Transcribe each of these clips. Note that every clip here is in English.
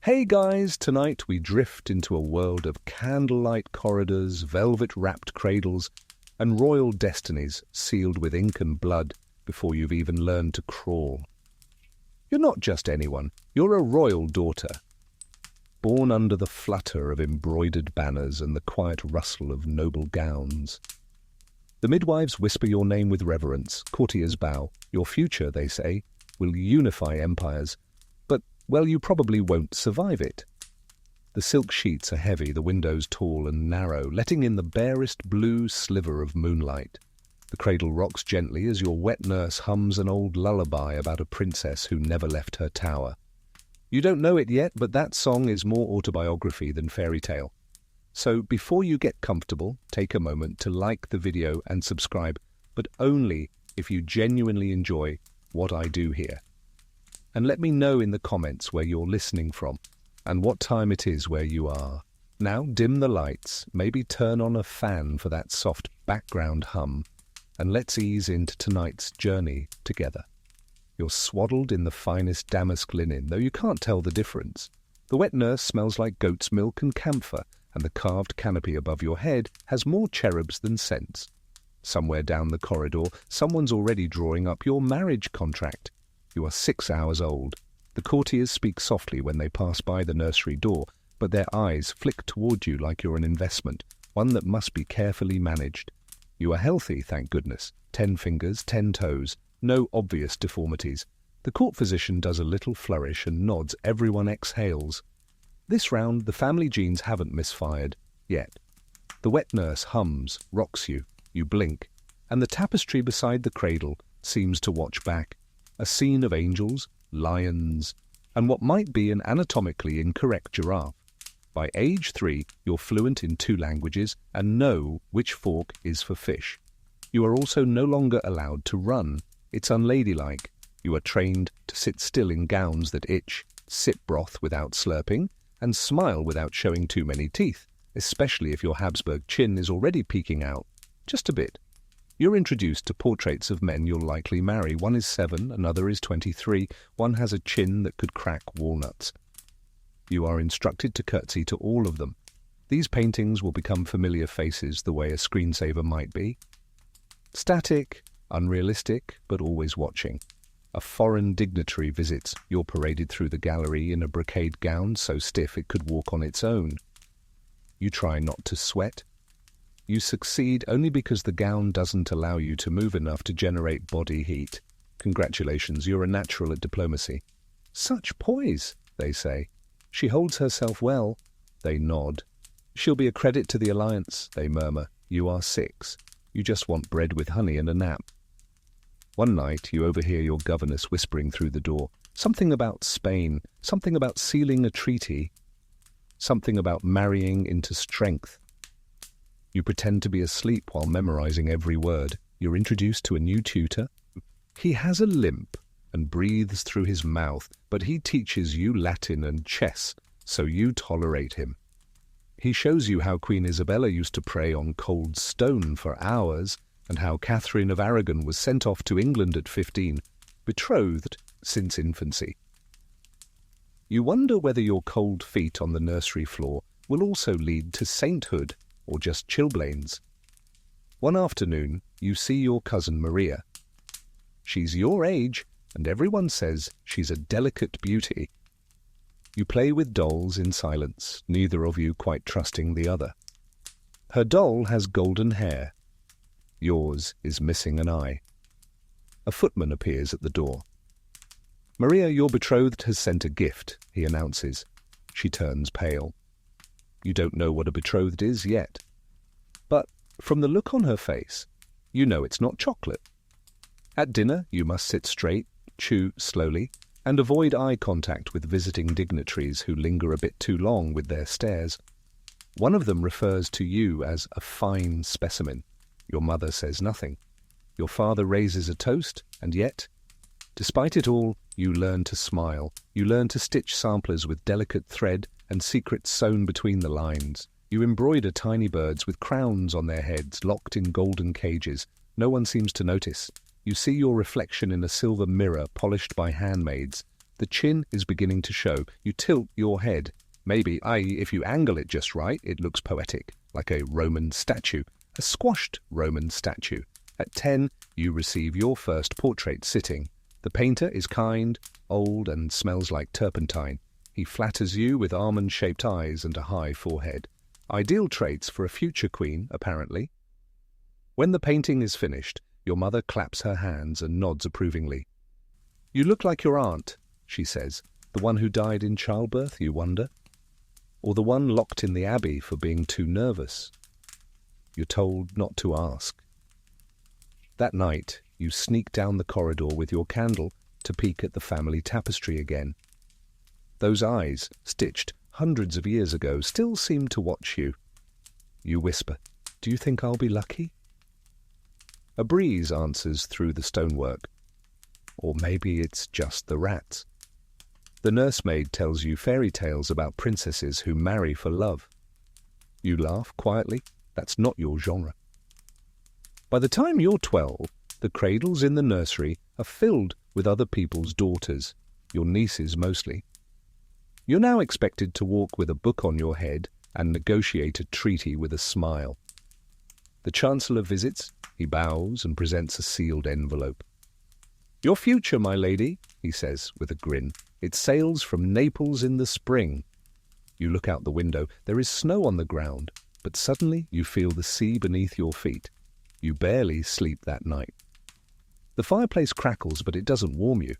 Hey guys, tonight we drift into a world of candlelight corridors, velvet-wrapped cradles, and royal destinies sealed with ink and blood before you've even learned to crawl. You're not just anyone, you're a royal daughter, born under the flutter of embroidered banners and the quiet rustle of noble gowns. The midwives whisper your name with reverence, courtiers bow. Your future, they say, will unify empires, but, well, you probably won't survive it. The silk sheets are heavy, the windows tall and narrow, letting in the barest blue sliver of moonlight. The cradle rocks gently as your wet nurse hums an old lullaby about a princess who never left her tower. You don't know it yet, but that song is more autobiography than fairy tale. So before you get comfortable, take a moment to like the video and subscribe, but only if you genuinely enjoy what I do here. And let me know in the comments where you're listening from and what time it is where you are. Now dim the lights, maybe turn on a fan for that soft background hum, and let's ease into tonight's journey together. You're swaddled in the finest damask linen, though you can't tell the difference. The wet nurse smells like goat's milk and camphor, and the carved canopy above your head has more cherubs than scents. Somewhere down the corridor, someone's already drawing up your marriage contract. You are 6 hours old. The courtiers speak softly when they pass by the nursery door, but their eyes flick toward you like you're an investment, one that must be carefully managed. You are healthy, thank goodness. 10 fingers, 10 toes, no obvious deformities. The court physician does a little flourish and nods. Everyone exhales. This round, the family genes haven't misfired yet. The wet nurse hums, rocks you. You blink, and the tapestry beside the cradle seems to watch back. A scene of angels, lions, and what might be an anatomically incorrect giraffe. By age 3, you're fluent in 2 languages and know which fork is for fish. You are also no longer allowed to run. It's unladylike. You are trained to sit still in gowns that itch, sip broth without slurping, and smile without showing too many teeth, especially if your Habsburg chin is already peeking out. Just a bit. You're introduced to portraits of men you'll likely marry. One is 7, another is 23, one has a chin that could crack walnuts. You are instructed to curtsy to all of them. These paintings will become familiar faces the way a screensaver might be. Static, unrealistic, but always watching. A foreign dignitary visits. You're paraded through the gallery in a brocade gown so stiff it could walk on its own. You try not to sweat. You succeed only because the gown doesn't allow you to move enough to generate body heat. Congratulations, you're a natural at diplomacy. Such poise, they say. She holds herself well, they nod. She'll be a credit to the alliance, they murmur. You are 6. You just want bread with honey and a nap. One night you overhear your governess whispering through the door. Something about Spain, something about sealing a treaty, something about marrying into strength. You pretend to be asleep while memorizing every word. You're introduced to a new tutor. He has a limp and breathes through his mouth, but he teaches you Latin and chess, so you tolerate him. He shows you how Queen Isabella used to pray on cold stone for hours, and how Catherine of Aragon was sent off to England at 15, betrothed since infancy. You wonder whether your cold feet on the nursery floor will also lead to sainthood, or just chilblains. One afternoon, you see your cousin Maria. She's your age, and everyone says she's a delicate beauty. You play with dolls in silence, neither of you quite trusting the other. Her doll has golden hair. Yours is missing an eye. A footman appears at the door. Maria, your betrothed has sent a gift, he announces. She turns pale. You don't know what a betrothed is yet. But from the look on her face, you know it's not chocolate. At dinner, you must sit straight, chew slowly, and avoid eye contact with visiting dignitaries who linger a bit too long with their stares. One of them refers to you as a fine specimen. Your mother says nothing. Your father raises a toast, and yet, despite it all, you learn to smile. You learn to stitch samplers with delicate thread and secrets sewn between the lines. You embroider tiny birds with crowns on their heads, locked in golden cages. No one seems to notice. You see your reflection in a silver mirror polished by handmaids, The chin is beginning to show. You tilt your head. Maybe, if you angle it just right, it looks poetic, like a Roman statue, a squashed Roman statue. At 10, you receive your first portrait sitting. The painter is kind, old, and smells like turpentine. He flatters you with almond-shaped eyes and a high forehead. Ideal traits for a future queen, apparently. When the painting is finished, your mother claps her hands and nods approvingly. "You look like your aunt," she says. "The one who died in childbirth, you wonder? Or the one locked in the abbey for being too nervous?" You're told not to ask. That night, you sneak down the corridor with your candle to peek at the family tapestry again. Those eyes, stitched hundreds of years ago, still seem to watch you. You whisper, "Do you think I'll be lucky?" A breeze answers through the stonework. Or maybe it's just the rats. The nursemaid tells you fairy tales about princesses who marry for love. You laugh quietly. That's not your genre. By the time you're 12, the cradles in the nursery are filled with other people's daughters, your nieces mostly. You're now expected to walk with a book on your head and negotiate a treaty with a smile. The Chancellor visits. He bows and presents a sealed envelope. "Your future, my lady," he says with a grin. "It sails from Naples in the spring." You look out the window. There is snow on the ground, but suddenly you feel the sea beneath your feet. You barely sleep that night. The fireplace crackles, but it doesn't warm you.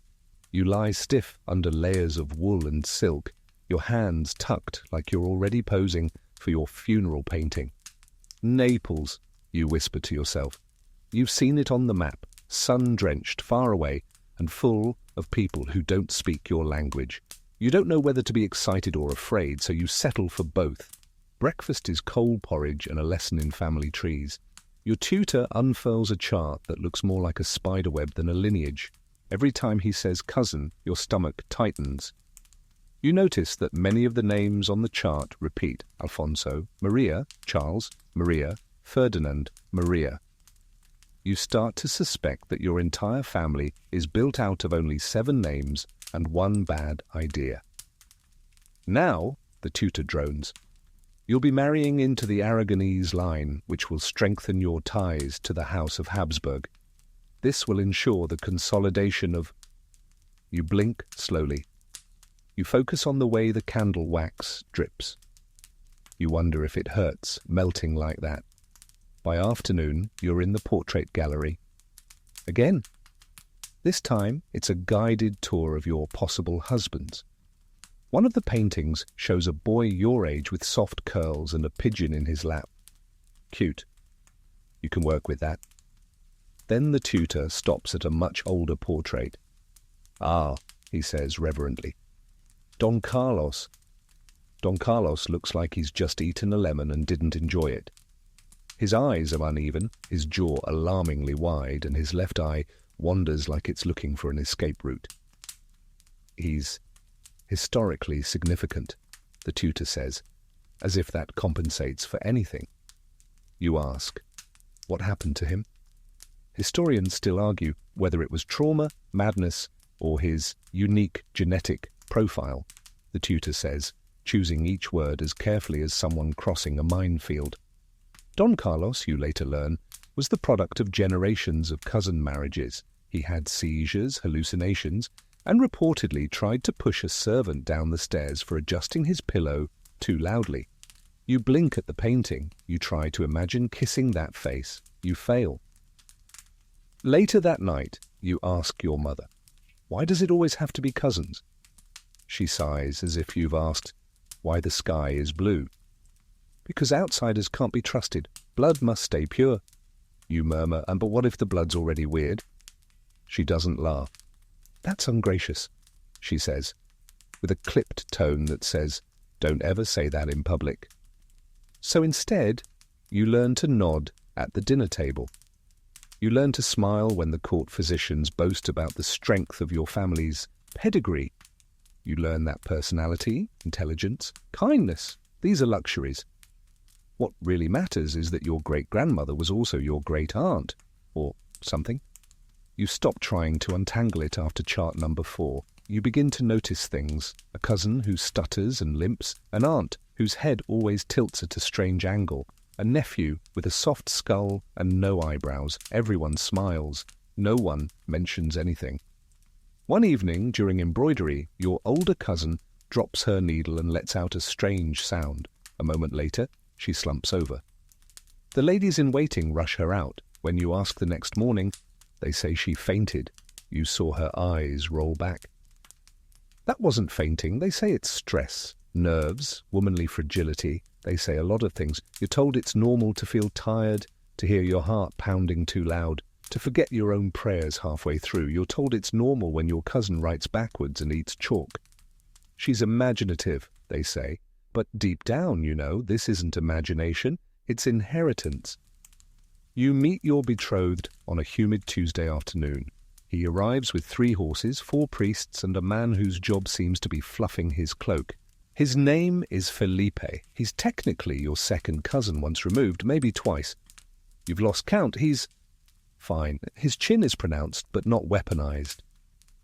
You lie stiff under layers of wool and silk, your hands tucked like you're already posing for your funeral painting. "Naples," you whisper to yourself. You've seen it on the map, sun-drenched, far away, and full of people who don't speak your language. You don't know whether to be excited or afraid, so you settle for both. Breakfast is cold porridge and a lesson in family trees. Your tutor unfurls a chart that looks more like a spiderweb than a lineage. Every time he says cousin, your stomach tightens. You notice that many of the names on the chart repeat: Alfonso, Maria, Charles, Maria, Ferdinand, Maria. You start to suspect that your entire family is built out of only 7 names and 1 bad idea. Now, the tutor drones, you'll be marrying into the Aragonese line, which will strengthen your ties to the House of Habsburg. This will ensure the consolidation of... You blink slowly. You focus on the way the candle wax drips. You wonder if it hurts, melting like that. By afternoon, you're in the portrait gallery. Again. This time, it's a guided tour of your possible husbands. One of the paintings shows a boy your age with soft curls and a pigeon in his lap. Cute. You can work with that. Then the tutor stops at a much older portrait. "Ah," he says reverently. Don Carlos. Don Carlos looks like he's just eaten a lemon and didn't enjoy it. His eyes are uneven, his jaw alarmingly wide, and his left eye wanders like it's looking for an escape route. He's historically significant, the tutor says, as if that compensates for anything. You ask, what happened to him? Historians still argue whether it was trauma, madness, or his unique genetic profile, the tutor says, choosing each word as carefully as someone crossing a minefield. Don Carlos, you later learn, was the product of generations of cousin marriages. He had seizures, hallucinations, and reportedly tried to push a servant down the stairs for adjusting his pillow too loudly. You blink at the painting. You try to imagine kissing that face. You fail. Later that night, you ask your mother, "Why does it always have to be cousins?" She sighs as if you've asked why the sky is blue. "Because outsiders can't be trusted. Blood must stay pure." You murmur, "But what if the blood's already weird?" She doesn't laugh. "That's ungracious," she says, with a clipped tone that says, "Don't ever say that in public." So instead, you learn to nod at the dinner table. You learn to smile when the court physicians boast about the strength of your family's pedigree. You learn that personality, intelligence, kindness, these are luxuries. What really matters is that your great-grandmother was also your great-aunt, or something. You stop trying to untangle it after chart number 4. you begin to notice things: a cousin who stutters and limps, an aunt whose head always tilts at a strange angle, a nephew with a soft skull and no eyebrows. Everyone smiles. No one mentions anything. One evening during embroidery, your older cousin drops her needle and lets out a strange sound. A moment later, she slumps over. The ladies in waiting rush her out. When you ask the next morning, they say she fainted. You saw her eyes roll back. That wasn't fainting. They say it's stress, nerves, womanly fragility. They say a lot of things. You're told it's normal to feel tired, to hear your heart pounding too loud, to forget your own prayers halfway through. You're told it's normal when your cousin writes backwards and eats chalk. She's imaginative, they say. But deep down, you know, this isn't imagination. It's inheritance. You meet your betrothed on a humid Tuesday afternoon. He arrives with 3 horses, 4 priests, and a man whose job seems to be fluffing his cloak. His name is Felipe. He's technically your second cousin once removed, maybe twice. You've lost count. He's fine. His chin is pronounced, but not weaponized.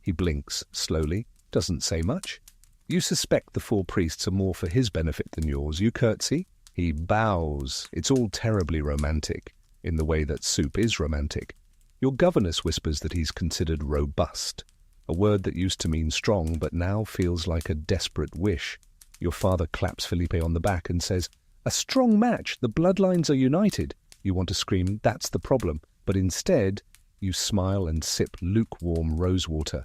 He blinks slowly, doesn't say much. You suspect the 4 priests are more for his benefit than yours. You curtsy. He bows. It's all terribly romantic, in the way that soup is romantic. Your governess whispers that he's considered robust, a word that used to mean strong but now feels like a desperate wish. Your father claps Felipe on the back and says, "A strong match, the bloodlines are united." You want to scream, "That's the problem," but instead you smile and sip lukewarm rosewater.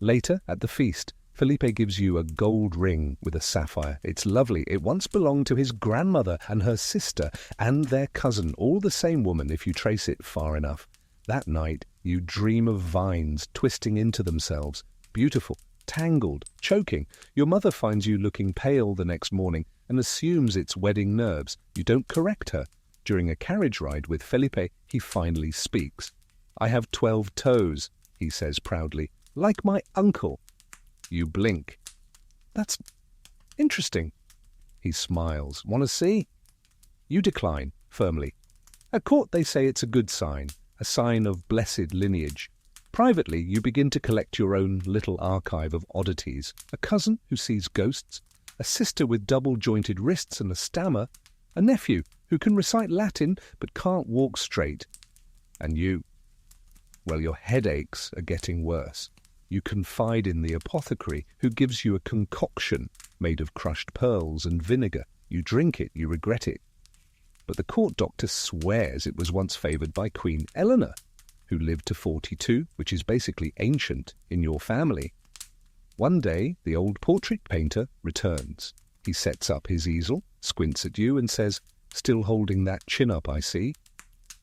Later, at the feast, Felipe gives you a gold ring with a sapphire. It's lovely. It once belonged to his grandmother and her sister and their cousin, all the same woman if you trace it far enough. That night, you dream of vines twisting into themselves, beautiful, tangled, choking. Your mother finds you looking pale the next morning and assumes it's wedding nerves. You don't correct her. During a carriage ride with Felipe, he finally speaks. "I have 12 toes," he says proudly, "like my uncle." You blink. "That's interesting." He smiles. "Want to see?" You decline, firmly. At court they say it's a good sign, a sign of blessed lineage. Privately, you begin to collect your own little archive of oddities. A cousin who sees ghosts, a sister with double-jointed wrists and a stammer, a nephew who can recite Latin but can't walk straight. And you, well, your headaches are getting worse. You confide in the apothecary who gives you a concoction made of crushed pearls and vinegar. You drink it, you regret it. But the court doctor swears it was once favoured by Queen Eleanor, who lived to 42, which is basically ancient in your family. One day, the old portrait painter returns. He sets up his easel, squints at you and says, "Still holding that chin up, I see."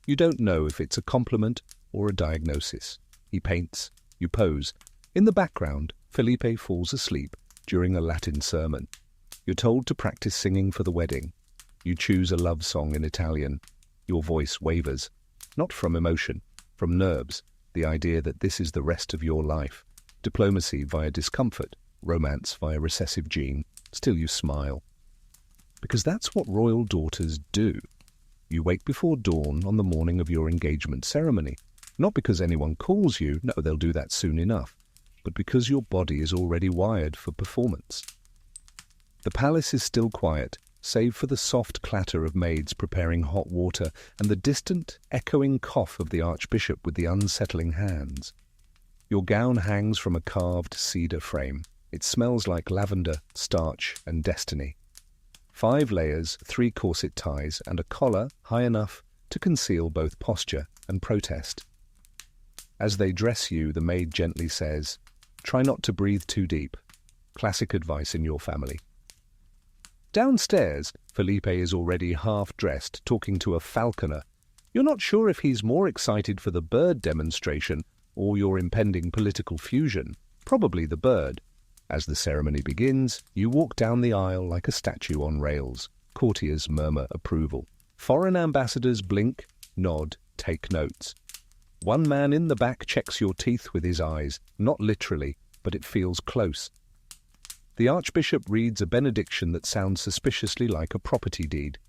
You don't know if it's a compliment or a diagnosis. He paints. You pose. In the background, Felipe falls asleep during a Latin sermon. You're told to practice singing for the wedding. You choose a love song in Italian. Your voice wavers, not from emotion, from nerves, the idea that this is the rest of your life. Diplomacy via discomfort, romance via recessive gene. Still you smile. Because that's what royal daughters do. You wake before dawn on the morning of your engagement ceremony. Not because anyone calls you, no, they'll do that soon enough, but because your body is already wired for performance. The palace is still quiet, save for the soft clatter of maids preparing hot water and the distant, echoing cough of the archbishop with the unsettling hands. Your gown hangs from a carved cedar frame. It smells like lavender, starch, and destiny. 5 layers, 3 corset ties, and a collar high enough to conceal both posture and protest. As they dress you, the maid gently says, "Try not to breathe too deep." Classic advice in your family. Downstairs, Felipe is already half-dressed, talking to a falconer. You're not sure if he's more excited for the bird demonstration or your impending political fusion. Probably the bird. As the ceremony begins, you walk down the aisle like a statue on rails. Courtiers murmur approval. Foreign ambassadors blink, nod, take notes. One man in the back checks your teeth with his eyes, not literally, but it feels close. The archbishop reads a benediction that sounds suspiciously like a property deed.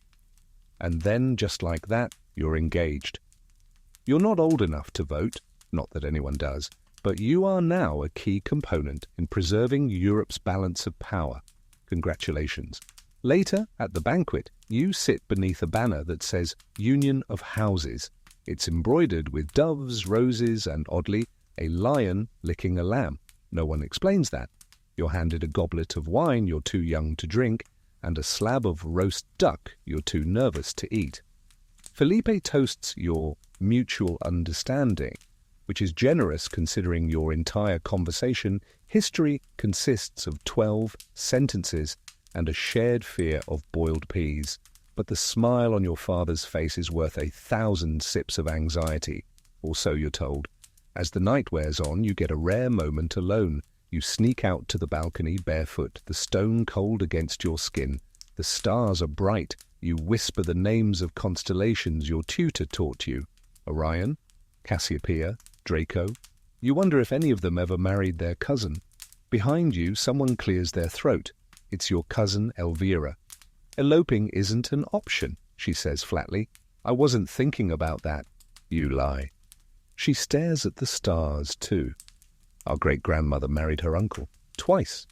And then, just like that, you're engaged. You're not old enough to vote, not that anyone does, but you are now a key component in preserving Europe's balance of power. Congratulations. Later, at the banquet, you sit beneath a banner that says Union of Houses. It's embroidered with doves, roses, and, oddly, a lion licking a lamb. No one explains that. You're handed a goblet of wine you're too young to drink, and a slab of roast duck you're too nervous to eat. Felipe toasts your mutual understanding, which is generous considering your entire conversation. History consists of 12 sentences and a shared fear of boiled peas. But the smile on your father's face is worth 1,000 sips of anxiety, or so you're told. As the night wears on, you get a rare moment alone. You sneak out to the balcony barefoot, the stone cold against your skin. The stars are bright. You whisper the names of constellations your tutor taught you. Orion, Cassiopeia, Draco. You wonder if any of them ever married their cousin. Behind you, someone clears their throat. It's your cousin Elvira. Eloping isn't an option, she says flatly. I wasn't thinking about that. You lie. She stares at the stars, too. Our great-grandmother married her uncle. Twice.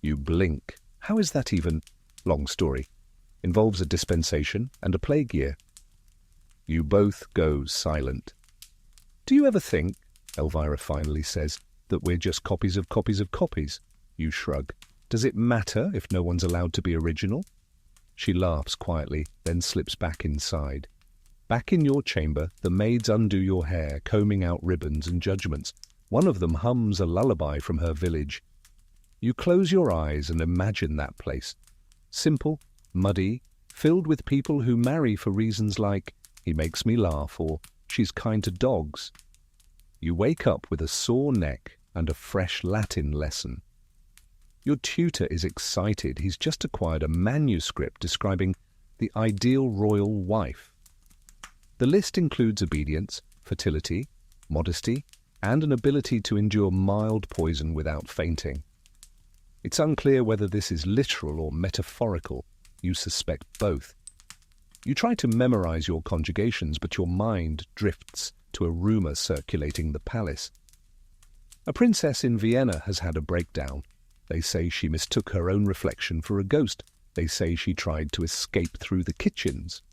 You blink. How is that even? Long story. Involves a dispensation and a plague year. You both go silent. Do you ever think, Elvira finally says, that we're just copies of copies of copies? You shrug. Does it matter if no one's allowed to be original? She laughs quietly, then slips back inside. Back in your chamber, the maids undo your hair, combing out ribbons and judgments. One of them hums a lullaby from her village. You close your eyes and imagine that place. Simple, muddy, filled with people who marry for reasons like, he makes me laugh, or she's kind to dogs. You wake up with a sore neck and a fresh Latin lesson. Your tutor is excited. He's just acquired a manuscript describing the ideal royal wife. The list includes obedience, fertility, modesty, and an ability to endure mild poison without fainting. It's unclear whether this is literal or metaphorical. You suspect both. You try to memorize your conjugations, but your mind drifts to a rumor circulating the palace. A princess in Vienna has had a breakdown. They say she mistook her own reflection for a ghost. They say she tried to escape through the kitchens.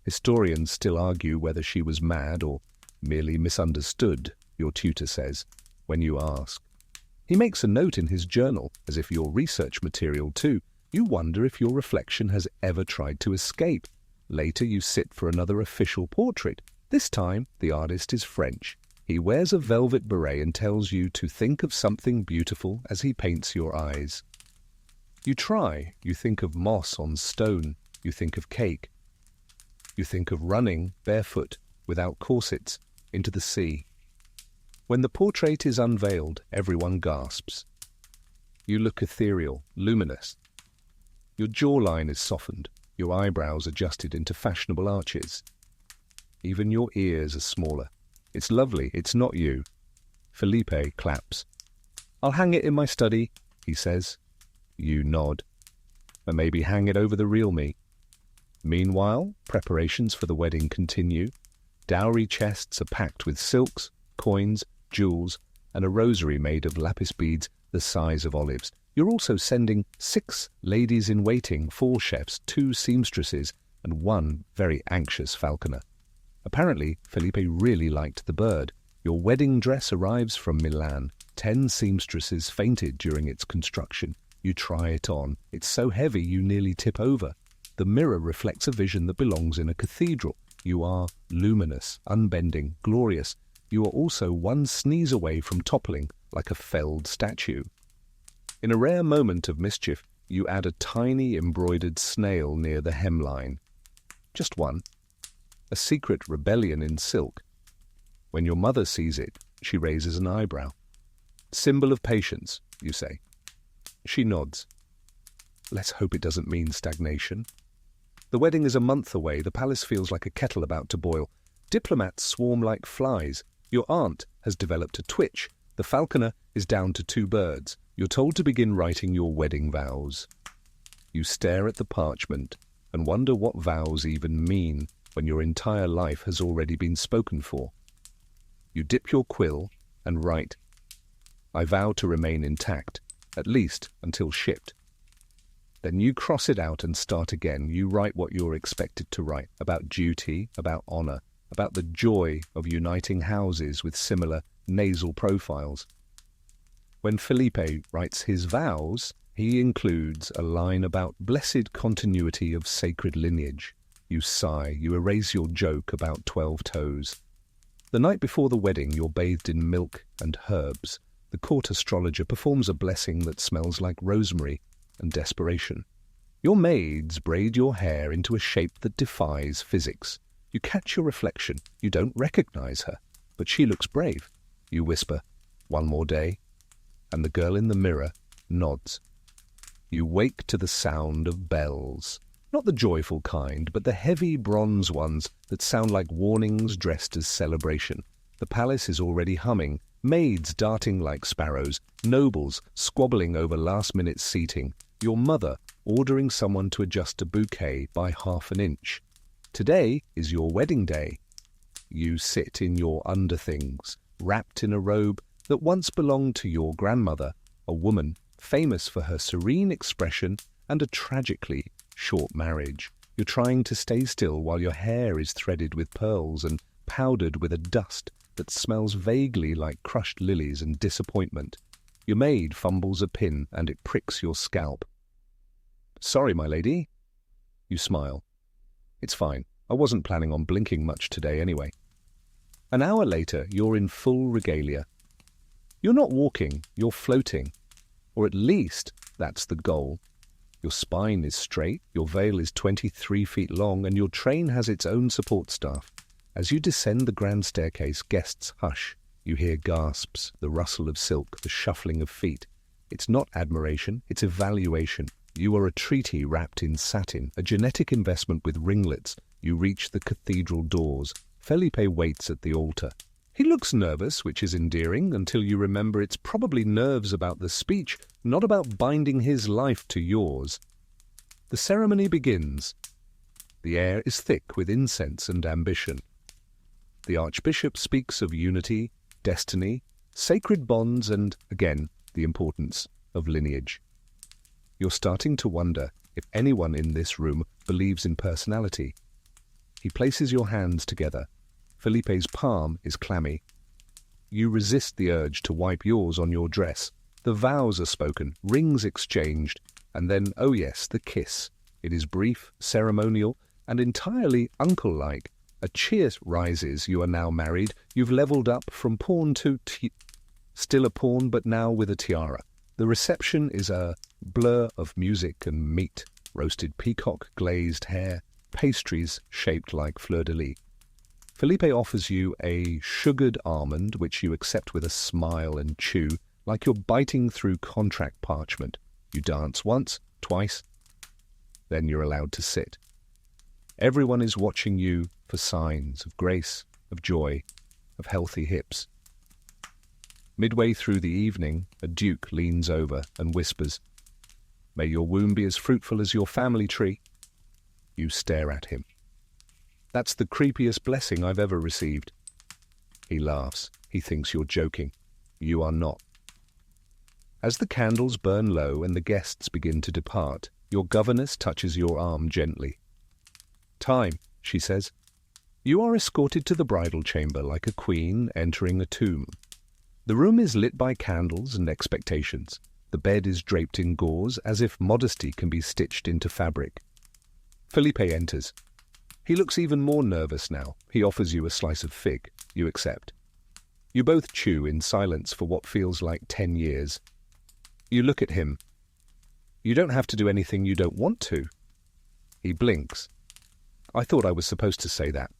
Historians still argue whether she was mad or merely misunderstood, your tutor says, when you ask. He makes a note in his journal, as if you're research material too. You wonder if your reflection has ever tried to escape. Later you sit for another official portrait. This time the artist is French. He wears a velvet beret and tells you to think of something beautiful as he paints your eyes. You try. You think of moss on stone. You think of cake. You think of running barefoot, without corsets, into the sea. When the portrait is unveiled, everyone gasps. You look ethereal, luminous. Your jawline is softened, your eyebrows adjusted into fashionable arches. Even your ears are smaller. It's lovely, it's not you. Felipe claps. I'll hang it in my study, he says. You nod. And maybe hang it over the real me. Meanwhile, preparations for the wedding continue. Dowry chests are packed with silks, coins, jewels, and a rosary made of lapis beads the size of olives. You're also sending 6 ladies-in-waiting, 4 chefs, 2 seamstresses, and 1 very anxious falconer. Apparently, Felipe really liked the bird. Your wedding dress arrives from Milan. 10 seamstresses fainted during its construction. You try it on. It's so heavy you nearly tip over. The mirror reflects a vision that belongs in a cathedral. You are luminous, unbending, glorious. You are also 1 sneeze away from toppling like a felled statue. In a rare moment of mischief, you add a tiny embroidered snail near the hemline. Just 1. A secret rebellion in silk. When your mother sees it, she raises an eyebrow. Symbol of patience, you say. She nods. Let's hope it doesn't mean stagnation. The wedding is a month away. The palace feels like a kettle about to boil. Diplomats swarm like flies. Your aunt has developed a twitch. The falconer is down to 2 birds. You're told to begin writing your wedding vows. You stare at the parchment and wonder what vows even mean when your entire life has already been spoken for. You dip your quill and write. I vow to remain intact, at least until shipped. Then you cross it out and start again. You write what you're expected to write, about duty, about honor, about the joy of uniting houses with similar nasal profiles. When Felipe writes his vows, he includes a line about blessed continuity of sacred lineage. You sigh, you erase your joke about 12 toes. The night before the wedding, you're bathed in milk and herbs. The court astrologer performs a blessing that smells like rosemary and desperation. Your maids braid your hair into a shape that defies physics. You catch your reflection. You don't recognize her, but she looks brave. You whisper, "One more day," and the girl in the mirror nods. You wake to the sound of bells. Not the joyful kind, but the heavy bronze ones that sound like warnings dressed as celebration. The palace is already humming, maids darting like sparrows, nobles squabbling over last-minute seating, your mother ordering someone to adjust a bouquet by half an inch. Today is your wedding day. You sit in your underthings, wrapped in a robe that once belonged to your grandmother, a woman famous for her serene expression and a tragically short marriage. You're trying to stay still while your hair is threaded with pearls and powdered with a dust that smells vaguely like crushed lilies and disappointment. Your maid fumbles a pin and it pricks your scalp. "Sorry, my lady." You smile. "It's fine. I wasn't planning on blinking much today anyway." An hour later, you're in full regalia. You're not walking, you're floating. Or at least that's the goal. Your spine is straight, your veil is 23 feet long, and your train has its own support staff. As you descend the grand staircase, guests hush. You hear gasps, the rustle of silk, the shuffling of feet. It's not admiration, it's evaluation. You are a treaty wrapped in satin, a genetic investment with ringlets. You reach the cathedral doors. Felipe waits at the altar. He looks nervous, which is endearing, until you remember it's probably nerves about the speech, not about binding his life to yours. The ceremony begins. The air is thick with incense and ambition. The Archbishop speaks of unity, destiny, sacred bonds, and, again, the importance of lineage. You're starting to wonder if anyone in this room believes in personality. He places your hands together. Felipe's palm is clammy. You resist the urge to wipe yours on your dress. The vows are spoken, rings exchanged, and then, oh yes, the kiss. It is brief, ceremonial, and entirely uncle-like. A cheer rises. You are now married. You've leveled up from pawn to still a pawn, but now with a tiara. The reception is a blur of music and meat, roasted peacock, glazed hare, pastries shaped like fleur-de-lis. Felipe offers you a sugared almond, which you accept with a smile and chew, like you're biting through contract parchment. You dance once, twice, then you're allowed to sit. Everyone is watching you for signs of grace, of joy, of healthy hips. Midway through the evening, a duke leans over and whispers, "May your womb be as fruitful as your family tree." You stare at him. "That's the creepiest blessing I've ever received." He laughs. He thinks you're joking. You are not. As the candles burn low and the guests begin to depart, your governess touches your arm gently. "Time," she says. You are escorted to the bridal chamber like a queen entering a tomb. The room is lit by candles and expectations. The bed is draped in gauze, as if modesty can be stitched into fabric. Felipe enters. He looks even more nervous now. He offers you a slice of fig. You accept. You both chew in silence for what feels like 10 years. You look at him. You don't have to do anything you don't want to. He blinks. I thought I was supposed to say that.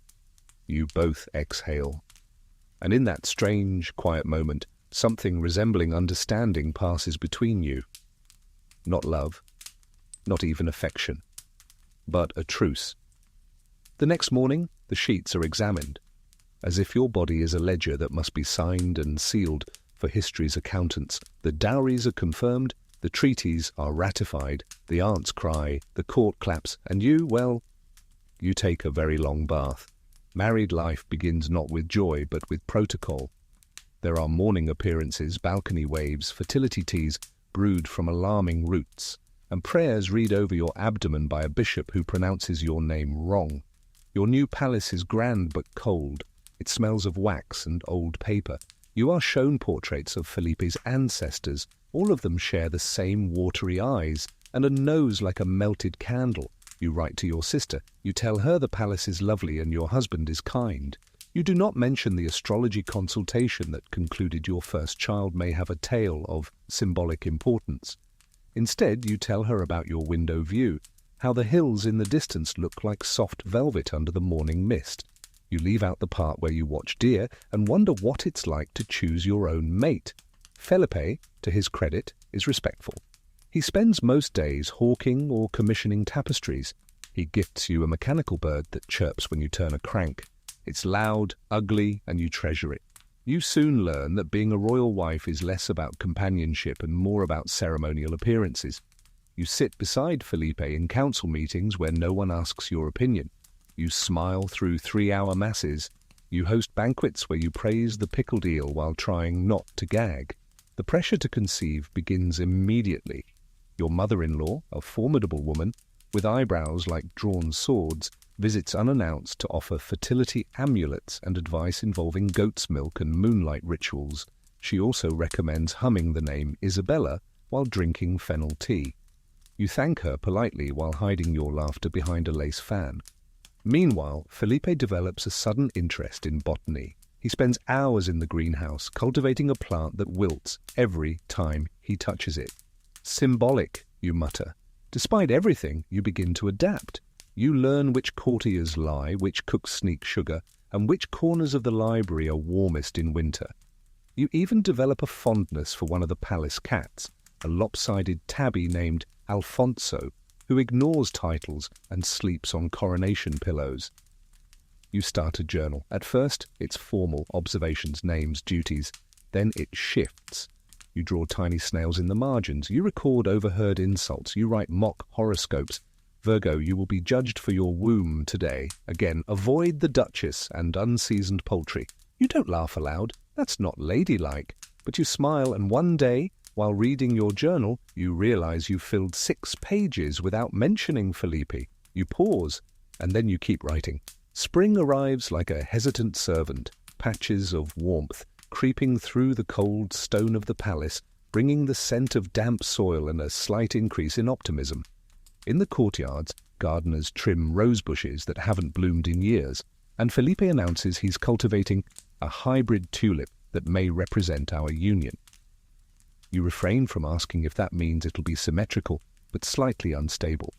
You both exhale. And in that strange, quiet moment, something resembling understanding passes between you. Not love, not even affection, but a truce. The next morning, the sheets are examined, as if your body is a ledger that must be signed and sealed for history's accountants. The dowries are confirmed, the treaties are ratified, the aunts cry, the court claps, and you, well, you take a very long bath. Married life begins not with joy, but with protocol. There are morning appearances, balcony waves, fertility teas brewed from alarming roots, and prayers read over your abdomen by a bishop who pronounces your name wrong. Your new palace is grand but cold. It smells of wax and old paper. You are shown portraits of Felipe's ancestors. All of them share the same watery eyes and a nose like a melted candle. You write to your sister. You tell her the palace is lovely and your husband is kind. You do not mention the astrology consultation that concluded your first child may have a tale of symbolic importance. Instead, you tell her about your window view, how the hills in the distance look like soft velvet under the morning mist. You leave out the part where you watch deer and wonder what it's like to choose your own mate. Felipe, to his credit, is respectful. He spends most days hawking or commissioning tapestries. He gifts you a mechanical bird that chirps when you turn a crank. It's loud, ugly, and you treasure it. You soon learn that being a royal wife is less about companionship and more about ceremonial appearances. You sit beside Felipe in council meetings where no one asks your opinion. You smile through 3-hour masses. You host banquets where you praise the pickled eel while trying not to gag. The pressure to conceive begins immediately. Your mother-in-law, a formidable woman, with eyebrows like drawn swords, visits unannounced to offer fertility amulets and advice involving goat's milk and moonlight rituals. She also recommends humming the name Isabella while drinking fennel tea. You thank her politely while hiding your laughter behind a lace fan. Meanwhile, Felipe develops a sudden interest in botany. He spends hours in the greenhouse cultivating a plant that wilts every time he touches it. Symbolic, you mutter. Despite everything, you begin to adapt. You learn which courtiers lie, which cooks sneak sugar, and which corners of the library are warmest in winter. You even develop a fondness for one of the palace cats, a lopsided tabby named Alfonso, who ignores titles and sleeps on coronation pillows. You start a journal. At first, it's formal, observations, names, duties. Then it shifts. You draw tiny snails in the margins. You record overheard insults. You write mock horoscopes. Virgo, you will be judged for your womb today. Again, avoid the Duchess and unseasoned poultry. You don't laugh aloud. That's not ladylike. But you smile, and one day, while reading your journal, you realize you filled 6 pages without mentioning Felipe. You pause, and then you keep writing. Spring arrives like a hesitant servant, patches of warmth creeping through the cold stone of the palace, bringing the scent of damp soil and a slight increase in optimism. In the courtyards, gardeners trim rose bushes that haven't bloomed in years, and Felipe announces he's cultivating a hybrid tulip that may represent our union. You refrain from asking if that means it'll be symmetrical, but slightly unstable.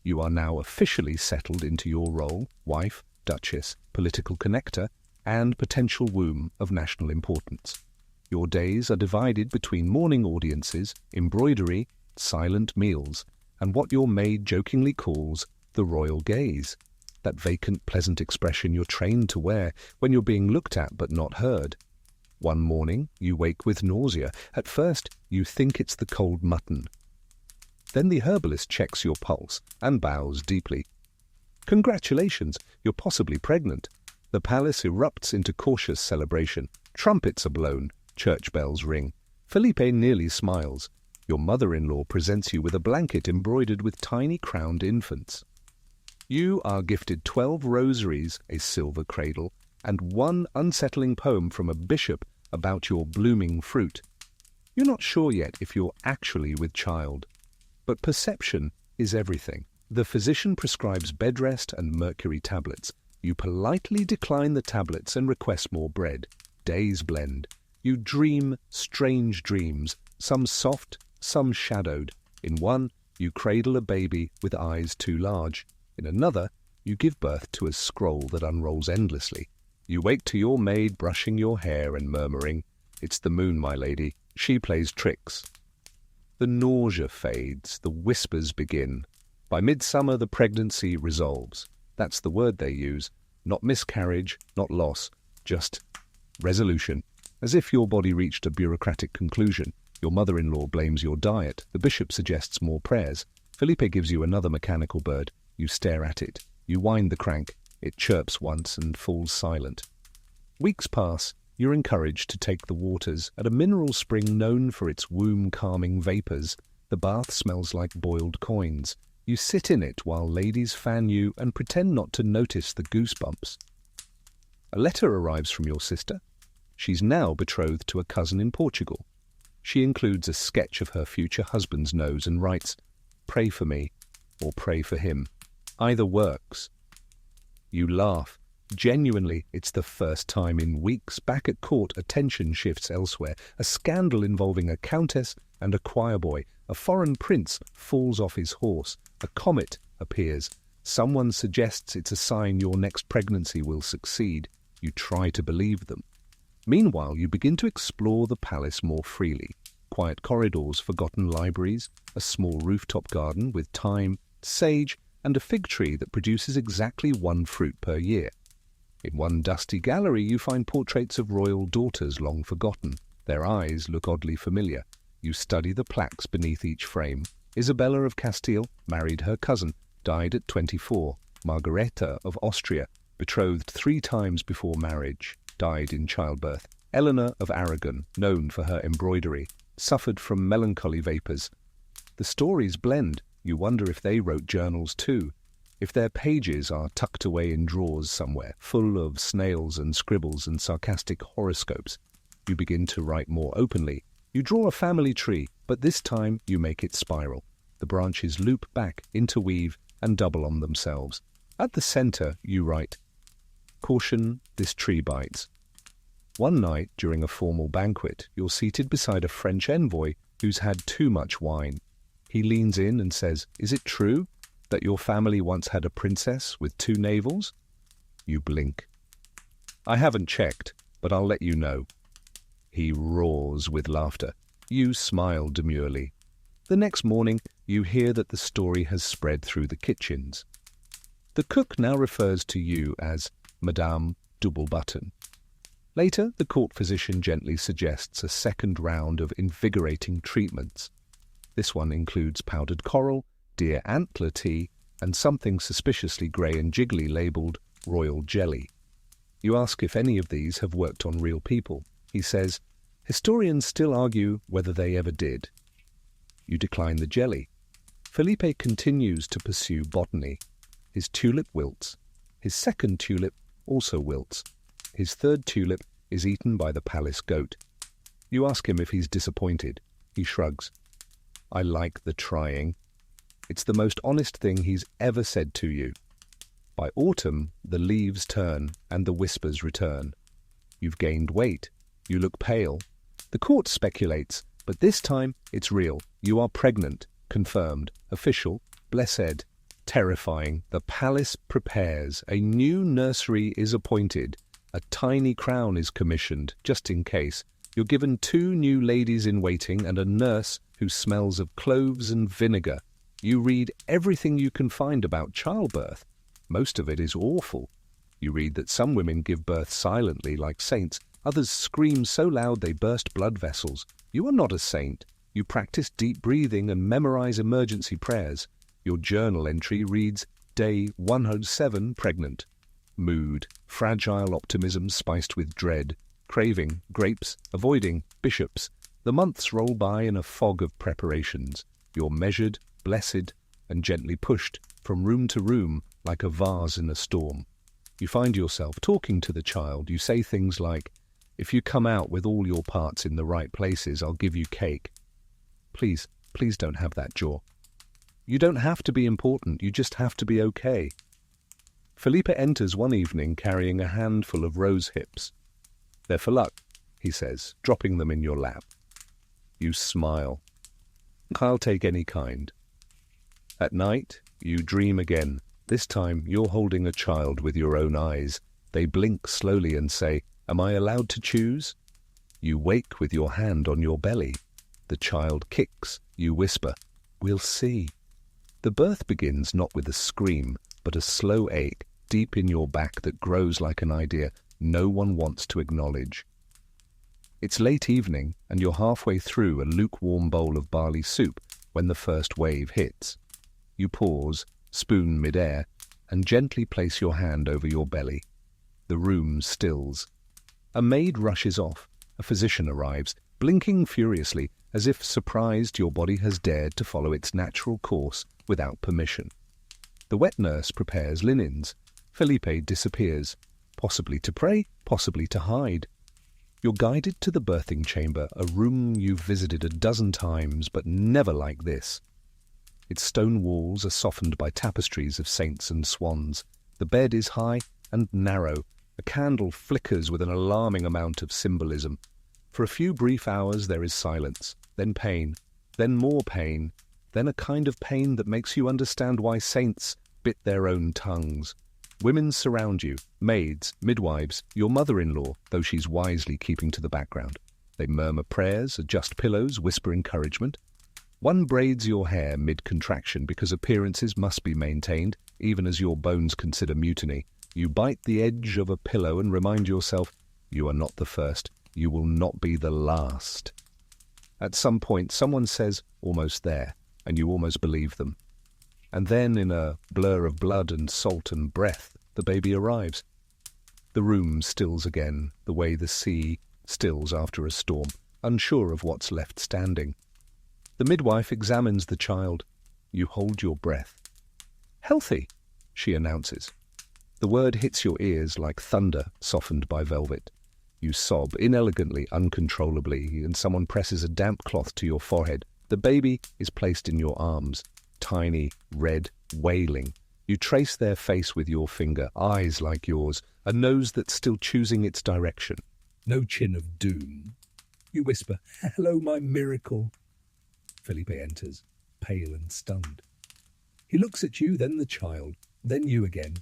You are now officially settled into your role, wife, duchess, political connector, and potential womb of national importance. Your days are divided between morning audiences, embroidery, silent meals, and what your maid jokingly calls the royal gaze, that vacant, pleasant expression you're trained to wear when you're being looked at but not heard. One morning, you wake with nausea. At first, you think it's the cold mutton. Then the herbalist checks your pulse and bows deeply. Congratulations, you're possibly pregnant. The palace erupts into cautious celebration. Trumpets are blown. Church bells ring. Felipe nearly smiles. Your mother-in-law presents you with a blanket embroidered with tiny crowned infants. You are gifted 12 rosaries, a silver cradle, and 1 unsettling poem from a bishop about your blooming fruit. You're not sure yet if you're actually with child. But perception is everything. The physician prescribes bed rest and mercury tablets. You politely decline the tablets and request more bread. Days blend. You dream strange dreams, some soft, some shadowed. In one, you cradle a baby with eyes too large. In another, you give birth to a scroll that unrolls endlessly. You wake to your maid brushing your hair and murmuring, "It's the moon, my lady. She plays tricks." The nausea fades, the whispers begin. By midsummer, the pregnancy resolves. That's the word they use. Not miscarriage, not loss, just resolution. As if your body reached a bureaucratic conclusion. Your mother-in-law blames your diet. The bishop suggests more prayers. Felipe gives you another mechanical bird. You stare at it. You wind the crank. It chirps once and falls silent. Weeks pass. You're encouraged to take the waters at a mineral spring known for its womb-calming vapors. The bath smells like boiled coins. You sit in it while ladies fan you and pretend not to notice the goosebumps. A letter arrives from your sister. She's now betrothed to a cousin in Portugal. She includes a sketch of her future husband's nose and writes, "Pray for me," or "Pray for him." Either works. You laugh. Genuinely, it's the first time in weeks. Back at court, attention shifts elsewhere. A scandal involving a countess and a choir boy. A foreign prince falls off his horse. A comet appears. Someone suggests it's a sign your next pregnancy will succeed. You try to believe them. Meanwhile, you begin to explore the palace more freely. Quiet corridors, forgotten libraries, a small rooftop garden with thyme, sage, and a fig tree that produces exactly one fruit per year. In one dusty gallery, you find portraits of royal daughters long forgotten. Their eyes look oddly familiar. You study the plaques beneath each frame. Isabella of Castile married her cousin, died at 24. Margareta of Austria, betrothed 3 times before marriage, died in childbirth. Eleanor of Aragon, known for her embroidery, suffered from melancholy vapours. The stories blend. You wonder if they wrote journals too, if their pages are tucked away in drawers somewhere, full of snails and scribbles and sarcastic horoscopes. You begin to write more openly. You draw a family tree, but this time you make it spiral. The branches loop back, interweave, and double on themselves. At the centre, you write, "Caution, this tree bites." One night, during a formal banquet, you're seated beside a French envoy who's had too much wine. He leans in and says, "Is it true that your family once had a princess with 2 navels?" You blink. "I haven't checked, but I'll let you know." He roars with laughter. You smile demurely. The next morning, you hear that the story has spread through the kitchens. The cook now refers to you as Madame Double Button. Later, the court physician gently suggests a second round of invigorating treatments. This one includes powdered coral, deer antler tea, and something suspiciously grey and jiggly labelled royal jelly. You ask if any of these have worked on real people. He says, "Historians still argue whether they ever did." You decline the jelly. Felipe continues to pursue botany. His tulip wilts. His second tulip also wilts. His third tulip is eaten by the palace goat. You ask him if he's disappointed. He shrugs. "I like the trying." It's the most honest thing he's ever said to you. By autumn, the leaves turn and the whispers return. You've gained weight. You look pale. The court speculates, but this time it's real. You are pregnant, confirmed, official, blessed, terrifying. The palace prepares. A new nursery is appointed. A tiny crown is commissioned, just in case. You're given 2 new ladies-in-waiting and a nurse who smells of cloves and vinegar. You read everything you can find about childbirth. Most of it is awful. You read that some women give birth silently like saints. Others scream so loud they burst blood vessels. You are not a saint. You practice deep breathing and memorize emergency prayers. Your journal entry reads, "Day 107 pregnant." Mood, fragile optimism spiced with dread. Craving, grapes, avoiding, bishops. The months roll by in a fog of preparations. You're measured, blessed, and gently pushed from room to room like a vase in a storm. You find yourself talking to the child. You say things like, "If you come out with all your parts in the right places, I'll give you cake." Please don't have that jaw. You don't have to be important, you just have to be okay. Felipe enters one evening carrying a handful of rose hips. "They're for luck," he says, dropping them in your lap. You smile. "I'll take any kind." At night, you dream again. This time, you're holding a child with your own eyes. They blink slowly and say, "Am I allowed to choose?" You wake with your hand on your belly. The child kicks. You whisper, "We'll see." The birth begins not with a scream, but a slow ache deep in your back that grows like an idea no one wants to acknowledge. It's late evening, and you're halfway through a lukewarm bowl of barley soup when the first wave hits. You pause, spoon mid-air, and gently place your hand over your belly. The room stills. A maid rushes off. A physician arrives, blinking furiously, as if surprised your body has dared to follow its natural course without permission. The wet nurse prepares linens. Felipe disappears, possibly to pray, possibly to hide. You're guided to the birthing chamber, a room you've visited a dozen times, but never like this. Its stone walls are softened by tapestries of saints and swans. The bed is high and narrow. A candle flickers with an alarming amount of symbolism. For a few brief hours there is silence, then pain, then more pain, then a kind of pain that makes you understand why saints bit their own tongues. Women surround you, maids, midwives, your mother-in-law, though she's wisely keeping to the background. They murmur prayers, adjust pillows, whisper encouragement. One braids your hair mid-contraction because appearances must be maintained, even as your bones consider mutiny. You bite the edge of a pillow and remind yourself, you are not the first, you will not be the last. At some point, someone says, almost there, and you almost believe them. And then, in a blur of blood and salt and breath, the baby arrives. The room stills again, the way the sea stills after a storm, unsure of what's left standing. The midwife examines the child. You hold your breath. "Healthy," she announces. The word hits your ears like thunder softened by velvet. You sob inelegantly, uncontrollably, and someone presses a damp cloth to your forehead. The baby is placed in your arms, tiny, red, wailing. You trace their face with your finger, eyes like yours, a nose that's still choosing its direction. No chin of doom. You whisper, "Hello, my miracle." Felipe enters, pale and stunned. He looks at you, then the child, then you again.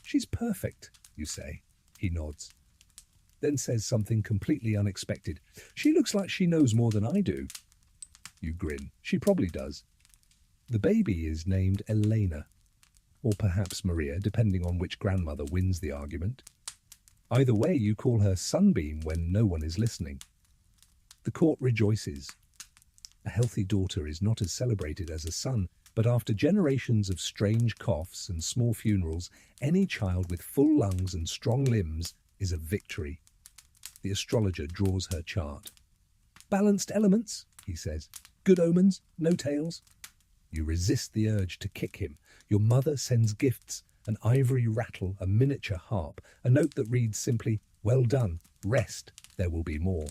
"She's perfect," you say. He nods, then says something completely unexpected. "She looks like she knows more than I do." You grin. She probably does. The baby is named Elena, or perhaps Maria, depending on which grandmother wins the argument. Either way, you call her Sunbeam when no one is listening. The court rejoices. A healthy daughter is not as celebrated as a son, but after generations of strange coughs and small funerals, any child with full lungs and strong limbs is a victory. The astrologer draws her chart. "Balanced elements," he says. "Good omens, no tails." You resist the urge to kick him. Your mother sends gifts, an ivory rattle, a miniature harp, a note that reads simply, "Well done, rest, there will be more."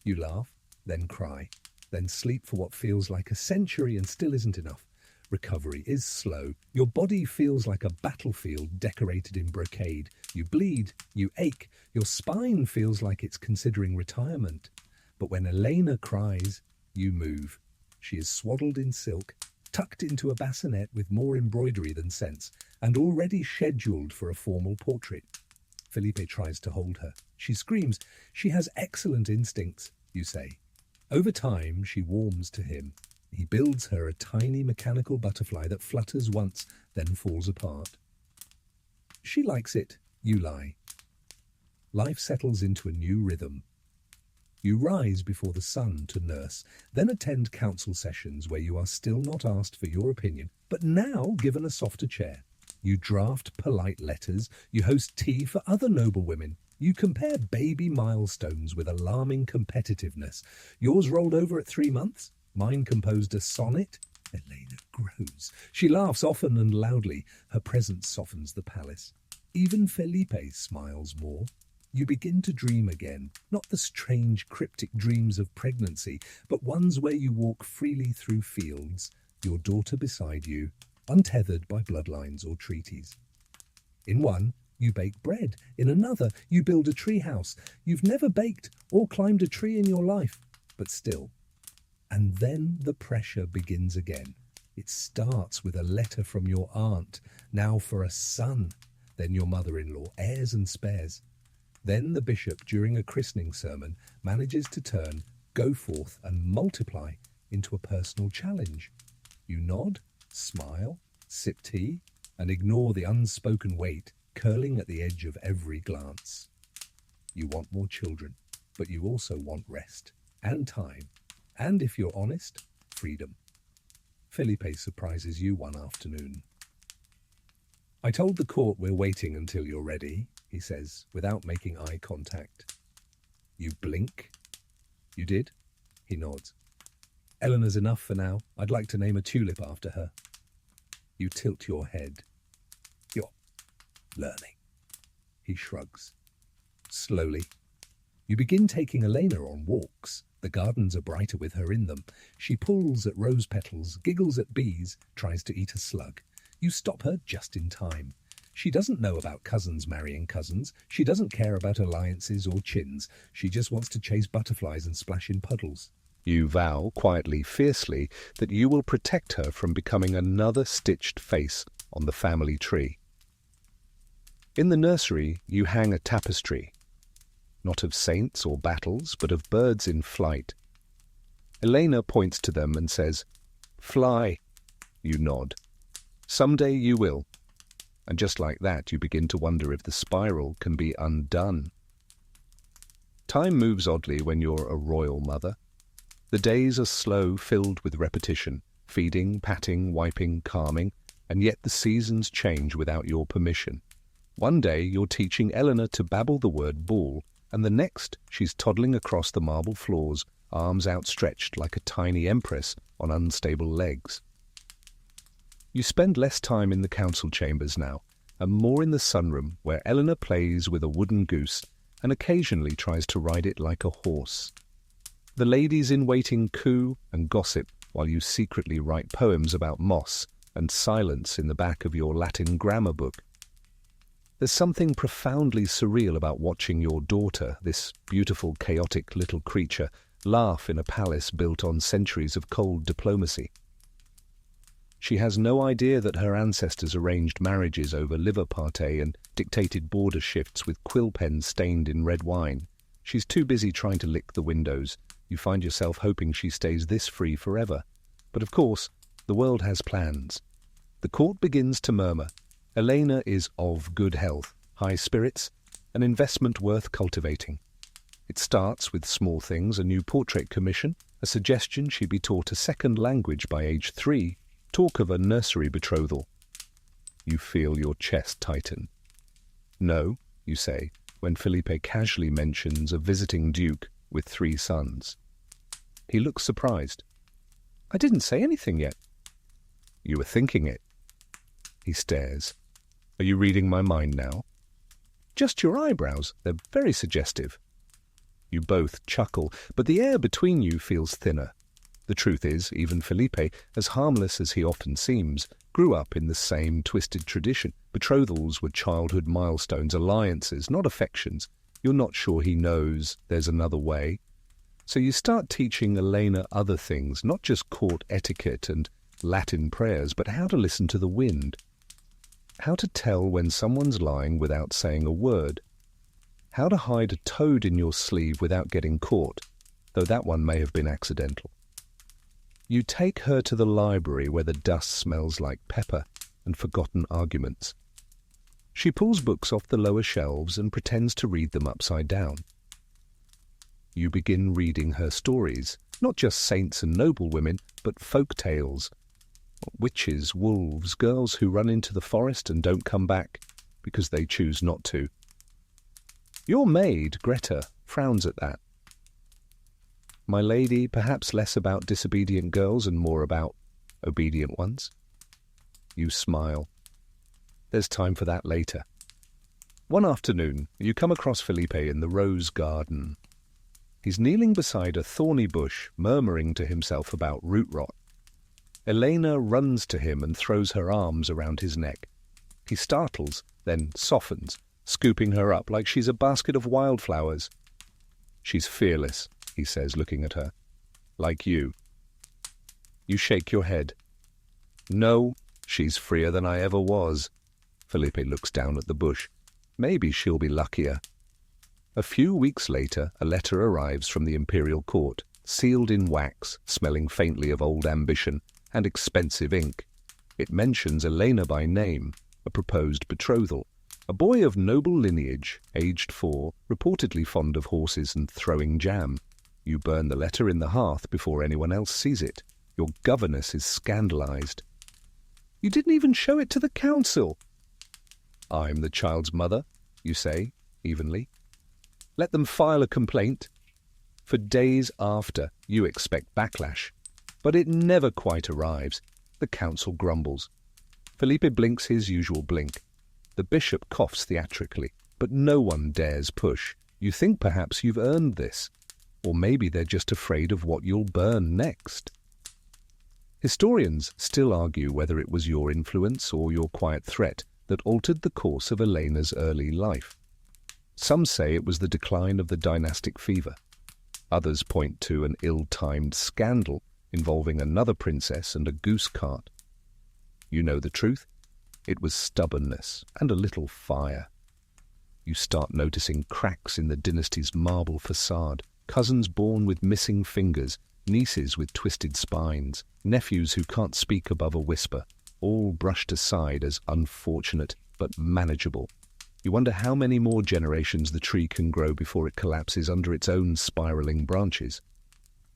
You laugh, then cry, then sleep for what feels like a century and still isn't enough. Recovery is slow. Your body feels like a battlefield decorated in brocade. You bleed, you ache, your spine feels like it's considering retirement. But when Elena cries, you move. She is swaddled in silk, tucked into a bassinet with more embroidery than sense, and already scheduled for a formal portrait. Felipe tries to hold her. She screams. She has excellent instincts, you say. Over time, she warms to him. He builds her a tiny mechanical butterfly that flutters once, then falls apart. She likes it, you lie. Life settles into a new rhythm. You rise before the sun to nurse, then attend council sessions where you are still not asked for your opinion, but now given a softer chair. You draft polite letters, you host tea for other noble women, you compare baby milestones with alarming competitiveness. Yours rolled over at 3 months, mine composed a sonnet. Elena grows. She laughs often and loudly. Her presence softens the palace. Even Felipe smiles more. You begin to dream again, not the strange, cryptic dreams of pregnancy, but ones where you walk freely through fields, your daughter beside you, untethered by bloodlines or treaties. In one, you bake bread. In another, you build a tree house. You've never baked or climbed a tree in your life, but still. And then the pressure begins again. It starts with a letter from your aunt, now for a son, then your mother-in-law, heirs and spares. Then the bishop, during a christening sermon, manages to turn "go forth and multiply" into a personal challenge. You nod, smile, sip tea, and ignore the unspoken weight curling at the edge of every glance. You want more children, but you also want rest and time, and if you're honest, freedom. Felipe surprises you one afternoon. "I told the court we're waiting until you're ready," he says, without making eye contact. You blink? You did? He nods. Eleanor's enough for now. I'd like to name a tulip after her. You tilt your head. You're learning. He shrugs. Slowly. You begin taking Elena on walks. The gardens are brighter with her in them. She pulls at rose petals, giggles at bees, tries to eat a slug. You stop her just in time. She doesn't know about cousins marrying cousins. She doesn't care about alliances or chins. She just wants to chase butterflies and splash in puddles. You vow, quietly, fiercely, that you will protect her from becoming another stitched face on the family tree. In the nursery, you hang a tapestry, not of saints or battles, but of birds in flight. Elena points to them and says, "Fly." You nod. "Someday you will." And just like that, you begin to wonder if the spiral can be undone. Time moves oddly when you're a royal mother. The days are slow, filled with repetition, feeding, patting, wiping, calming, and yet the seasons change without your permission. One day you're teaching Eleanor to babble the word ball, and the next she's toddling across the marble floors, arms outstretched like a tiny empress on unstable legs. You spend less time in the council chambers now, and more in the sunroom where Eleanor plays with a wooden goose and occasionally tries to ride it like a horse. The ladies in waiting coo and gossip while you secretly write poems about moss and silence in the back of your Latin grammar book. There's something profoundly surreal about watching your daughter, this beautiful, chaotic little creature, laugh in a palace built on centuries of cold diplomacy. She has no idea that her ancestors arranged marriages over liver pâté and dictated border shifts with quill pens stained in red wine. She's too busy trying to lick the windows. You find yourself hoping she stays this free forever. But of course, the world has plans. The court begins to murmur. Elena is of good health, high spirits, an investment worth cultivating. It starts with small things, a new portrait commission, a suggestion she be taught a second language by age 3, talk of a nursery betrothal. You feel your chest tighten. No, you say, when Felipe casually mentions a visiting duke with 3 sons. He looks surprised. I didn't say anything yet. You were thinking it. He stares. Are you reading my mind now? Just your eyebrows. They're very suggestive. You both chuckle, but the air between you feels thinner. The truth is, even Felipe, as harmless as he often seems, grew up in the same twisted tradition. Betrothals were childhood milestones, alliances, not affections. You're not sure he knows there's another way. So you start teaching Elena other things, not just court etiquette and Latin prayers, but how to listen to the wind. How to tell when someone's lying without saying a word. How to hide a toad in your sleeve without getting caught, though that one may have been accidental. You take her to the library where the dust smells like pepper and forgotten arguments. She pulls books off the lower shelves and pretends to read them upside down. You begin reading her stories, not just saints and noblewomen, but folk tales. Witches, wolves, girls who run into the forest and don't come back because they choose not to. Your maid, Greta, frowns at that. My lady, perhaps less about disobedient girls and more about obedient ones. You smile. There's time for that later. One afternoon, you come across Felipe in the rose garden. He's kneeling beside a thorny bush, murmuring to himself about root rot. Elena runs to him and throws her arms around his neck. He startles, then softens, scooping her up like she's a basket of wildflowers. She's fearless, he says, looking at her. Like you. You shake your head. No, she's freer than I ever was. Felipe looks down at the bush. Maybe she'll be luckier. A few weeks later, a letter arrives from the imperial court, sealed in wax, smelling faintly of old ambition and expensive ink. It mentions Elena by name, a proposed betrothal. A boy of noble lineage, aged 4, reportedly fond of horses and throwing jam. You burn the letter in the hearth before anyone else sees it. Your governess is scandalized. You didn't even show it to the council. I'm the child's mother. you say, evenly. Let them file a complaint. For days after, you expect backlash. But it never quite arrives. The council grumbles. Felipe blinks his usual blink. The bishop coughs theatrically, but no one dares push. You think perhaps you've earned this. Or maybe they're just afraid of what you'll burn next. Historians still argue whether it was your influence or your quiet threat that altered the course of Elena's early life. Some say it was the decline of the dynastic fever. Others point to an ill-timed scandal involving another princess and a goose cart. You know the truth. It was stubbornness and a little fire. You start noticing cracks in the dynasty's marble facade, cousins born with missing fingers, nieces with twisted spines, nephews who can't speak above a whisper, all brushed aside as unfortunate but manageable. You wonder how many more generations the tree can grow before it collapses under its own spiraling branches.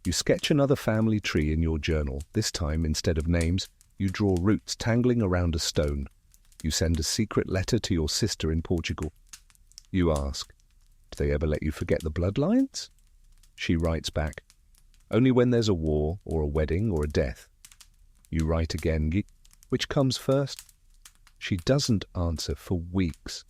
You sketch another family tree in your journal. This time, instead of names, you draw roots tangling around a stone. You send a secret letter to your sister in Portugal. You ask, do they ever let you forget the bloodlines? She writes back, only when there's a war or a wedding or a death. You write again, which comes first? She doesn't answer for weeks.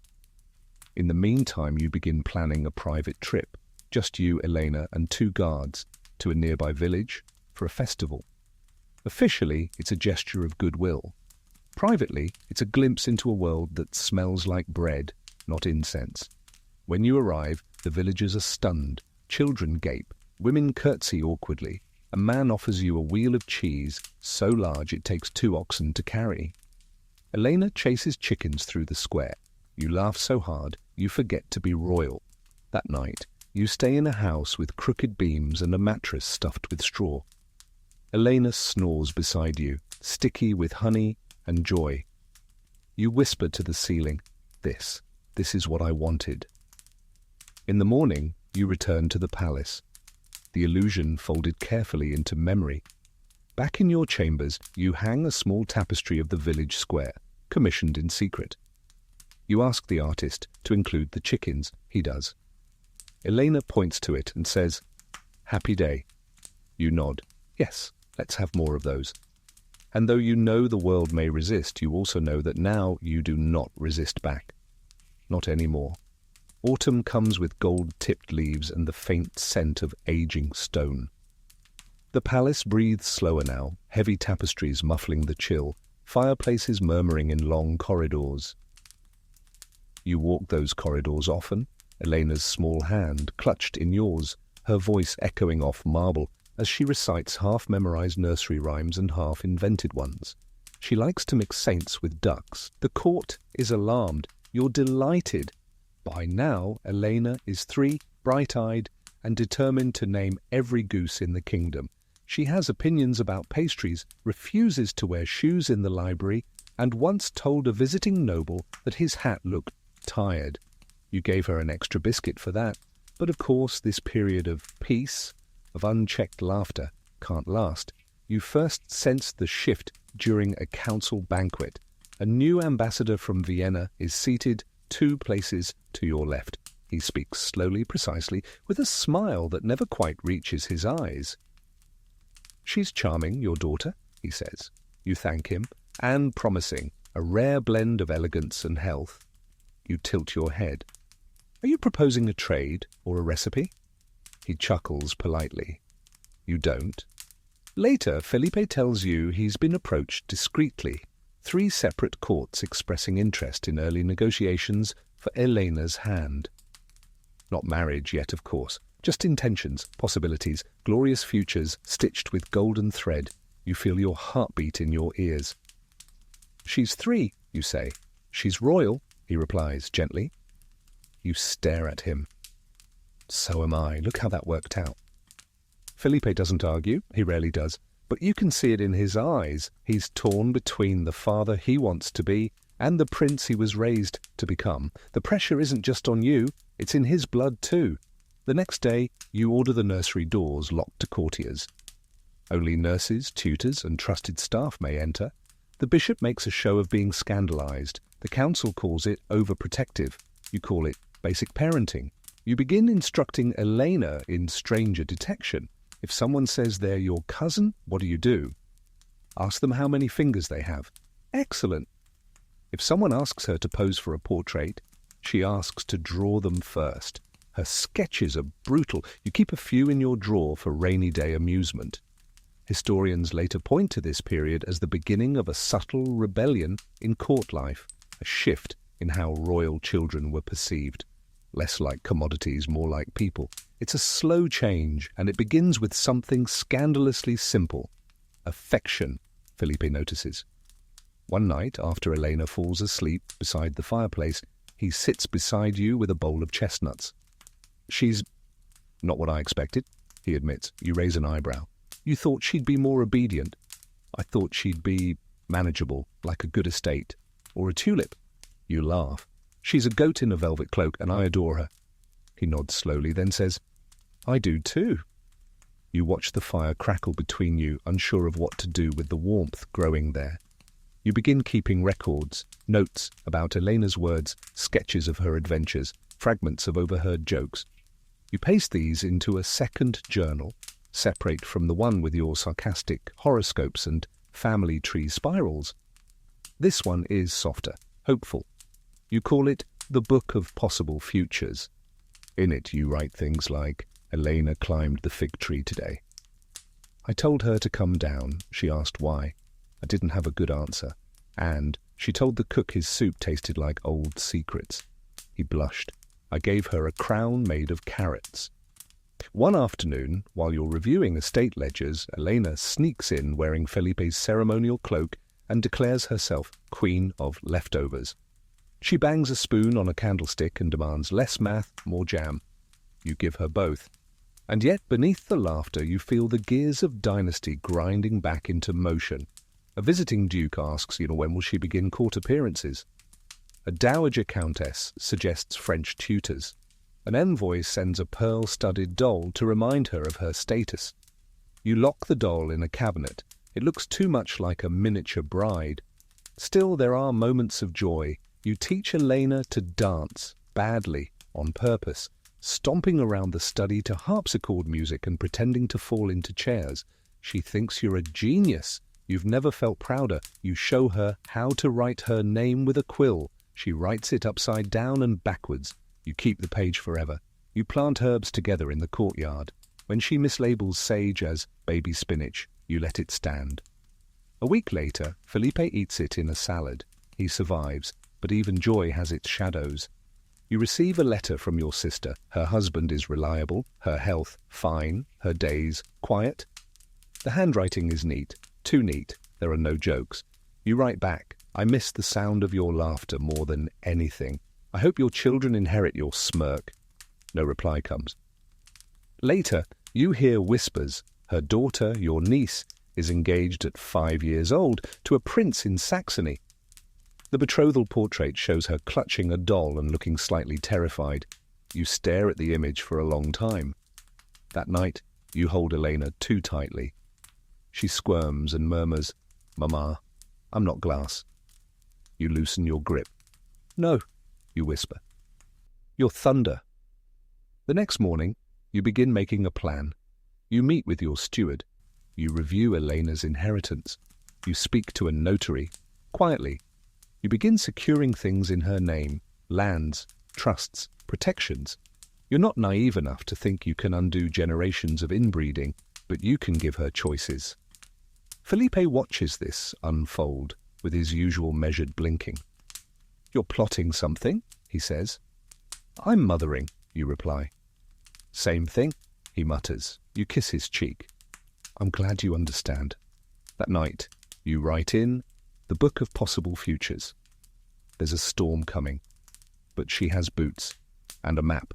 In the meantime, you begin planning a private trip, just you, Elena, and 2 guards, to a nearby village for a festival. Officially, it's a gesture of goodwill. Privately, it's a glimpse into a world that smells like bread, not incense. When you arrive, the villagers are stunned, children gape, women curtsy awkwardly. A man offers you a wheel of cheese so large it takes 2 oxen to carry. Elena chases chickens through the square. You laugh so hard, you forget to be royal. That night, you stay in a house with crooked beams and a mattress stuffed with straw. Elena snores beside you, sticky with honey and joy. You whisper to the ceiling, this is what I wanted. In the morning, you return to the palace, the illusion folded carefully into memory. Back in your chambers, you hang a small tapestry of the village square, commissioned in secret. You ask the artist to include the chickens. He does. Elena points to it and says, happy day. You nod. Yes, let's have more of those. And though you know the world may resist, you also know that now you do not resist back. Not anymore. Autumn comes with gold-tipped leaves and the faint scent of aging stone. The palace breathes slower now, heavy tapestries muffling the chill, fireplaces murmuring in long corridors. You walk those corridors often, Elena's small hand clutched in yours, her voice echoing off marble as she recites half-memorized nursery rhymes and half-invented ones. She likes to mix saints with ducks. The court is alarmed. You're delighted. By now, Elena is 3, bright-eyed, and determined to name every goose in the kingdom. She has opinions about pastries, refuses to wear shoes in the library, and once told a visiting noble that his hat looked tired. You gave her an extra biscuit for that. But of course, this period of peace, of unchecked laughter, can't last. You first sensed the shift during a council banquet. A new ambassador from Vienna is seated 2 places to your left. He speaks slowly, precisely, with a smile that never quite reaches his eyes. She's charming, your daughter, he says. You thank him, and promising, a rare blend of elegance and health. You tilt your head. Are you proposing a trade or a recipe? He chuckles politely. You don't. Later, Felipe tells you he's been approached discreetly. 3 separate courts expressing interest in early negotiations for Elena's hand. Not marriage yet, of course. Just intentions, possibilities, glorious futures stitched with golden thread. You feel your heartbeat in your ears. She's 3, you say. She's royal, he replies gently. You stare at him. So am I. Look how that worked out. Felipe doesn't argue. He rarely does. But you can see it in his eyes. He's torn between the father he wants to be and the prince he was raised to become. The pressure isn't just on you. It's in his blood too. The next day, you order the nursery doors locked to courtiers. Only nurses, tutors, and trusted staff may enter. The bishop makes a show of being scandalized. The council calls it overprotective. You call it basic parenting. You begin instructing Elena in stranger detection. If someone says they're your cousin, what do? Ask them how many fingers they have. Excellent. If someone asks her to pose for a portrait, she asks to draw them first. Her sketches are brutal. You keep a few in your drawer for rainy day amusement. Historians later point to this period as the beginning of a subtle rebellion in court life, a shift in how royal children were perceived. Less like commodities, more like people. It's a slow change, and it begins with something scandalously simple. Affection, Felipe notices. One night, after Elena falls asleep beside the fireplace, he sits beside you with a bowl of chestnuts. She's not what I expected, he admits. You raise an eyebrow. You thought she'd be more obedient. I thought she'd be manageable, like a good estate. Or a tulip. You laugh. She's a goat in a velvet cloak, and I adore her. He nods slowly, then says, I do too. You watch the fire crackle between you, unsure of what to do with the warmth growing there. You begin keeping records, notes about Elena's words, sketches of her adventures, fragments of overheard jokes. You paste these into a second journal, separate from the one with your sarcastic horoscopes and family tree spirals. This one is softer, hopeful. You call it the Book of Possible Futures. In it you write things like, Elena climbed the fig tree today. I told her to come down. She asked why. I didn't have a good answer. And she told the cook his soup tasted like old secrets. He blushed. I gave her a crown made of carrots. One afternoon, while you're reviewing estate ledgers, Elena sneaks in wearing Felipe's ceremonial cloak and declares herself Queen of Leftovers. She bangs a spoon on a candlestick and demands less math, more jam. You give her both. And yet, beneath the laughter, you feel the gears of dynasty grinding back into motion. A visiting duke asks, when will she begin court appearances? A dowager countess suggests French tutors. An envoy sends a pearl-studded doll to remind her of her status. You lock the doll in a cabinet. It looks too much like a miniature bride. Still, there are moments of joy. You teach Elena to dance, badly, on purpose, stomping around the study to harpsichord music and pretending to fall into chairs. She thinks you're a genius. You've never felt prouder. You show her how to write her name with a quill. She writes it upside down and backwards. You keep the page forever. You plant herbs together in the courtyard. When she mislabels sage as baby spinach, you let it stand. A week later, Felipe eats it in a salad. He survives, but even joy has its shadows. You receive a letter from your sister. Her husband is reliable, her health fine, her days quiet. The handwriting is neat, too neat. There are no jokes. You write back, I miss the sound of your laughter more than anything. I hope your children inherit your smirk. No reply comes. Later, you hear whispers. Her daughter, your niece, is engaged at 5 years old to a prince in Saxony. The betrothal portrait shows her clutching a doll and looking slightly terrified. You stare at the image for a long time. That night, you hold Elena too tightly. She squirms and murmurs, Mama, I'm not glass. You loosen your grip. No, you whisper. You're thunder. The next morning, you begin making a plan. You meet with your steward. You review Elena's inheritance. You speak to a notary, quietly. You begin securing things in her name, lands, trusts, protections. You're not naive enough to think you can undo generations of inbreeding, but you can give her choices. Felipe watches this unfold with his usual measured blinking. You're plotting something, he says. I'm mothering, you reply. Same thing, he mutters. You kiss his cheek. I'm glad you understand. That night, you write in the Book of Possible Futures. There's a storm coming, but she has boots and a map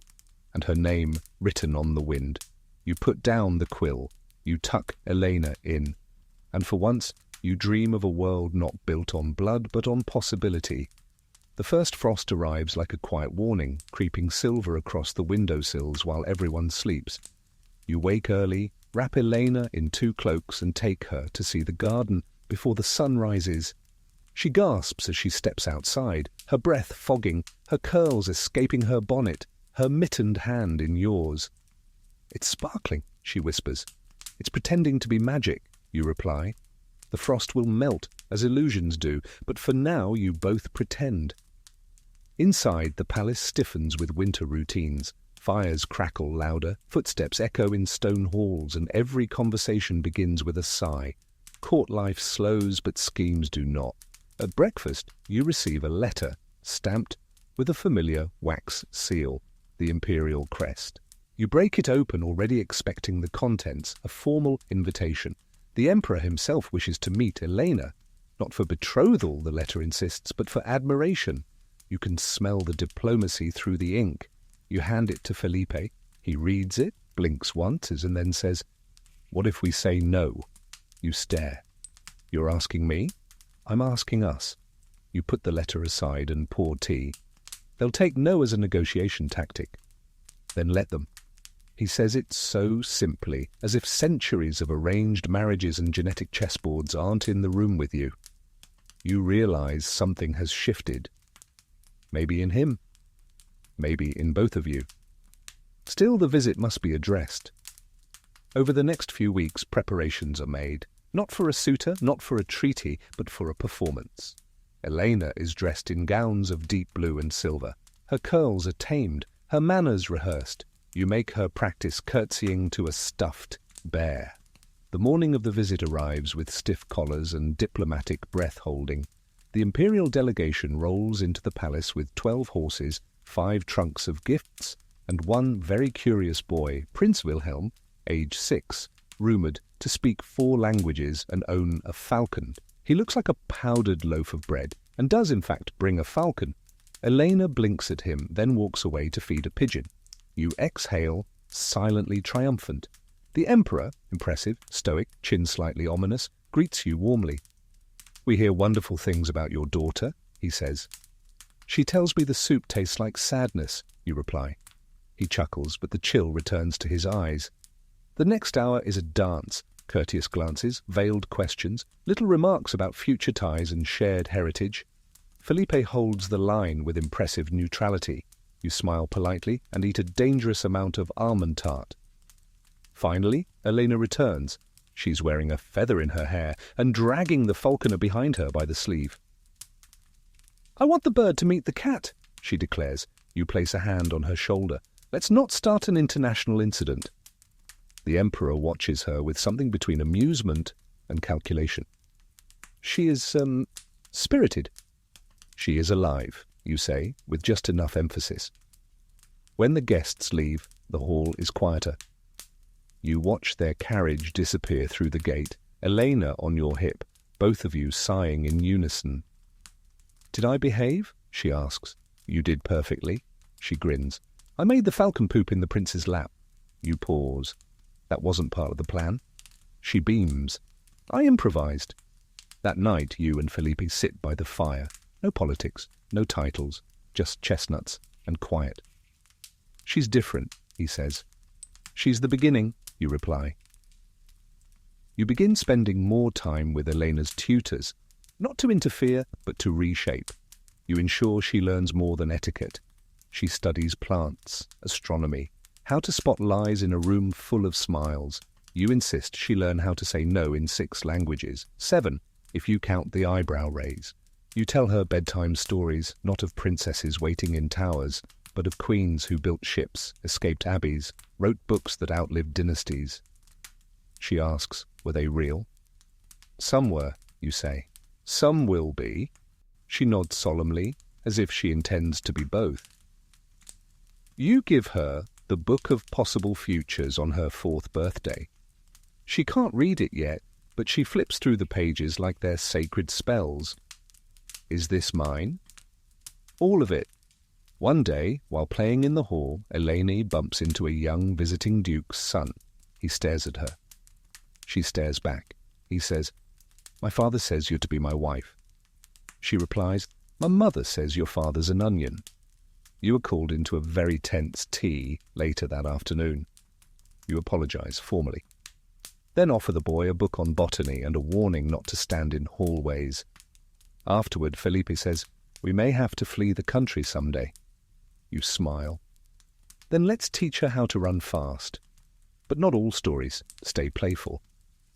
and her name written on the wind. You put down the quill, you tuck Elena in, and for once you dream of a world not built on blood but on possibility. The first frost arrives like a quiet warning, creeping silver across the windowsills while everyone sleeps. You wake early, wrap Elena in 2 cloaks and take her to see the garden before the sun rises. She gasps as she steps outside, her breath fogging, her curls escaping her bonnet, her mittened hand in yours. "It's sparkling," she whispers. "It's pretending to be magic," you reply. "The frost will melt, as illusions do, but for now you both pretend." Inside, the palace stiffens with winter routines. Fires crackle louder, footsteps echo in stone halls, and every conversation begins with a sigh. Court life slows, but schemes do not. At breakfast, you receive a letter, stamped with a familiar wax seal, the imperial crest. You break it open, already expecting the contents, a formal invitation. The emperor himself wishes to meet Elena. Not for betrothal, the letter insists, but for admiration. You can smell the diplomacy through the ink. You hand it to Felipe. He reads it, blinks once, and then says, "What if we say no?" You stare. "You're asking me?" "I'm asking us." You put the letter aside and pour tea. They'll take no as a negotiation tactic. Then let them. He says it so simply, as if centuries of arranged marriages and genetic chessboards aren't in the room with you. You realize something has shifted. Maybe in him. Maybe in both of you. Still, the visit must be addressed. Over the next few weeks, preparations are made. Not for a suitor, not for a treaty, but for a performance. Elena is dressed in gowns of deep blue and silver. Her curls are tamed, her manners rehearsed. You make her practice curtsying to a stuffed bear. The morning of the visit arrives with stiff collars and diplomatic breath-holding. The imperial delegation rolls into the palace with 12 horses, 5 trunks of gifts, and one very curious boy, Prince Wilhelm, age 6, rumoured to speak 4 languages and own a falcon. He looks like a powdered loaf of bread, and does in fact bring a falcon. Elena blinks at him, then walks away to feed a pigeon. You exhale, silently triumphant. The emperor, impressive, stoic, chin slightly ominous, greets you warmly. "We hear wonderful things about your daughter," he says. "She tells me the soup tastes like sadness," you reply. He chuckles, but the chill returns to his eyes. The next hour is a dance, courteous glances, veiled questions, little remarks about future ties and shared heritage. Felipe holds the line with impressive neutrality. You smile politely and eat a dangerous amount of almond tart. Finally, Elena returns. She's wearing a feather in her hair and dragging the falconer behind her by the sleeve. "I want the bird to meet the cat," she declares. You place a hand on her shoulder. "Let's not start an international incident." The emperor watches her with something between amusement and calculation. "She is, spirited." "She is alive," you say, with just enough emphasis. When the guests leave, the hall is quieter. You watch their carriage disappear through the gate, Elena on your hip, both of you sighing in unison. "Did I behave?" she asks. "You did perfectly." She grins. "I made the falcon poop in the prince's lap." You pause. "That wasn't part of the plan." She beams. "I improvised." That night, you and Felipe sit by the fire. No politics, no titles, just chestnuts and quiet. "She's different," he says. "She's the beginning," you reply. You begin spending more time with Elena's tutors, not to interfere, but to reshape. You ensure she learns more than etiquette. She studies plants, astronomy, how to spot lies in a room full of smiles. You insist she learn how to say no in 6 languages, 7, if you count the eyebrow raise. You tell her bedtime stories, not of princesses waiting in towers, but of queens who built ships, escaped abbeys, wrote books that outlived dynasties. She asks, "Were they real?" "Some were," you say. "Some will be." She nods solemnly, as if she intends to be both. You give her the Book of Possible Futures on her 4th birthday. She can't read it yet, but she flips through the pages like they're sacred spells. Is this mine? All of it. One day, while playing in the hall, Eleni bumps into a young visiting duke's son. He stares at her. She stares back. He says, "My father says you're to be my wife." She replies, "My mother says your father's an onion." You are called into a very tense tea later that afternoon. You apologize formally. Then offer the boy a book on botany and a warning not to stand in hallways. Afterward, Felipe says, "We may have to flee the country someday." You smile. "Then let's teach her how to run fast." But not all stories. Stay playful.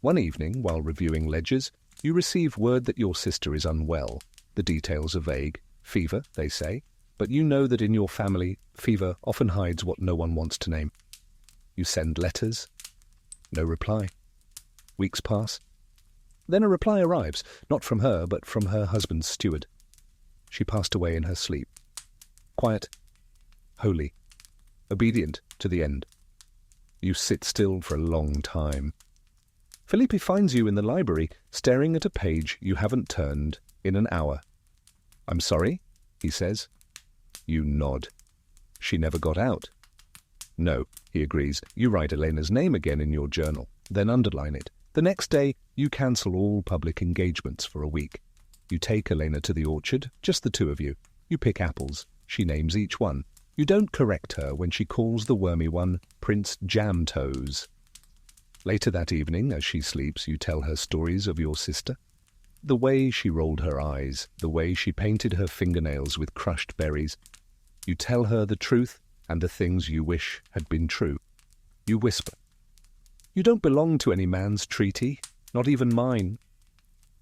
One evening, while reviewing ledgers, you receive word that your sister is unwell. The details are vague. Fever, they say, but you know that in your family, fever often hides what no one wants to name. You send letters. No reply. Weeks pass. Then a reply arrives, not from her, but from her husband's steward. She passed away in her sleep. Quiet, holy, obedient to the end. You sit still for a long time. Felipe finds you in the library, staring at a page you haven't turned in an hour. "I'm sorry," he says. You nod. "She never got out." "No," he agrees. You write Elena's name again in your journal, then underline it. The next day, you cancel all public engagements for a week. You take Elena to the orchard, just the two of you. You pick apples. She names each one. You don't correct her when she calls the wormy one Prince Jam-Toes. Later that evening, as she sleeps, you tell her stories of your sister. The way she rolled her eyes, the way she painted her fingernails with crushed berries. You tell her the truth and the things you wish had been true. You whisper. You don't belong to any man's treaty, not even mine.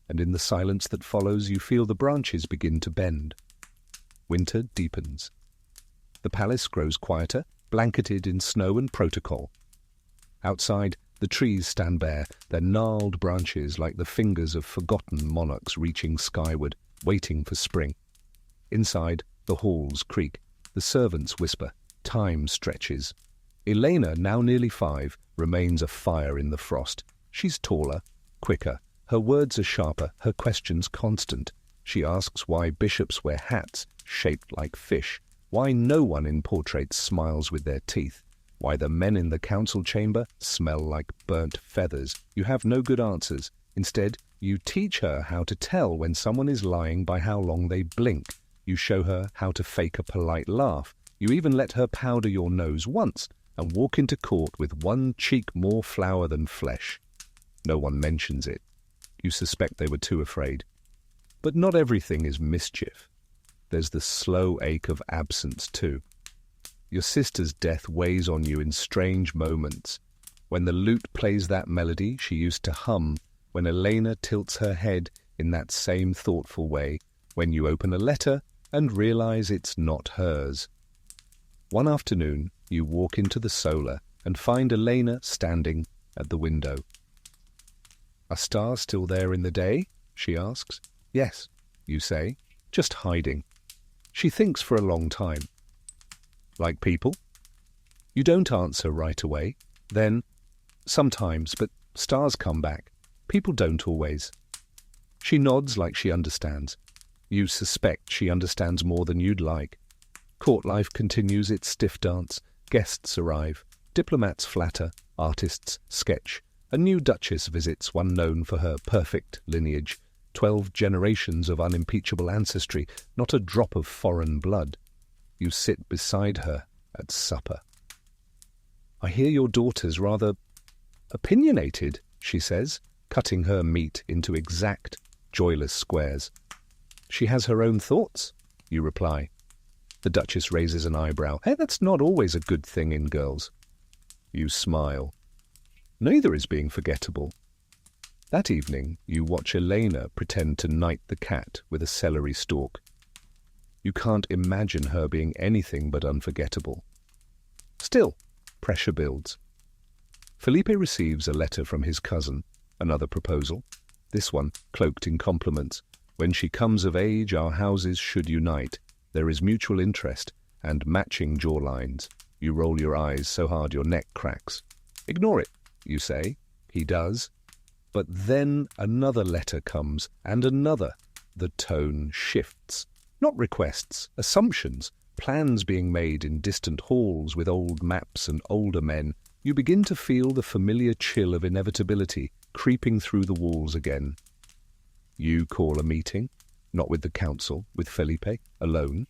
And in the silence that follows, you feel the branches begin to bend. Winter deepens. The palace grows quieter, blanketed in snow and protocol. Outside, the trees stand bare, their gnarled branches like the fingers of forgotten monarchs reaching skyward, waiting for spring. Inside, the halls creak, the servants whisper, time stretches. Elena, now nearly 5, remains a fire in the frost. She's taller, quicker, her words are sharper, her questions constant. She asks why bishops wear hats shaped like fish, why no one in portraits smiles with their teeth, why the men in the council chamber smell like burnt feathers. You have no good answers. Instead, you teach her how to tell when someone is lying by how long they blink. You show her how to fake a polite laugh. You even let her powder your nose once and walk into court with one cheek more flour than flesh. No one mentions it. You suspect they were too afraid. But not everything is mischief. There's the slow ache of absence, too. Your sister's death weighs on you in strange moments. When the lute plays that melody she used to hum, when Elena tilts her head in that same thoughtful way, when you open a letter and realize it's not hers. One afternoon, you walk into the solar and find Elena standing at the window. "Are stars still there in the day?" she asks. "Yes," you say, "just hiding." She thinks for a long time. "Like people?" You don't answer right away. Then, "Sometimes, but stars come back. People don't always." She nods like she understands. You suspect she understands more than you'd like. Court life continues its stiff dance. Guests arrive. Diplomats flatter. Artists sketch. A new duchess visits, one known for her perfect lineage. 12 generations of unimpeachable ancestry, not a drop of foreign blood. You sit beside her at supper. "I hear your daughter's rather opinionated," she says, cutting her meat into exact, joyless squares. "She has her own thoughts," you reply. The Duchess raises an eyebrow. "Hey, that's not always a good thing in girls." You smile. Neither is being forgettable. That evening, you watch Elena pretend to knight the cat with a celery stalk. You can't imagine her being anything but unforgettable. Still, pressure builds. Felipe receives a letter from his cousin, another proposal, this one cloaked in compliments. "When she comes of age, our houses should unite. There is mutual interest and matching jawlines." You roll your eyes so hard your neck cracks. "Ignore it," you say. He does. But then another letter comes, and another. The tone shifts. Not requests, assumptions, plans being made in distant halls with old maps and older men. You begin to feel the familiar chill of inevitability creeping through the walls again. You call a meeting, not with the council, with Felipe, alone.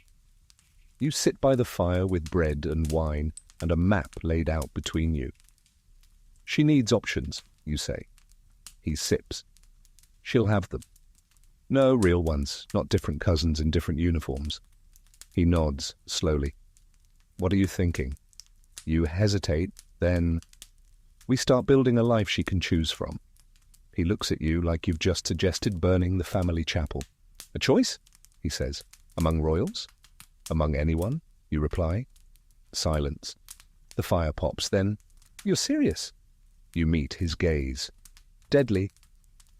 You sit by the fire with bread and wine and a map laid out between you. "She needs options," you say. He sips. "She'll have them." No, real ones, not different cousins in different uniforms. He nods, slowly. What are you thinking? You hesitate, then... We start building a life she can choose from. He looks at you like you've just suggested burning the family chapel. A choice? He says. Among royals? Among anyone? You reply. Silence. The fire pops, then... You're serious? You meet his gaze. Deadly.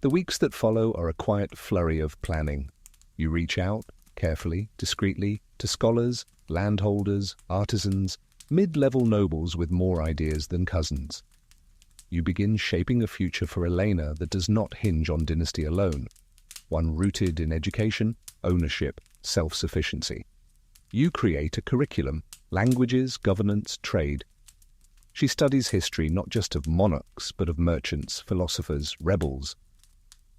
The weeks that follow are a quiet flurry of planning. You reach out, carefully, discreetly, to scholars, landholders, artisans, mid-level nobles with more ideas than cousins. You begin shaping a future for Elena that does not hinge on dynasty alone, one rooted in education, ownership, self-sufficiency. You create a curriculum, languages, governance, trade. She studies history not just of monarchs, but of merchants, philosophers, rebels.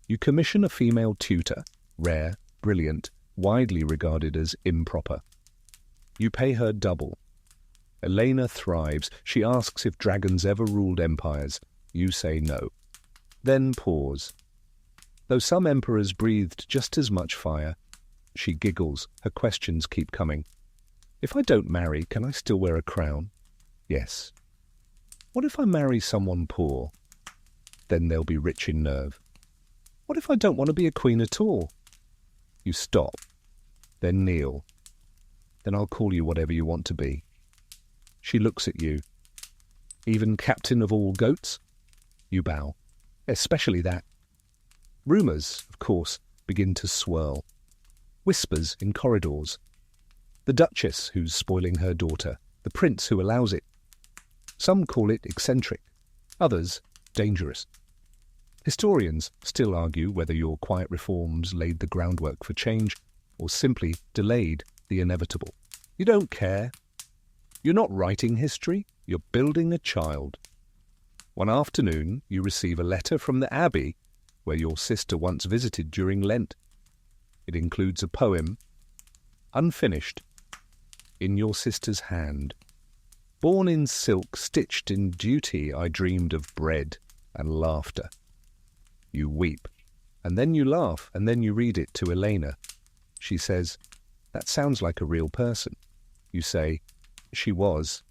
You commission a female tutor, rare, brilliant, widely regarded as improper. You pay her double. Elena thrives. She asks if dragons ever ruled empires. You say no. Then pause. Though some emperors breathed just as much fire, she giggles. Her questions keep coming. If I don't marry, can I still wear a crown? Yes. What if I marry someone poor? Then they'll be rich in nerve. What if I don't want to be a queen at all? You stop. Then kneel. Then I'll call you whatever you want to be. She looks at you. Even captain of all goats? You bow. Especially that. Rumours, of course, begin to swirl. Whispers in corridors. The duchess who's spoiling her daughter. The prince who allows it. Some call it eccentric. Others, dangerous. Historians still argue whether your quiet reforms laid the groundwork for change or simply delayed the inevitable. You don't care. You're not writing history, you're building a child. One afternoon, you receive a letter from the abbey where your sister once visited during Lent. It includes a poem, unfinished, in your sister's hand. Born in silk, stitched in duty, I dreamed of bread and laughter. You weep, and then you laugh, and then you read it to Elena. She says, that sounds like a real person. You say, she was.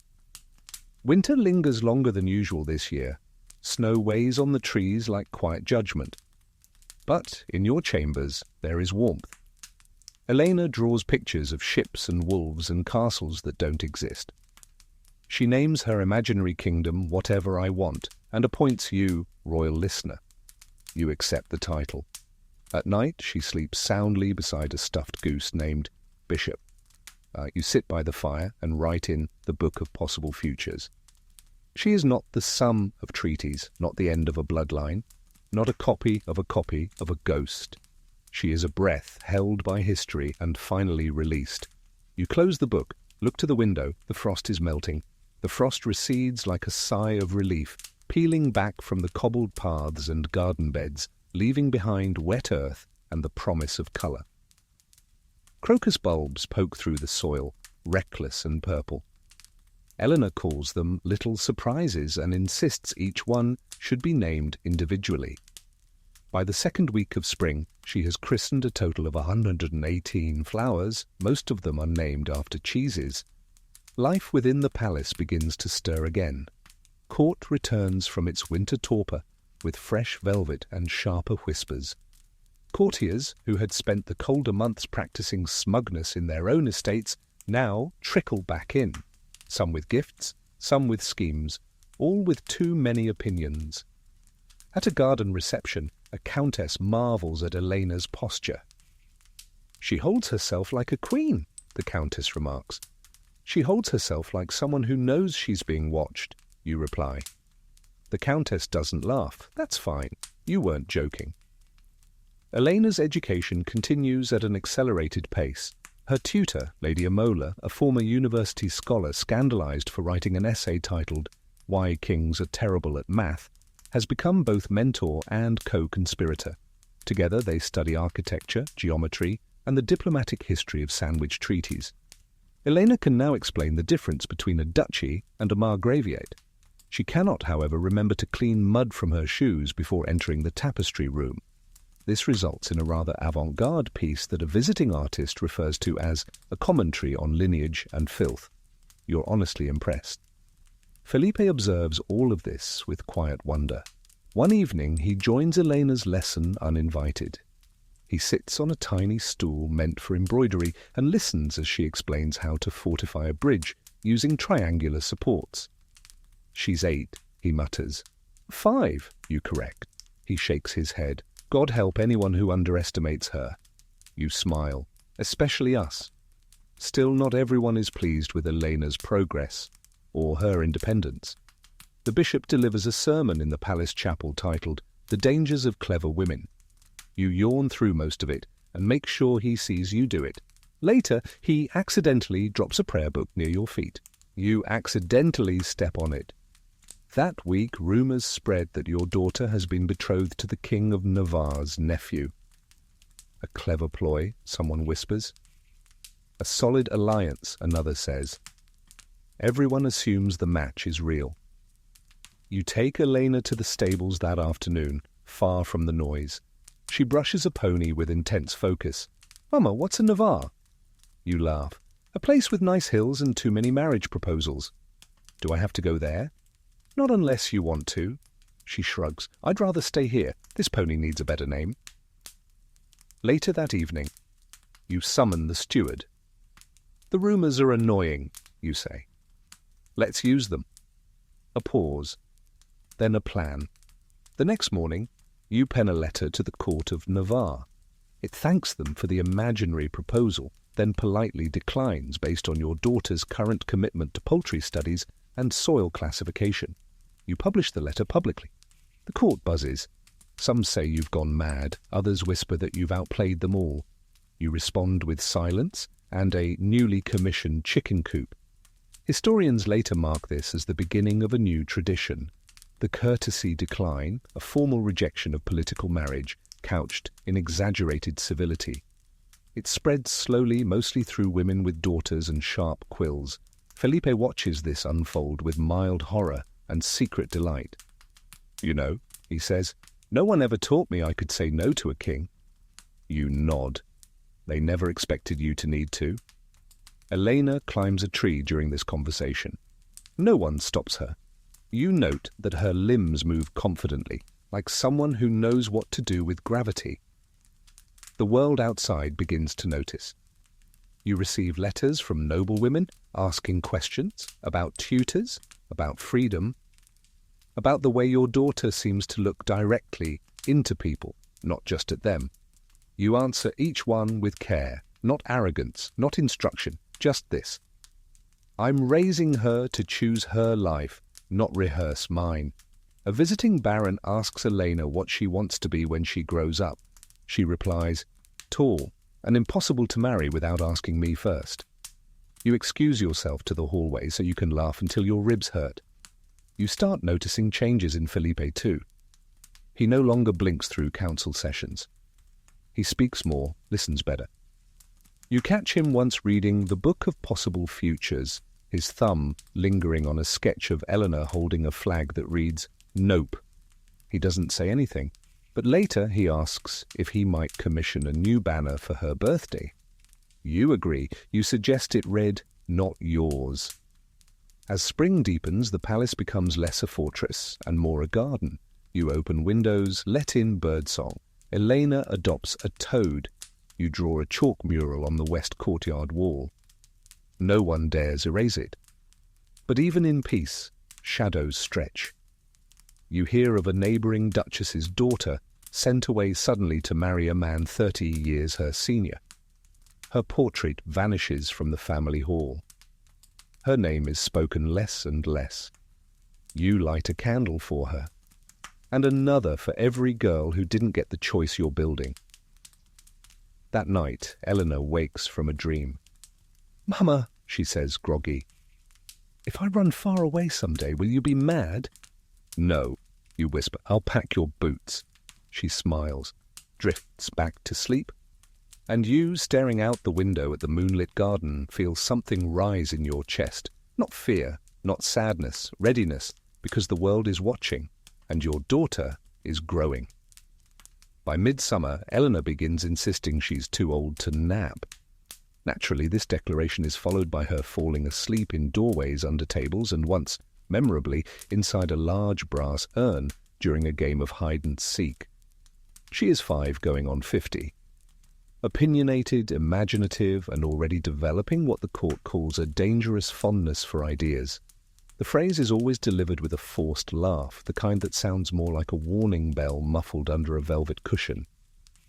Winter lingers longer than usual this year. Snow weighs on the trees like quiet judgment. But in your chambers there is warmth. Elena draws pictures of ships and wolves and castles that don't exist. She names her imaginary kingdom Whatever I Want and appoints you royal listener. You accept the title. At night she sleeps soundly beside a stuffed goose named Bishop. You sit by the fire and write in the book of possible futures. She is not the sum of treaties, not the end of a bloodline, not a copy of a ghost. She is a breath held by history and finally released. You close the book, look to the window, the frost is melting. The frost recedes like a sigh of relief, peeling back from the cobbled paths and garden beds, leaving behind wet earth and the promise of colour. Crocus bulbs poke through the soil, reckless and purple. Eleanor calls them little surprises and insists each one should be named individually. By the second week of spring, she has christened a total of 118 flowers, most of them unnamed after cheeses. Life within the palace begins to stir again. Court returns from its winter torpor with fresh velvet and sharper whispers. Courtiers, who had spent the colder months practicing smugness in their own estates, now trickle back in, some with gifts, some with schemes, all with too many opinions. At a garden reception, a countess marvels at Elena's posture. She holds herself like a queen, the countess remarks. She holds herself like someone who knows she's being watched, you reply. The countess doesn't laugh. That's fine. You weren't joking. Elena's education continues at an accelerated pace. Her tutor, Lady Amola, a former university scholar scandalized for writing an essay titled Why Kings Are Terrible at Math, has become both mentor and co-conspirator. Together they study architecture, geometry, and the diplomatic history of sandwich treaties. Elena can now explain the difference between a duchy and a margraviate. She cannot, however, remember to clean mud from her shoes before entering the tapestry room. This results in a rather avant-garde piece that a visiting artist refers to as a commentary on lineage and filth. You're honestly impressed. Felipe observes all of this with quiet wonder. One evening, he joins Elena's lesson uninvited. He sits on a tiny stool meant for embroidery and listens as she explains how to fortify a bridge using triangular supports. "She's 8, he mutters. 5, you correct. He shakes his head. God help anyone who underestimates her. You smile, especially us. Still, not everyone is pleased with Elena's progress, or her independence. The bishop delivers a sermon in the palace chapel titled, "The Dangers of Clever Women." You yawn through most of it and make sure he sees you do it. Later, he accidentally drops a prayer book near your feet. You accidentally step on it. That week, rumors spread that your daughter has been betrothed to the King of Navarre's nephew. A clever ploy, someone whispers. A solid alliance, another says. Everyone assumes the match is real. You take Elena to the stables that afternoon, far from the noise. She brushes a pony with intense focus. "Mama, what's a Navarre?" You laugh. "A place with nice hills and too many marriage proposals." "Do I have to go there?" "Not unless you want to." She shrugs. "I'd rather stay here. This pony needs a better name." Later that evening, you summon the steward. "The rumors are annoying," you say. "Let's use them." A pause. Then a plan. The next morning, you pen a letter to the court of Navarre. It thanks them for the imaginary proposal, then politely declines based on your daughter's current commitment to poultry studies and soil classification. You publish the letter publicly. The court buzzes. Some say you've gone mad, others whisper that you've outplayed them all. You respond with silence and a newly commissioned chicken coop. Historians later mark this as the beginning of a new tradition. The courtesy decline, a formal rejection of political marriage, couched in exaggerated civility. It spreads slowly, mostly through women with daughters and sharp quills. Felipe watches this unfold with mild horror and secret delight. "You know," he says, "no one ever taught me I could say no to a king." You nod. They never expected you to need to. Elena climbs a tree during this conversation. No one stops her. You note that her limbs move confidently, like someone who knows what to do with gravity. The world outside begins to notice. You receive letters from noblewomen asking questions about tutors, about freedom, about the way your daughter seems to look directly into people, not just at them. You answer each one with care, not arrogance, not instruction, just this. "I'm raising her to choose her life, not rehearse mine." A visiting baron asks Elena what she wants to be when she grows up. She replies, "Tall, and impossible to marry without asking me first." You excuse yourself to the hallway so you can laugh until your ribs hurt. You start noticing changes in Felipe too. He no longer blinks through council sessions. He speaks more, listens better. You catch him once reading The Book of Possible Futures, his thumb lingering on a sketch of Eleanor holding a flag that reads, "Nope." He doesn't say anything, but later he asks if he might commission a new banner for her birthday. You agree. You suggest it read, "Not yours." As spring deepens, the palace becomes less a fortress and more a garden. You open windows, let in birdsong. Elena adopts a toad. You draw a chalk mural on the west courtyard wall. No one dares erase it. But even in peace, shadows stretch. You hear of a neighbouring duchess's daughter sent away suddenly to marry a man 30 years her senior. Her portrait vanishes from the family hall. Her name is spoken less and less. You light a candle for her, and another for every girl who didn't get the choice you're building. That night, Eleanor wakes from a dream. "Mama," she says, groggy, "if I run far away someday, will you be mad?" "No," you whisper, "I'll pack your boots." She smiles, drifts back to sleep, and you, staring out the window at the moonlit garden, feel something rise in your chest. Not fear, not sadness, readiness, because the world is watching, and your daughter is growing. By midsummer, Eleanor begins insisting she's too old to nap. Naturally, this declaration is followed by her falling asleep in doorways under tables and once, memorably, inside a large brass urn during a game of hide-and-seek. She is 5 going on 50. Opinionated, imaginative, and already developing what the court calls a dangerous fondness for ideas. The phrase is always delivered with a forced laugh, the kind that sounds more like a warning bell muffled under a velvet cushion.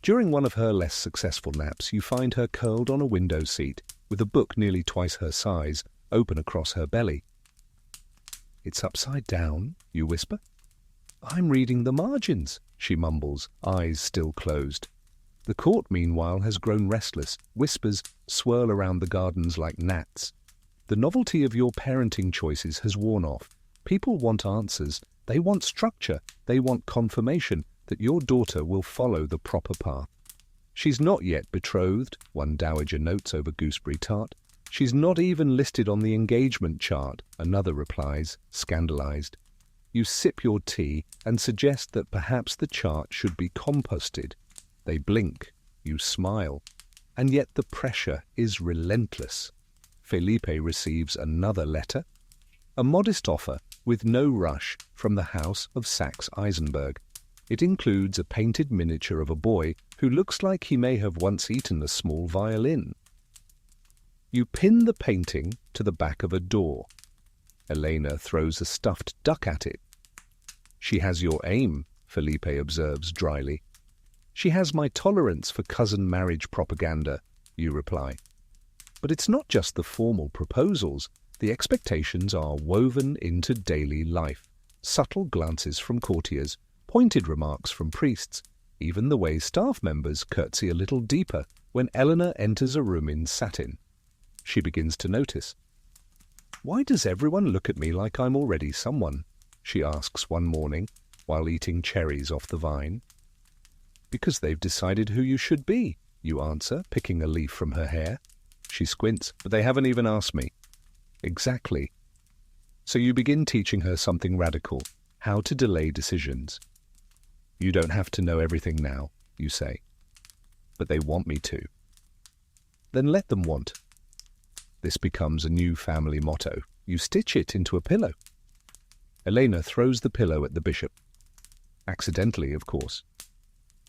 During one of her less successful naps, you find her curled on a window seat, with a book nearly twice her size, open across her belly. "It's upside down," you whisper. "I'm reading the margins," she mumbles, eyes still closed. The court, meanwhile, has grown restless. Whispers swirl around the gardens like gnats. The novelty of your parenting choices has worn off. People want answers. They want structure. They want confirmation that your daughter will follow the proper path. "She's not yet betrothed," one dowager notes over gooseberry tart. "She's not even listed on the engagement chart," another replies, scandalized. You sip your tea and suggest that perhaps the chart should be composted. They blink, you smile, and yet the pressure is relentless. Felipe receives another letter, a modest offer with no rush from the house of Saxe-Eisenberg. It includes a painted miniature of a boy who looks like he may have once eaten a small violin. You pin the painting to the back of a door. Elena throws a stuffed duck at it. "She has your aim," Felipe observes dryly. "She has my tolerance for cousin marriage propaganda," you reply. But it's not just the formal proposals. The expectations are woven into daily life. Subtle glances from courtiers, pointed remarks from priests, even the way staff members curtsy a little deeper when Eleanor enters a room in satin. She begins to notice. "Why does everyone look at me like I'm already someone?" she asks one morning while eating cherries off the vine. "Because they've decided who you should be," you answer, picking a leaf from her hair. She squints, "But they haven't even asked me." "Exactly." So you begin teaching her something radical, how to delay decisions. "You don't have to know everything now," you say. "But they want me to." "Then let them want." This becomes a new family motto. You stitch it into a pillow. Elena throws the pillow at the bishop. Accidentally, of course.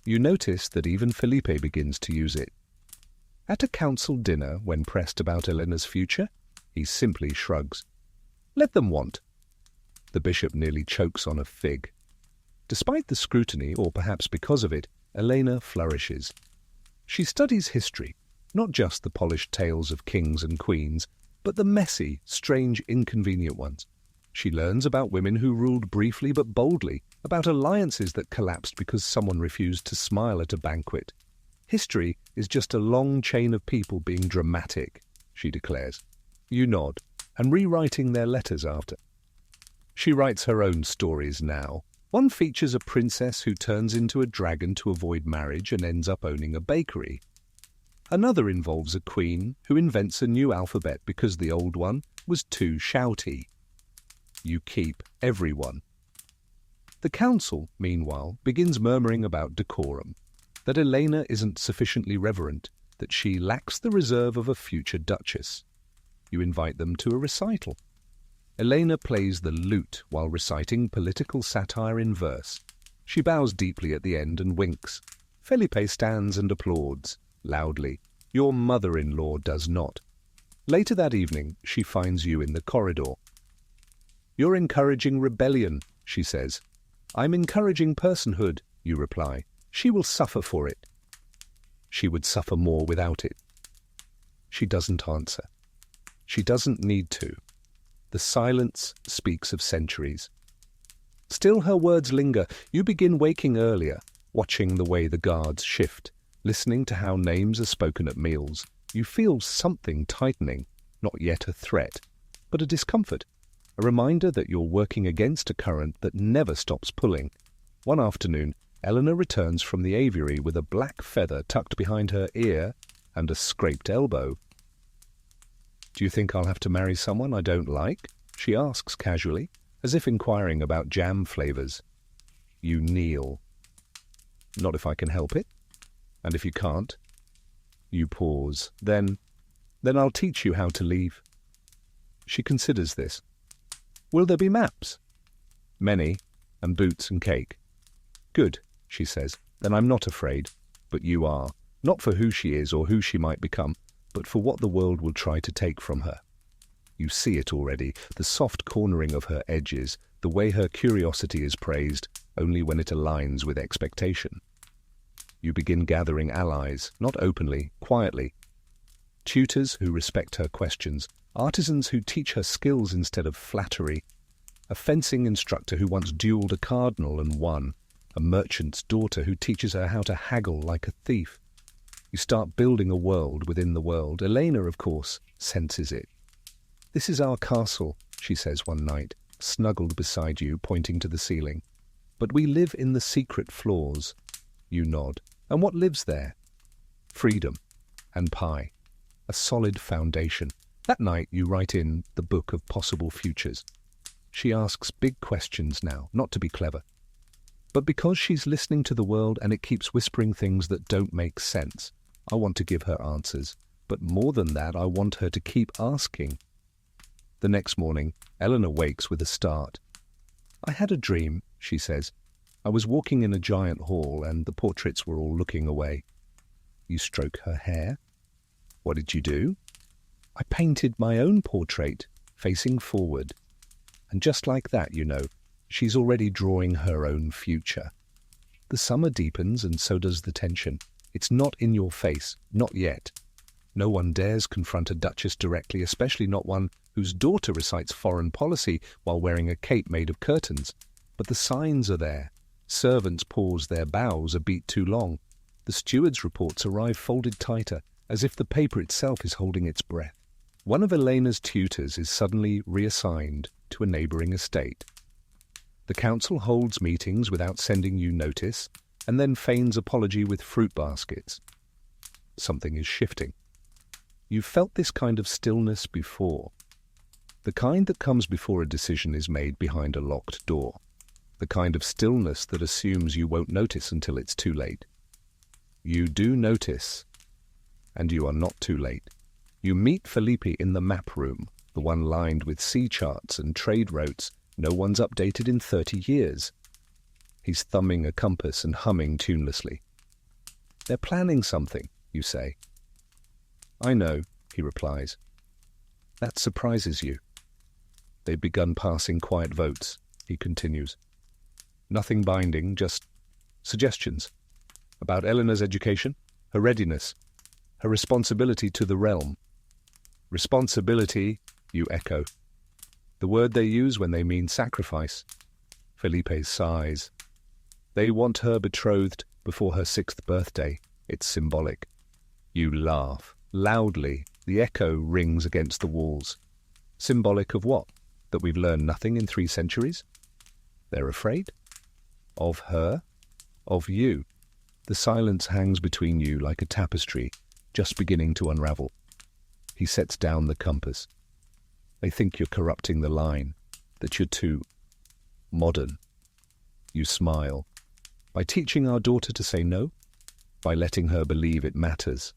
You notice that even Felipe begins to use it. At a council dinner, when pressed about Elena's future, he simply shrugs. "Let them want." The bishop nearly chokes on a fig. Despite the scrutiny, or perhaps because of it, Elena flourishes. She studies history, not just the polished tales of kings and queens, but the messy, strange, inconvenient ones. She learns about women who ruled briefly but boldly, about alliances that collapsed because someone refused to smile at a banquet. "History is just a long chain of people being dramatic," she declares. You nod, and rewriting their letters after. She writes her own stories now. One features a princess who turns into a dragon to avoid marriage and ends up owning a bakery. Another involves a queen who invents a new alphabet because the old one was too shouty. You keep everyone. The council, meanwhile, begins murmuring about decorum, that Elena isn't sufficiently reverent, that she lacks the reserve of a future duchess. You invite them to a recital. Elena plays the lute while reciting political satire in verse. She bows deeply at the end and winks. Felipe stands and applauds, loudly. Your mother-in-law does not. Later that evening, she finds you in the corridor. "You're encouraging rebellion," she says. "I'm encouraging personhood," you reply. "She will suffer for it." She would suffer more without it. She doesn't answer. She doesn't need to. The silence speaks of centuries. Still her words linger. You begin waking earlier, watching the way the guards shift, listening to how names are spoken at meals. You feel something tightening, not yet a threat, but a discomfort. A reminder that you're working against a current that never stops pulling. One afternoon, Eleanor returns from the aviary with a black feather tucked behind her ear and a scraped elbow. "Do you think I'll have to marry someone I don't like?" she asks casually, as if inquiring about jam flavors. You kneel. Not if I can help it. And if you can't? You pause. Then I'll teach you how to leave. She considers this. Will there be maps? Many, and boots and cake. Good, she says. Then I'm not afraid. But you are. Not for who she is or who she might become, but for what the world will try to take from her. You see it already, the soft cornering of her edges, the way her curiosity is praised, only when it aligns with expectation. You begin gathering allies, not openly, quietly. Tutors who respect her questions, artisans who teach her skills instead of flattery, a fencing instructor who once duelled a cardinal and won, a merchant's daughter who teaches her how to haggle like a thief. You start building a world within the world. Elena, of course, senses it. This is our castle, she says one night, snuggled beside you, pointing to the ceiling. But we live in the secret floors. You nod. And what lives there? Freedom and pie. A solid foundation. That night you write in the book of possible futures. She asks big questions now, not to be clever, but because she's listening to the world and it keeps whispering things that don't make sense. I want to give her answers, but more than that, I want her to keep asking. The next morning, Eleanor wakes with a start. I had a dream, she says. I was walking in a giant hall and the portraits were all looking away. You stroke her hair. What did you do? I painted my own portrait, facing forward. And just like that, you know, she's already drawing her own future. The summer deepens and so does the tension. It's not in your face, not yet. No one dares confront a duchess directly, especially not one whose daughter recites foreign policy while wearing a cape made of curtains. But the signs are there. Servants pause their bows a beat too long. The steward's reports arrive folded tighter, as if the paper itself is holding its breath. One of Elena's tutors is suddenly reassigned to a neighbouring estate. The council holds meetings without sending you notice, and then feigns apology with fruit baskets. Something is shifting. You've felt this kind of stillness before. The kind that comes before a decision is made behind a locked door. The kind of stillness that assumes you won't notice until it's too late. You do notice, and you are not too late. You meet Felipe in the map room, the one lined with sea charts and trade routes no one's updated in 30 years. He's thumbing a compass and humming tunelessly. They're planning something, you say. I know, he replies. That surprises you. They've begun passing quiet votes, he continues. Nothing binding, just suggestions. About Eleanor's education, her readiness, her responsibility to the realm. Responsibility, you echo. The word they use when they mean sacrifice. Felipe sighs. They want her betrothed before her 6th birthday. It's symbolic. You laugh. Loudly, the echo rings against the walls. Symbolic of what? That we've learned nothing in 3 centuries? They're afraid? Of her? Of you? The silence hangs between you like a tapestry, just beginning to unravel. He sets down the compass. They think you're corrupting the line, that you're too modern. You smile. By teaching our daughter to say no? By letting her believe it matters.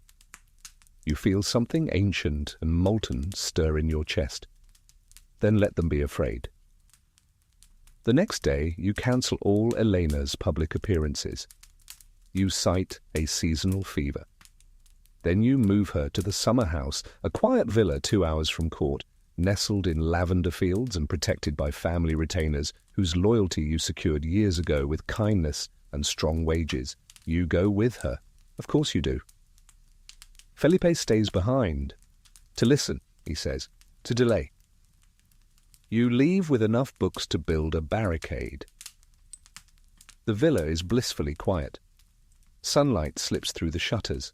You feel something ancient and molten stir in your chest. Then let them be afraid. The next day, you cancel all Elena's public appearances. You cite a seasonal fever. Then you move her to the summer house, a quiet villa 2 hours from court, nestled in lavender fields and protected by family retainers whose loyalty you secured years ago with kindness and strong wages. You go with her. Of course you do. Felipe stays behind. To listen, he says, to delay. You leave with enough books to build a barricade. The villa is blissfully quiet. Sunlight slips through the shutters.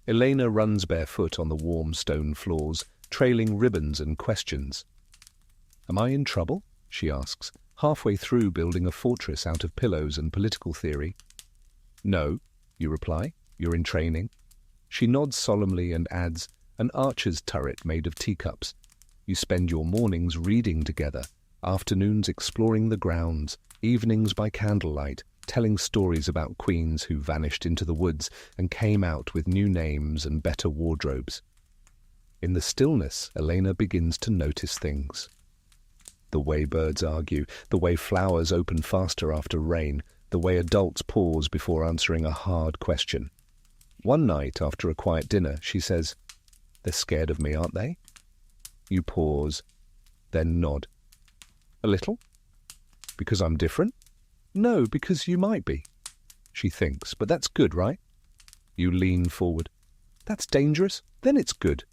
Elena runs barefoot on the warm stone floors, trailing ribbons and questions. Am I in trouble? She asks, halfway through building a fortress out of pillows and political theory. No, you reply, you're in training. She nods solemnly and adds, an archer's turret made of teacups. You spend your mornings reading together, afternoons exploring the grounds, evenings by candlelight, telling stories about queens who vanished into the woods and came out with new names and better wardrobes. In the stillness, Elena begins to notice things. The way birds argue, the way flowers open faster after rain, the way adults pause before answering a hard question. One night, after a quiet dinner, she says, "They're scared of me, aren't they?" You pause, then nod. "A little? Because I'm different?" "No, because you might be." She thinks, "But that's good, right?" You lean forward. "That's dangerous? Then it's good."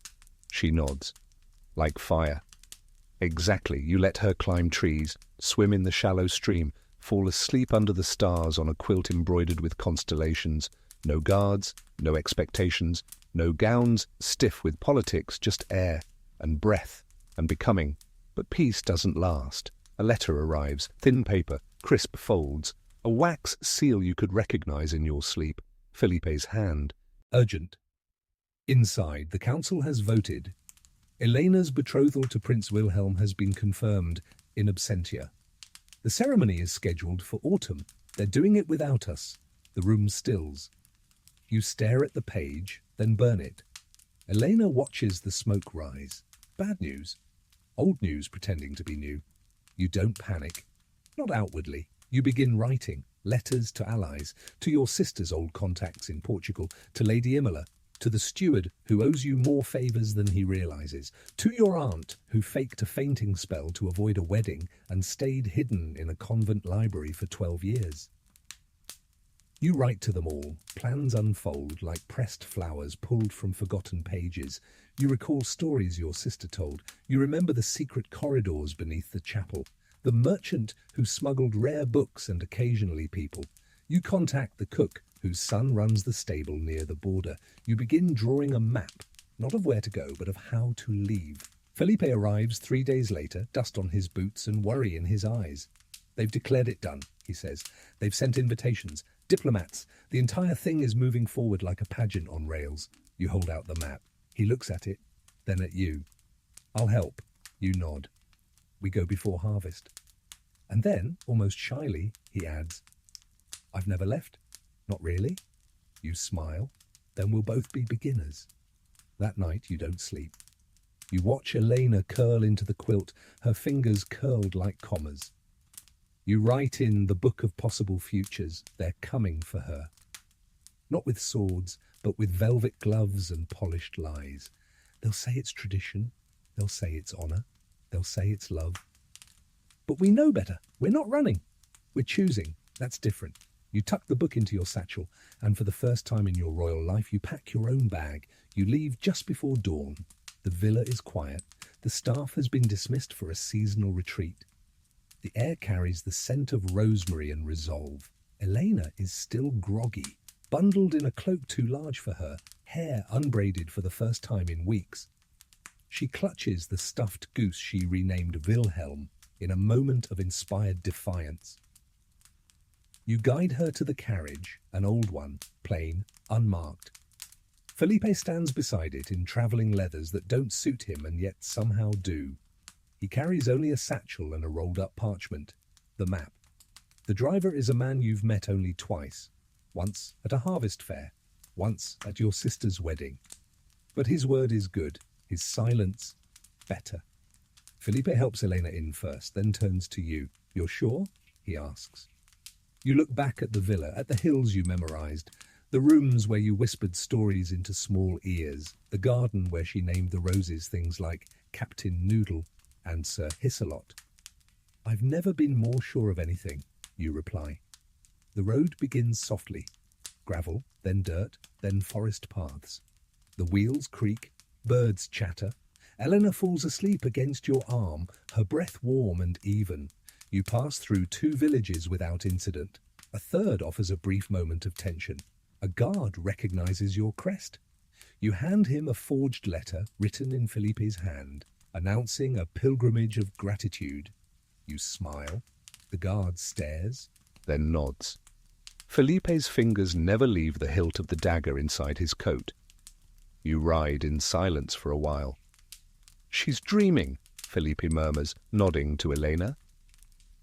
She nods. "Like fire." Exactly. You let her climb trees, swim in the shallow stream, fall asleep under the stars on a quilt embroidered with constellations. No guards, no expectations, no gowns stiff with politics, just air and breath and becoming. But peace doesn't last. A letter arrives, thin paper, crisp folds, a wax seal you could recognize in your sleep. Felipe's hand. Urgent. Inside, the council has voted. Elena's betrothal to Prince Wilhelm has been confirmed in absentia. The ceremony is scheduled for autumn. They're doing it without us. The room stills. You stare at the page, then burn it. Elena watches the smoke rise. Bad news. Old news pretending to be new. You don't panic. Not outwardly. You begin writing. Letters to allies, to your sister's old contacts in Portugal, to Lady Imola, to the steward who owes you more favours than he realises, to your aunt who faked a fainting spell to avoid a wedding and stayed hidden in a convent library for 12 years. You write to them all. Plans unfold like pressed flowers pulled from forgotten pages. You recall stories your sister told. You remember the secret corridors beneath the chapel, the merchant who smuggled rare books and occasionally people. You contact the cook whose son runs the stable near the border. You begin drawing a map, not of where to go, but of how to leave. Felipe arrives 3 days later, dust on his boots and worry in his eyes. "They've declared it done," he says. "They've sent invitations. Diplomats. The entire thing is moving forward like a pageant on rails." You hold out the map. He looks at it, then at you. "I'll help." You nod. "We go before harvest." And then, almost shyly, he adds, "I've never left." "Not really?" You smile. "Then we'll both be beginners." That night you don't sleep. You watch Elena curl into the quilt, her fingers curled like commas. You write in the book of possible futures. They're coming for her. Not with swords, but with velvet gloves and polished lies. They'll say it's tradition. They'll say it's honour. They'll say it's love. But we know better. We're not running. We're choosing. That's different. You tuck the book into your satchel, and for the first time in your royal life, you pack your own bag. You leave just before dawn. The villa is quiet. The staff has been dismissed for a seasonal retreat. The air carries the scent of rosemary and resolve. Elena is still groggy, bundled in a cloak too large for her, hair unbraided for the first time in weeks. She clutches the stuffed goose she renamed Wilhelm in a moment of inspired defiance. You guide her to the carriage, an old one, plain, unmarked. Felipe stands beside it in travelling leathers that don't suit him and yet somehow do. He carries only a satchel and a rolled-up parchment, the map. The driver is a man you've met only twice, once at a harvest fair, once at your sister's wedding. But his word is good, his silence better. Felipe helps Elena in first, then turns to you. "You're sure?" he asks. You look back at the villa, at the hills you memorized, the rooms where you whispered stories into small ears, the garden where she named the roses things like Captain Noodle and Sir Hisselot. "I've never been more sure of anything," you reply. The road begins softly. Gravel, then dirt, then forest paths. The wheels creak, birds chatter. Eleanor falls asleep against your arm, her breath warm and even. You pass through 2 villages without incident. A third offers a brief moment of tension. A guard recognizes your crest. You hand him a forged letter written in Felipe's hand, announcing a pilgrimage of gratitude. You smile. The guard stares, then nods. Felipe's fingers never leave the hilt of the dagger inside his coat. You ride in silence for a while. "She's dreaming," Felipe murmurs, nodding to Elena.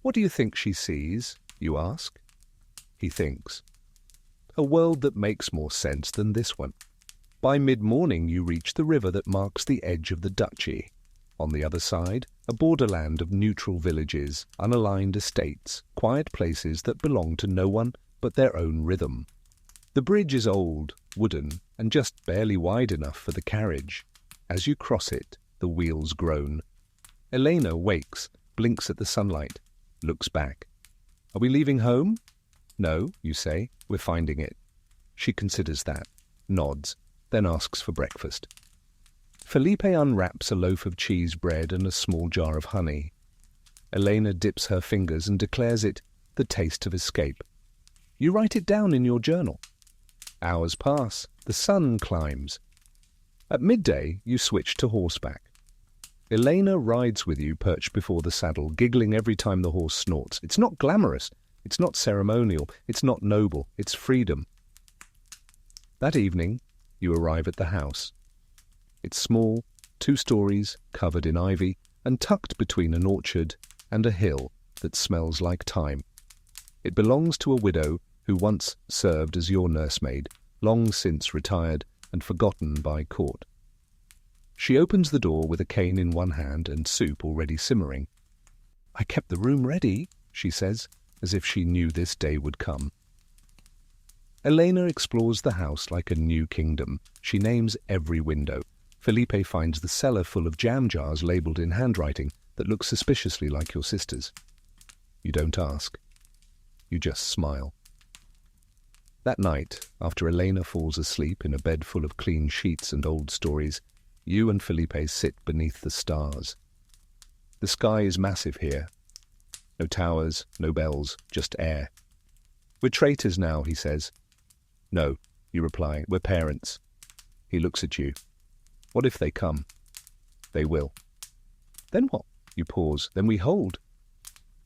"What do you think she sees?" you ask. he thinks. A world that makes more sense than this one. By mid-morning you reach the river that marks the edge of the duchy. On the other side, a borderland of neutral villages, unaligned estates, quiet places that belong to no one but their own rhythm. The bridge is old, wooden, and just barely wide enough for the carriage. As you cross it, the wheels groan. Elena wakes, blinks at the sunlight, looks back. Are we leaving home? No, you say, we're finding it. She considers that, nods, then asks for breakfast. Felipe unwraps a loaf of cheese bread and a small jar of honey. Elena dips her fingers and declares it the taste of escape. You write it down in your journal. Hours pass, the sun climbs. At midday, you switch to horseback. Elena rides with you perched before the saddle, giggling every time the horse snorts. It's not glamorous, it's not ceremonial, it's not noble, it's freedom. That evening, you arrive at the house. It's small, 2 stories, covered in ivy, and tucked between an orchard and a hill that smells like thyme. It belongs to a widow who once served as your nursemaid, long since retired and forgotten by court. She opens the door with a cane in one hand and soup already simmering. I kept the room ready, she says, as if she knew this day would come. Elena explores the house like a new kingdom. She names every window. Felipe finds the cellar full of jam jars labelled in handwriting that look suspiciously like your sister's. You don't ask. You just smile. That night, after Elena falls asleep in a bed full of clean sheets and old stories, you and Felipe sit beneath the stars. The sky is massive here. No towers, no bells, just air. We're traitors now, he says. No, you reply, we're parents. He looks at you. What if they come? They will. Then what? You pause. Then we hold.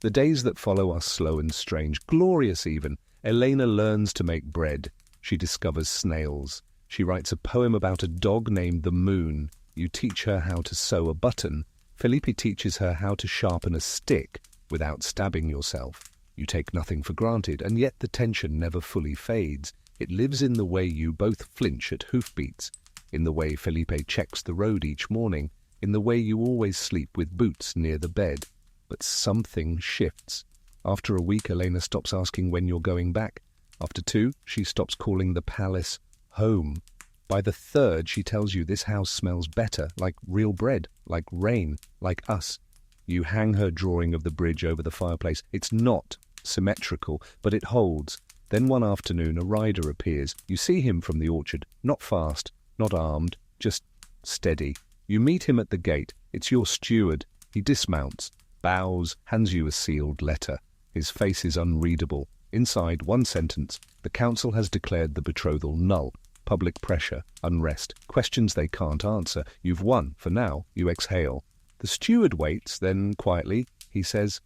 The days that follow are slow and strange, glorious even. Elena learns to make bread. She discovers snails. She writes a poem about a dog named the Moon. You teach her how to sew a button. Felipe teaches her how to sharpen a stick without stabbing yourself. You take nothing for granted, and yet the tension never fully fades. It lives in the way you both flinch at hoofbeats, in the way Felipe checks the road each morning, in the way you always sleep with boots near the bed. But something shifts. After a week, Elena stops asking when you're going back. After 2, she stops calling the palace home. By the 3rd, she tells you this house smells better, like real bread, like rain, like us. You hang her drawing of the bridge over the fireplace. It's not symmetrical, but it holds. Then one afternoon, a rider appears. You see him from the orchard, not fast, not armed, just steady. You meet him at the gate. It's your steward. He dismounts, bows, hands you a sealed letter. His face is unreadable. Inside, one sentence. The council has declared the betrothal null. Public pressure, unrest, questions they can't answer. You've won. For now, you exhale. The steward waits, then quietly, he says,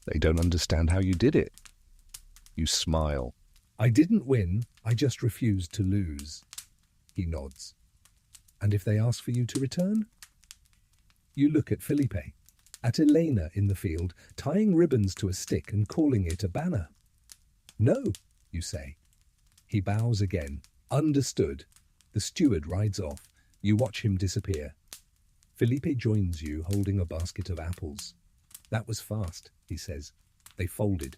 They don't understand how you did it. You smile. I didn't win, I just refused to lose. He nods. And if they ask for you to return? You look at Felipe, at Elena in the field, tying ribbons to a stick and calling it a banner. No, you say. He bows again. Understood. The steward rides off. You watch him disappear. Felipe joins you, holding a basket of apples. That was fast, he says. They folded.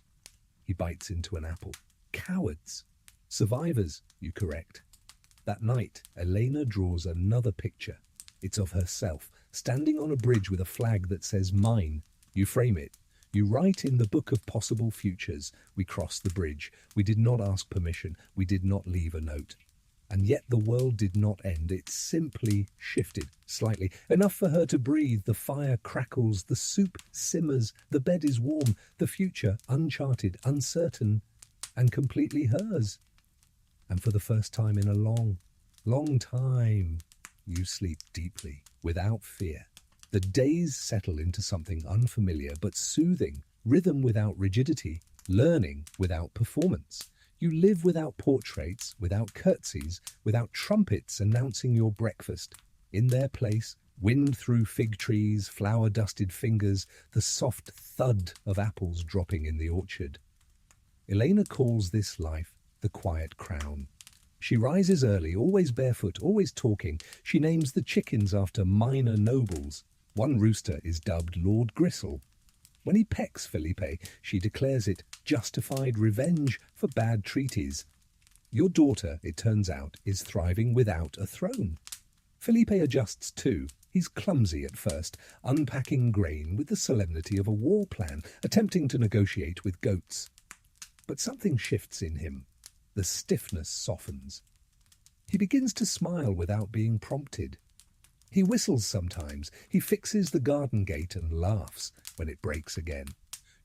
He bites into an apple. Cowards. Survivors, you correct. That night, Elena draws another picture. It's of herself, standing on a bridge with a flag that says mine. You frame it. You write in the book of possible futures. We crossed the bridge. We did not ask permission. We did not leave a note. And yet the world did not end. It simply shifted slightly, enough for her to breathe. The fire crackles, the soup simmers, the bed is warm, the future uncharted, uncertain, and completely hers. And for the first time in a long, long time, you sleep deeply, without fear. The days settle into something unfamiliar but soothing, rhythm without rigidity, learning without performance. You live without portraits, without curtsies, without trumpets announcing your breakfast. In their place, wind through fig trees, flower-dusted fingers, the soft thud of apples dropping in the orchard. Elena calls this life the quiet crown. She rises early, always barefoot, always talking. She names the chickens after minor nobles. One rooster is dubbed Lord Gristle. When he pecks Felipe, she declares it justified revenge for bad treaties. Your daughter, it turns out, is thriving without a throne. Felipe adjusts too. He's clumsy at first, unpacking grain with the solemnity of a war plan, attempting to negotiate with goats. But something shifts in him. The stiffness softens. He begins to smile without being prompted. He whistles sometimes. He fixes the garden gate and laughs when it breaks again.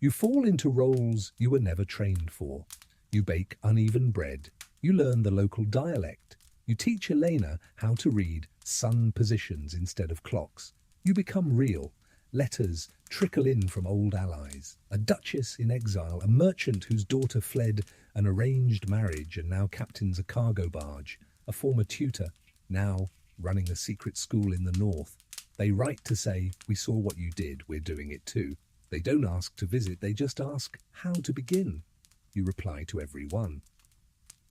You fall into roles you were never trained for. You bake uneven bread. You learn the local dialect. You teach Elena how to read sun positions instead of clocks. You become real. Letters trickle in from old allies. A duchess in exile, a merchant whose daughter fled an arranged marriage and now captains a cargo barge, a former tutor, now running a secret school in the north. They write to say, "We saw what you did, we're doing it too." They don't ask to visit, they just ask how to begin. You reply to every one.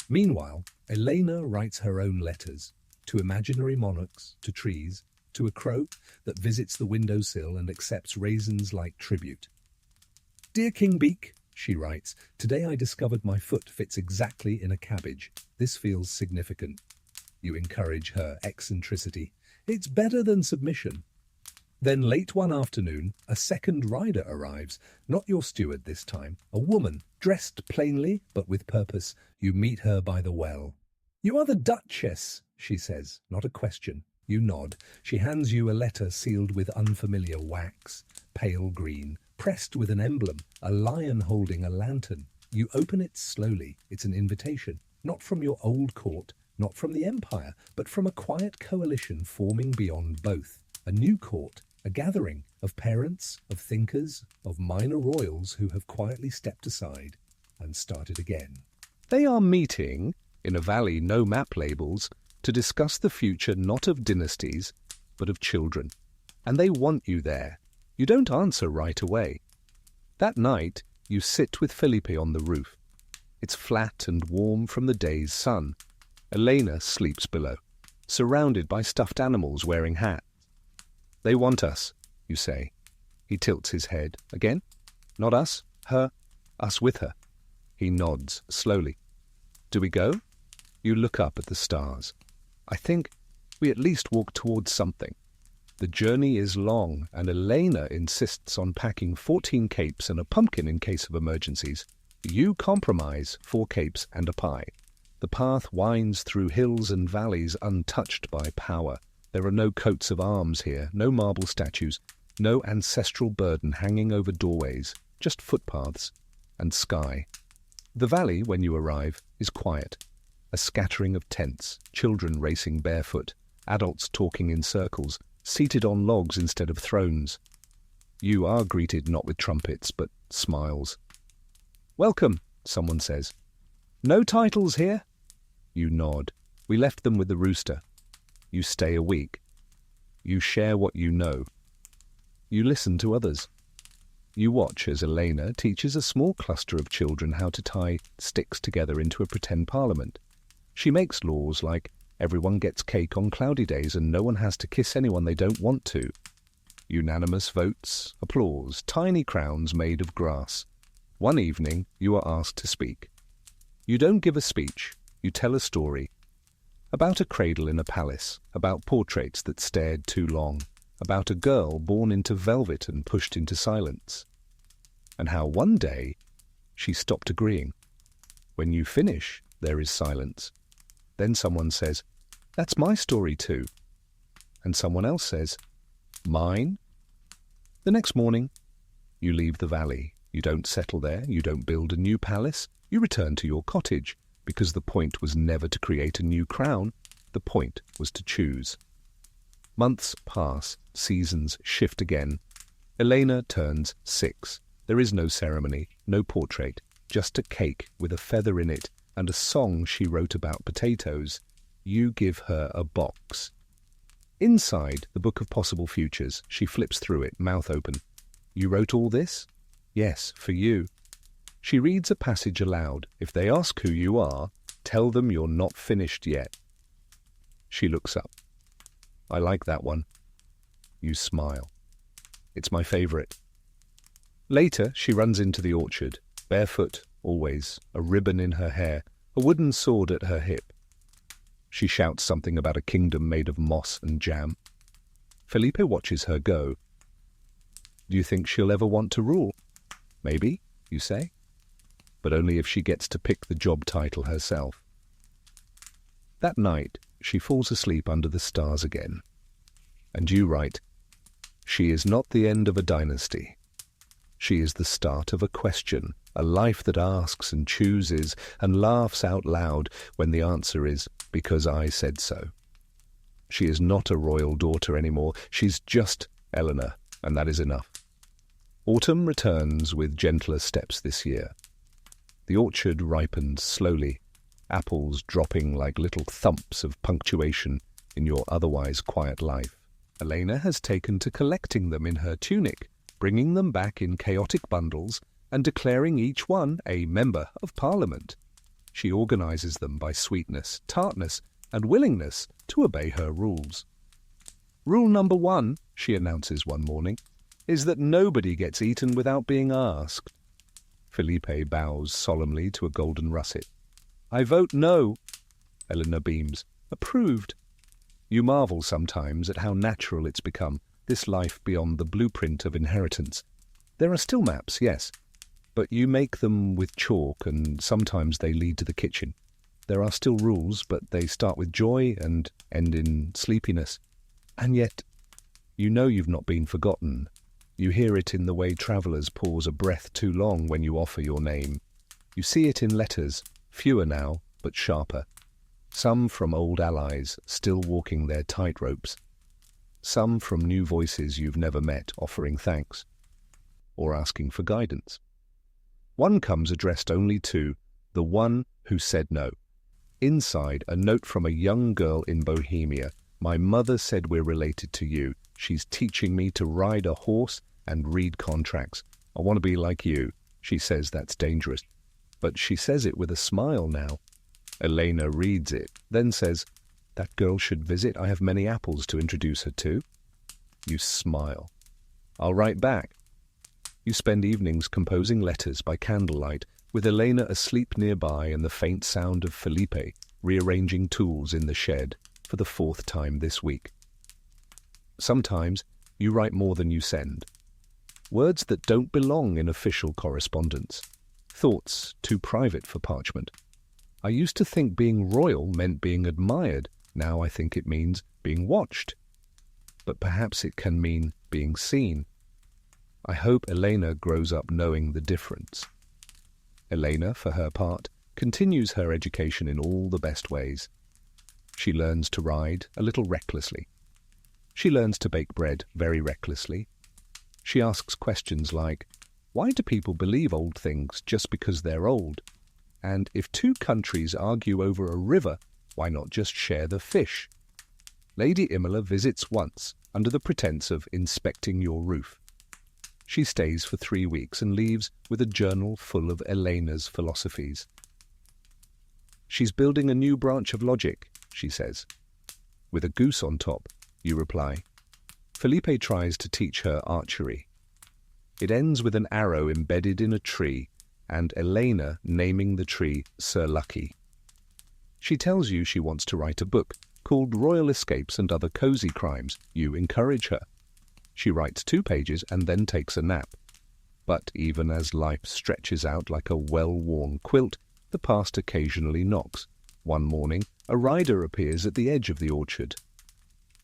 Meanwhile, Elena writes her own letters, to imaginary monarchs, to trees, to a crow that visits the windowsill and accepts raisins like tribute. "Dear King Beak," she writes, "today I discovered my foot fits exactly in a cabbage. This feels significant." You encourage her eccentricity. It's better than submission. Then late one afternoon, a second rider arrives, not your steward this time, a woman, dressed plainly but with purpose. You meet her by the well. "You are the Duchess," she says, not a question. You nod. She hands you a letter sealed with unfamiliar wax, pale green, pressed with an emblem, a lion holding a lantern. You open it slowly. It's an invitation, not from your old court, not from the empire, but from a quiet coalition forming beyond both. A new court, a gathering of parents, of thinkers, of minor royals who have quietly stepped aside and started again. They are meeting, in a valley no map labels, to discuss the future not of dynasties, but of children. And they want you there. You don't answer right away. That night, you sit with Felipe on the roof. It's flat and warm from the day's sun. Elena sleeps below, surrounded by stuffed animals wearing hats. "They want us," you say. He tilts his head. "Again? Not us? Her? Us with her?" He nods slowly. "Do we go?" You look up at the stars. "I think we at least walk towards something." The journey is long, and Elena insists on packing 14 capes and a pumpkin in case of emergencies. You compromise 4 capes and a pie. The path winds through hills and valleys untouched by power. There are no coats of arms here, no marble statues, no ancestral burden hanging over doorways, just footpaths and sky. The valley, when you arrive, is quiet. A scattering of tents, children racing barefoot, adults talking in circles, seated on logs instead of thrones. You are greeted not with trumpets, but smiles. "Welcome," someone says. "No titles here?" You nod. "We left them with the rooster." You stay a week. You share what you know. You listen to others. You watch as Elena teaches a small cluster of children how to tie sticks together into a pretend parliament. She makes laws like everyone gets cake on cloudy days and no one has to kiss anyone they don't want to. Unanimous votes, applause, tiny crowns made of grass. One evening, you are asked to speak. You don't give a speech, you tell a story. About a cradle in a palace, about portraits that stared too long, about a girl born into velvet and pushed into silence. And how one day, she stopped agreeing. When you finish, there is silence. Then someone says, "That's my story too." And someone else says, "Mine?" The next morning, you leave the valley. You don't settle there, you don't build a new palace, you return to your cottage, because the point was never to create a new crown, the point was to choose. Months pass, seasons shift again. Elena turns 6. There is no ceremony, no portrait, just a cake with a feather in it and a song she wrote about potatoes. You give her a box. Inside the book of possible futures, she flips through it, mouth open. "You wrote all this?" "Yes, for you." She reads a passage aloud. If they ask who you are, tell them you're not finished yet. She looks up. I like that one. You smile. It's my favourite. Later, she runs into the orchard, barefoot, always, a ribbon in her hair, a wooden sword at her hip. She shouts something about a kingdom made of moss and jam. Felipe watches her go. Do you think she'll ever want to rule? Maybe, you say, but only if she gets to pick the job title herself. That night, she falls asleep under the stars again. And you write, she is not the end of a dynasty. She is the start of a question, a life that asks and chooses and laughs out loud when the answer is, because I said so. She is not a royal daughter anymore. She's just Eleanor, and that is enough. Autumn returns with gentler steps this year. The orchard ripens slowly, apples dropping like little thumps of punctuation in your otherwise quiet life. Elena has taken to collecting them in her tunic, bringing them back in chaotic bundles and declaring each one a member of Parliament. She organises them by sweetness, tartness, and willingness to obey her rules. Rule number 1, she announces one morning, is that nobody gets eaten without being asked. Felipe bows solemnly to a golden russet. I vote no. Eleanor beams. Approved. You marvel sometimes at how natural it's become, this life beyond the blueprint of inheritance. There are still maps, yes, but you make them with chalk and sometimes they lead to the kitchen. There are still rules, but they start with joy and end in sleepiness. And yet, you know you've not been forgotten. You hear it in the way travellers pause a breath too long when you offer your name. You see it in letters, fewer now, but sharper. Some from old allies, still walking their tightropes. Some from new voices you've never met, offering thanks, or asking for guidance. One comes addressed only to the one who said no. Inside, a note from a young girl in Bohemia. My mother said we're related to you. She's teaching me to ride a horse and read contracts. I want to be like you. She says that's dangerous. But she says it with a smile now. Elena reads it, then says, that girl should visit. I have many apples to introduce her to. You smile. I'll write back. You spend evenings composing letters by candlelight, with Elena asleep nearby and the faint sound of Felipe rearranging tools in the shed for the 4th time this week. Sometimes you write more than you send. Words that don't belong in official correspondence. Thoughts too private for parchment. I used to think being royal meant being admired. Now I think it means being watched. But perhaps it can mean being seen. I hope Elena grows up knowing the difference. Elena, for her part, continues her education in all the best ways. She learns to ride a little recklessly. She learns to bake bread very recklessly. She asks questions like, why do people believe old things just because they're old? And if 2 countries argue over a river, why not just share the fish? Lady Imola visits once, under the pretence of inspecting your roof. She stays for 3 weeks and leaves with a journal full of Elena's philosophies. She's building a new branch of logic, she says. With a goose on top, you reply. Felipe tries to teach her archery. It ends with an arrow embedded in a tree, and Elena naming the tree Sir Lucky. She tells you she wants to write a book called Royal Escapes and Other Cozy Crimes. You encourage her. She writes 2 pages and then takes a nap. But even as life stretches out like a well-worn quilt, the past occasionally knocks. One morning, a rider appears at the edge of the orchard.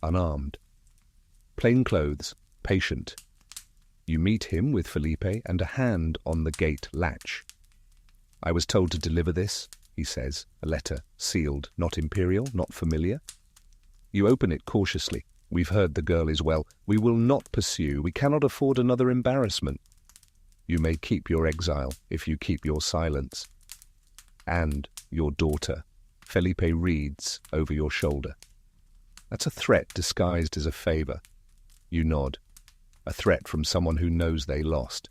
Unarmed. Plain clothes, patient. You meet him with Felipe and a hand on the gate latch. I was told to deliver this, he says, a letter, sealed, not imperial, not familiar. You open it cautiously. We've heard the girl is well. We will not pursue. We cannot afford another embarrassment. You may keep your exile if you keep your silence. And your daughter, Felipe reads over your shoulder. That's a threat disguised as a favour. You nod. A threat from someone who knows they lost.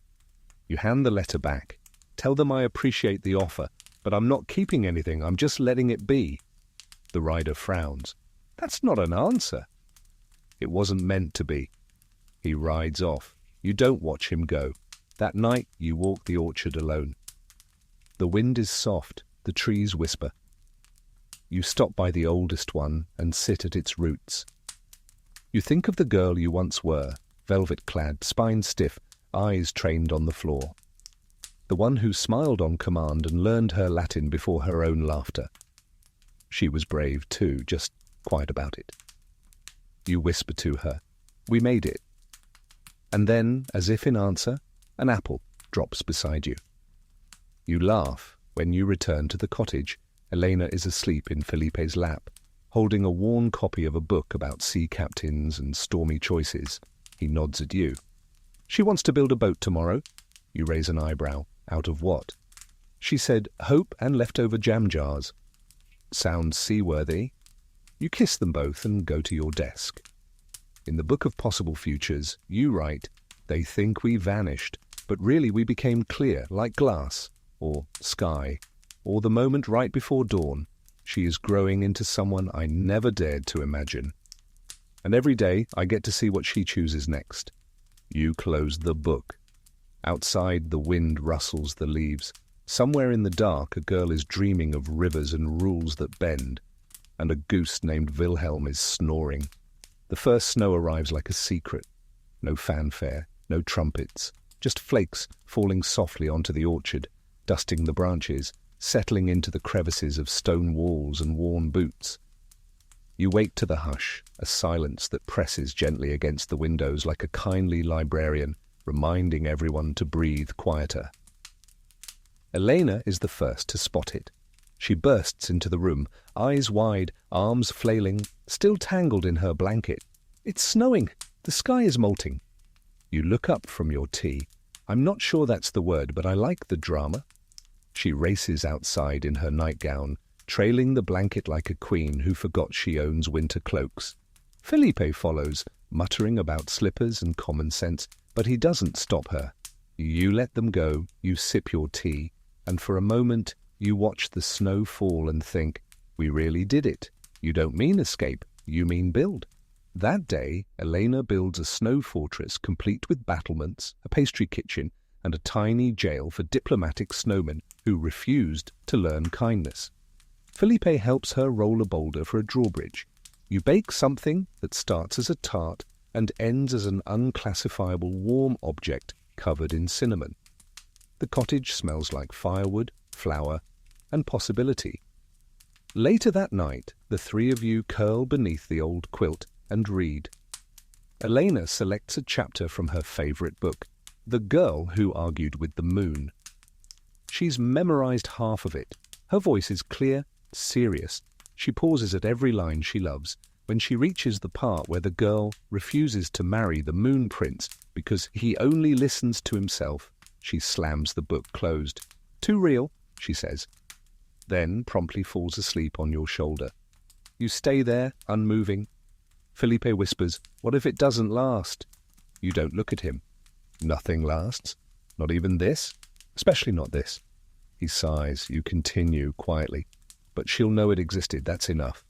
You hand the letter back, Tell them I appreciate the offer, but I'm not keeping anything, I'm just letting it be." The rider frowns. "That's not an answer." "It wasn't meant to be." He rides off. You don't watch him go. That night you walk the orchard alone. The wind is soft, the trees whisper. You stop by the oldest one and sit at its roots. You think of the girl you once were, velvet-clad, spine stiff, eyes trained on the floor. The one who smiled on command and learned her Latin before her own laughter. She was brave too, just quiet about it. You whisper to her, "We made it." And then, as if in answer, an apple drops beside you. You laugh when you return to the cottage. Elena is asleep in Felipe's lap, holding a worn copy of a book about sea captains and stormy choices. He nods at you. "She wants to build a boat tomorrow." You raise an eyebrow. "Out of what?" "She said hope and leftover jam jars." "Sounds seaworthy." You kiss them both and go to your desk. In the Book of Possible Futures, you write, "They think we vanished, but really we became clear, like glass, or sky, or the moment right before dawn. She is growing into someone I never dared to imagine. And every day I get to see what she chooses next." You close the book. Outside, the wind rustles the leaves. Somewhere in the dark, a girl is dreaming of rivers and rules that bend, and a goose named Wilhelm is snoring. The first snow arrives like a secret. No fanfare, no trumpets, just flakes falling softly onto the orchard, dusting the branches, settling into the crevices of stone walls and worn boots. You wake to the hush, a silence that presses gently against the windows like a kindly librarian, reminding everyone to breathe quieter. Elena is the first to spot it. She bursts into the room, eyes wide, arms flailing, still tangled in her blanket. "It's snowing! The sky is molting!" You look up from your tea. "I'm not sure that's the word, but I like the drama." She races outside in her nightgown, trailing the blanket like a queen who forgot she owns winter cloaks. Felipe follows, muttering about slippers and common sense, but he doesn't stop her. You let them go, you sip your tea, and for a moment you watch the snow fall and think, "We really did it. You don't mean escape, you mean build." That day, Elena builds a snow fortress complete with battlements, a pastry kitchen, and a tiny jail for diplomatic snowmen who refused to learn kindness. Felipe helps her roll a boulder for a drawbridge. You bake something that starts as a tart and ends as an unclassifiable warm object covered in cinnamon. The cottage smells like firewood, flour, and possibility. Later that night, the three of you curl beneath the old quilt and read. Elena selects a chapter from her favorite book, The Girl Who Argued with the Moon. She's memorized half of it. Her voice is clear, serious. She pauses at every line she loves. When she reaches the part where the girl refuses to marry the Moon Prince because he only listens to himself, she slams the book closed. "Too real," she says. Then promptly falls asleep on your shoulder. You stay there, unmoving. Felipe whispers, "What if it doesn't last?" You don't look at him. "Nothing lasts. Not even this? Especially not this." He sighs. You continue quietly. "But she'll know it existed, that's enough."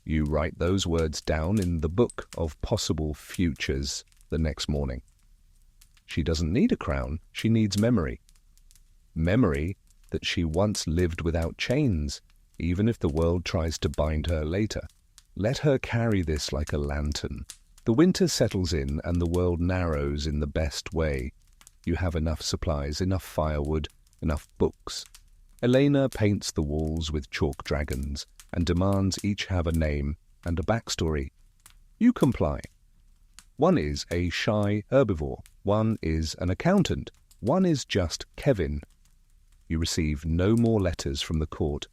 You write those words down in the Book of Possible Futures the next morning. She doesn't need a crown, she needs memory. Memory that she once lived without chains, even if the world tries to bind her later. Let her carry this like a lantern. The winter settles in and the world narrows in the best way. You have enough supplies, enough firewood, enough books. Elena paints the walls with chalk dragons and demands each have a name and a backstory. You comply. One is a shy herbivore. One is an accountant. One is just Kevin. You receive no more letters from the court.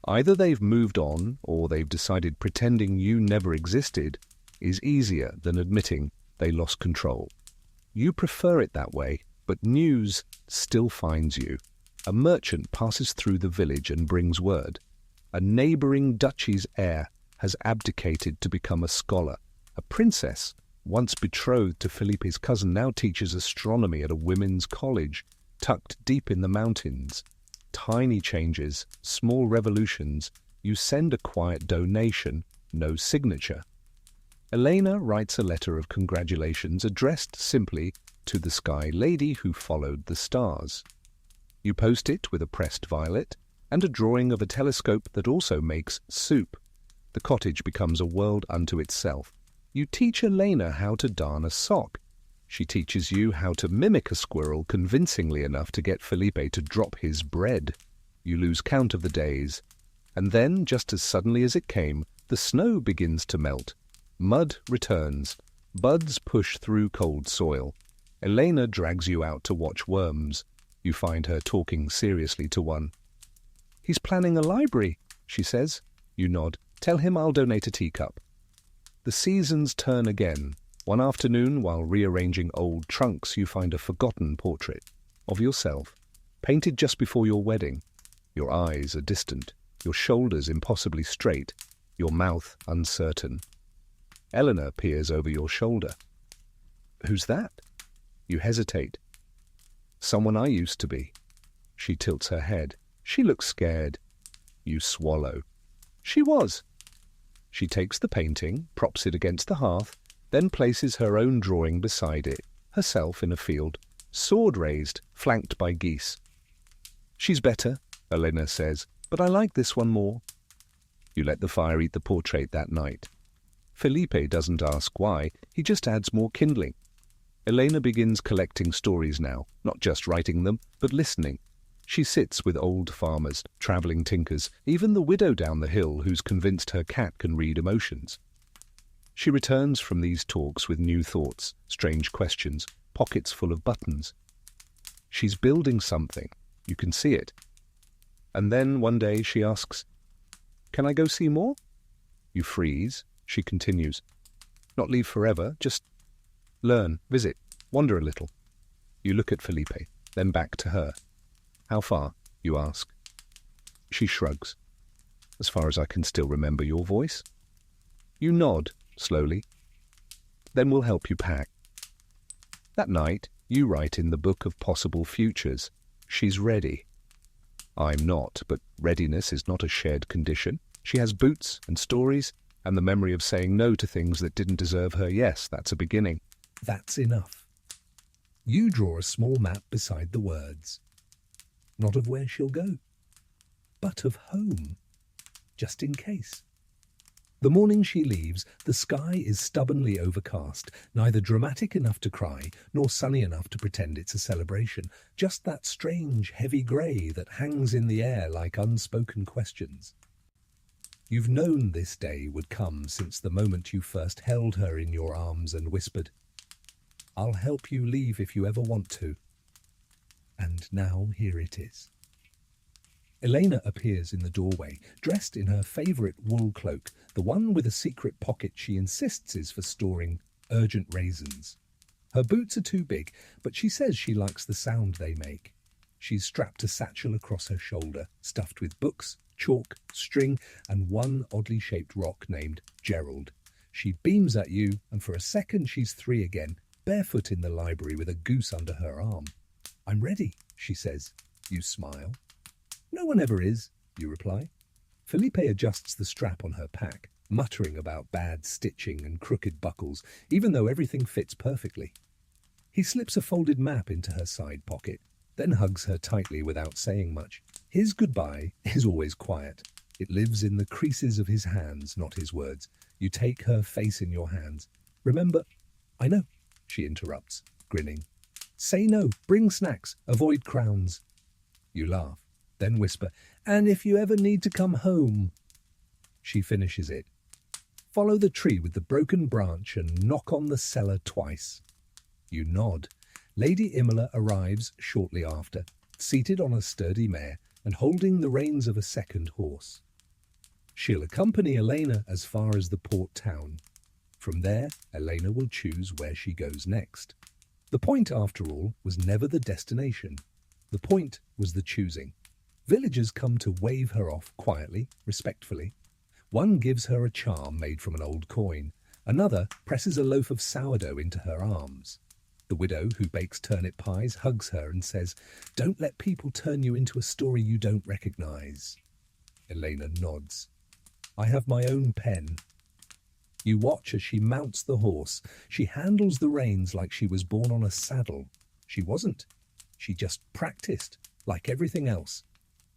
Either they've moved on or they've decided pretending you never existed is easier than admitting they lost control. You prefer it that way, but news still finds you. A merchant passes through the village and brings word. A neighbouring duchy's heir has abdicated to become a scholar. A princess, once betrothed to Felipe's cousin, now teaches astronomy at a women's college. tucked deep in the mountains. Tiny changes, small revolutions. You send a quiet donation, no signature. Elena writes a letter of congratulations addressed simply to the sky lady who followed the stars. You post it with a pressed violet and a drawing of a telescope that also makes soup. The cottage becomes a world unto itself. You teach Elena how to darn a sock. She teaches you how to mimic a squirrel convincingly enough to get Felipe to drop his bread. You lose count of the days. And then, just as suddenly as it came, the snow begins to melt. Mud returns. Buds push through cold soil. Elena drags you out to watch worms. You find her talking seriously to one. "He's planning a library," she says. You nod. "Tell him I'll donate a teacup." The seasons turn again. One afternoon, while rearranging old trunks, you find a forgotten portrait of yourself, painted just before your wedding. Your eyes are distant, your shoulders impossibly straight, your mouth uncertain. Eleanor peers over your shoulder. "Who's that?" You hesitate. "Someone I used to be." She tilts her head. She looks scared. You swallow. "She was." She takes the painting, props it against the hearth, then places her own drawing beside it, herself in a field, sword raised, flanked by geese. "She's better," Elena says, "but I like this one more." You let the fire eat the portrait that night. Felipe doesn't ask why, he just adds more kindling. Elena begins collecting stories now, not just writing them, but listening. She sits with old farmers, travelling tinkers, even the widow down the hill who's convinced her cat can read emotions. She returns from these talks with new thoughts, strange questions, pockets full of buttons. She's building something. You can see it. And then one day she asks, "Can I go see more?" You freeze. She continues, "Not leave forever, just learn, visit, wander a little." You look at Felipe, then back to her. "How far?" you ask. She shrugs. "As far as I can still remember your voice." You nod, slowly. "Then we'll help you pack." That night, you write in the book of possible futures. She's ready. I'm not, but readiness is not a shared condition. She has boots and stories, and the memory of saying no to things that didn't deserve her yes, that's a beginning. That's enough. You draw a small map beside the words. Not of where she'll go, but of home, just in case. The morning she leaves, the sky is stubbornly overcast, neither dramatic enough to cry, nor sunny enough to pretend it's a celebration, just that strange, heavy grey that hangs in the air like unspoken questions. You've known this day would come since the moment you first held her in your arms and whispered, "I'll help you leave if you ever want to." And now here it is. Elena appears in the doorway, dressed in her favourite wool cloak, the one with a secret pocket she insists is for storing urgent raisins. Her boots are too big, but she says she likes the sound they make. She's strapped a satchel across her shoulder, stuffed with books, chalk, string, and one oddly shaped rock named Gerald. She beams at you, and for a second she's 3 again, barefoot in the library with a goose under her arm. "I'm ready," she says. You smile. "No one ever is," you reply. Felipe adjusts the strap on her pack, muttering about bad stitching and crooked buckles, even though everything fits perfectly. He slips a folded map into her side pocket, then hugs her tightly without saying much. His goodbye is always quiet. It lives in the creases of his hands, not his words. You take her face in your hands. "Remember—" "I know," she interrupts, grinning. "Say no, bring snacks, avoid crowns." You laugh, then whisper, "And if you ever need to come home." She finishes it. "Follow the tree with the broken branch and knock on the cellar twice." You nod. Lady Imola arrives shortly after, seated on a sturdy mare and holding the reins of a second horse. She'll accompany Elena as far as the port town. From there, Elena will choose where she goes next. The point, after all, was never the destination. The point was the choosing. Villagers come to wave her off quietly, respectfully. One gives her a charm made from an old coin. Another presses a loaf of sourdough into her arms. The widow, who bakes turnip pies, hugs her and says, "Don't let people turn you into a story you don't recognize." Elena nods. "I have my own pen." You watch as she mounts the horse. She handles the reins like she was born on a saddle. She wasn't. She just practiced, like everything else.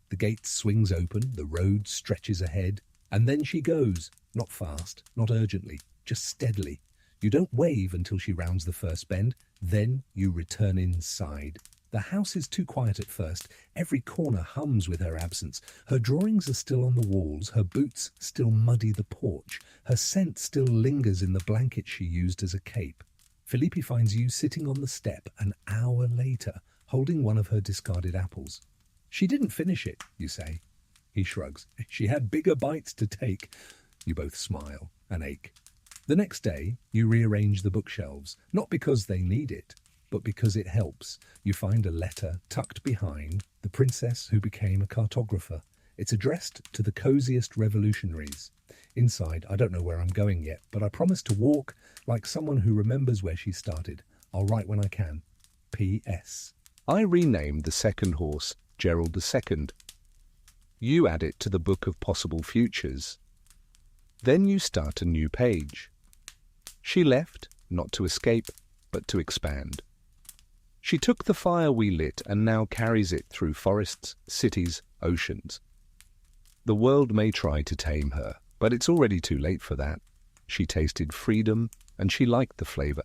The gate swings open, the road stretches ahead, and then she goes, not fast, not urgently, just steadily. You don't wave until she rounds the first bend, then you return inside. The house is too quiet at first. Every corner hums with her absence. Her drawings are still on the walls, her boots still muddy the porch, her scent still lingers in the blanket she used as a cape. Felipe finds you sitting on the step an hour later, holding one of her discarded apples. "She didn't finish it," you say. He shrugs. "She had bigger bites to take." You both smile and ache. The next day, you rearrange the bookshelves, not because they need it, but because it helps. You find a letter tucked behind the princess who became a cartographer. It's addressed to the coziest revolutionaries. Inside, "I don't know where I'm going yet, but I promise to walk like someone who remembers where she started. I'll write when I can. P.S. I renamed the second horse Gerald II. You add it to the book of possible futures. Then you start a new page. She left, not to escape, but to expand. She took the fire we lit and now carries it through forests, cities, oceans. The world may try to tame her, but it's already too late for that. She tasted freedom, and she liked the flavour.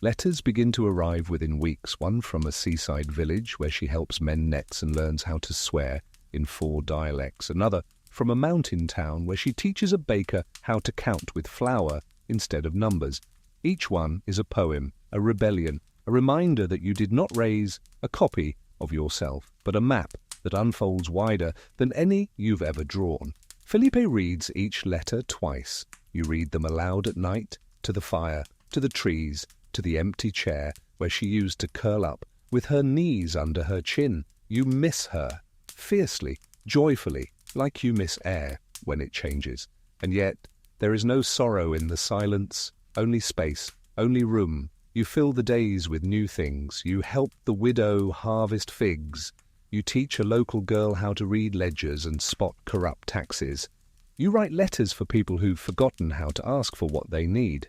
Letters begin to arrive within weeks, one from a seaside village where she helps mend nets and learns how to swear in 4 dialects, another from a mountain town where she teaches a baker how to count with flour instead of numbers. Each one is a poem, a rebellion, a reminder that you did not raise a copy of yourself, but a map that unfolds wider than any you've ever drawn. Felipe reads each letter twice. You read them aloud at night, to the fire, to the trees, to the empty chair where she used to curl up with her knees under her chin. You miss her, fiercely, joyfully, like you miss air when it changes. And yet there is no sorrow in the silence, only space, only room. You fill the days with new things. You help the widow harvest figs. You teach a local girl how to read ledgers and spot corrupt taxes. You write letters for people who've forgotten how to ask for what they need.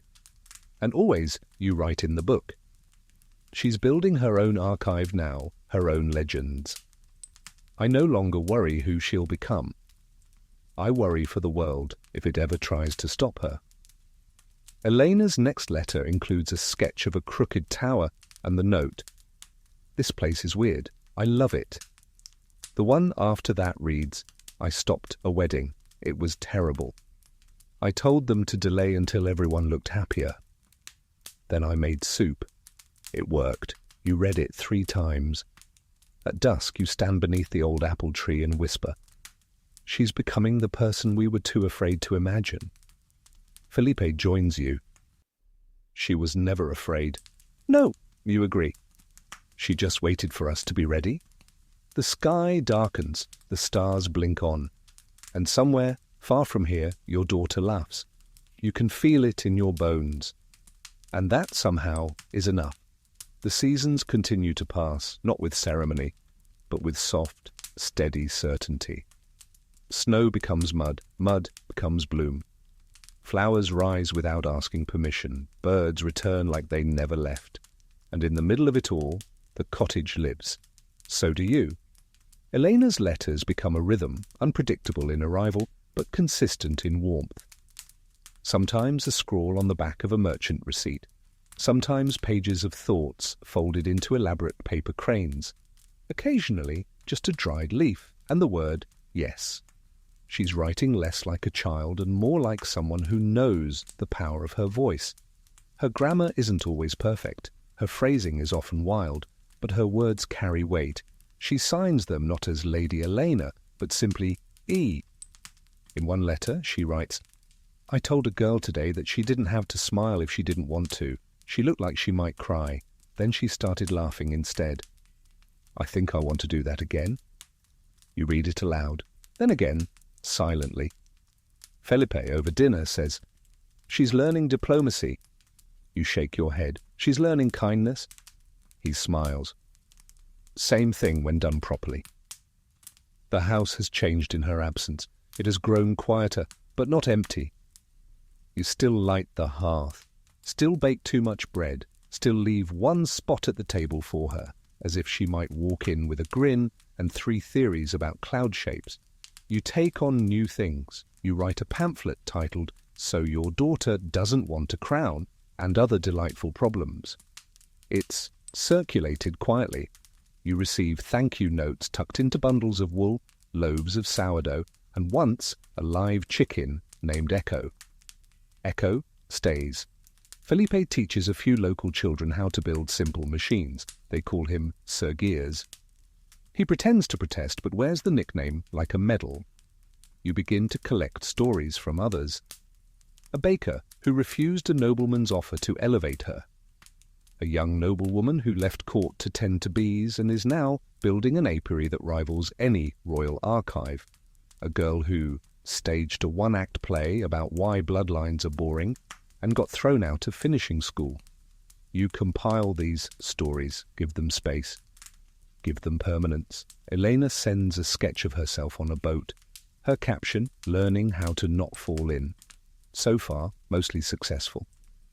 And always you write in the book. She's building her own archive now, her own legends. I no longer worry who she'll become. I worry for the world if it ever tries to stop her. Elena's next letter includes a sketch of a crooked tower and the note, "This place is weird. I love it." The one after that reads, "I stopped a wedding. It was terrible. I told them to delay until everyone looked happier. Then I made soup. It worked. You read it 3 times. At dusk you stand beneath the old apple tree and whisper, 'She's becoming the person we were too afraid to imagine.' Felipe joins you. 'She was never afraid.' 'No,' you agree. 'She just waited for us to be ready.' The sky darkens, the stars blink on, and somewhere, far from here, your daughter laughs. You can feel it in your bones. And that somehow is enough. The seasons continue to pass, not with ceremony, but with soft, steady certainty. Snow becomes mud, mud becomes bloom. Flowers rise without asking permission, birds return like they never left. And in the middle of it all, the cottage lives. So do you. Elena's letters become a rhythm, unpredictable in arrival, but consistent in warmth. Sometimes a scrawl on the back of a merchant receipt. Sometimes pages of thoughts folded into elaborate paper cranes. Occasionally just a dried leaf and the word yes. She's writing less like a child and more like someone who knows the power of her voice. Her grammar isn't always perfect. Her phrasing is often wild, but her words carry weight. She signs them not as Lady Elena, but simply E. In one letter, she writes, "I told a girl today that she didn't have to smile if she didn't want to. She looked like she might cry. Then she started laughing instead. I think I want to do that again." You read it aloud, then again, silently. Felipe, over dinner, says, "She's learning diplomacy." You shake your head. She's learning kindness. He smiles. Same thing when done properly. The house has changed in her absence. It has grown quieter, but not empty. You still light the hearth, still bake too much bread, still leave one spot at the table for her, as if she might walk in with a grin and 3 theories about cloud shapes. You take on new things. You write a pamphlet titled "So Your Daughter Doesn't Want a Crown," and other delightful problems. It's circulated quietly. You receive thank you notes tucked into bundles of wool, loaves of sourdough, and once a live chicken named Echo. Echo stays. Felipe teaches a few local children how to build simple machines. They call him Sir Gears. He pretends to protest, but wears the nickname like a medal. You begin to collect stories from others. A baker who refused a nobleman's offer to elevate her. A young noblewoman who left court to tend to bees and is now building an apiary that rivals any royal archive. A girl who staged a one-act play about why bloodlines are boring and got thrown out of finishing school. You compile these stories, give them space, give them permanence. Elena sends a sketch of herself on a boat. Her caption, "Learning how to not fall in." So far, mostly successful.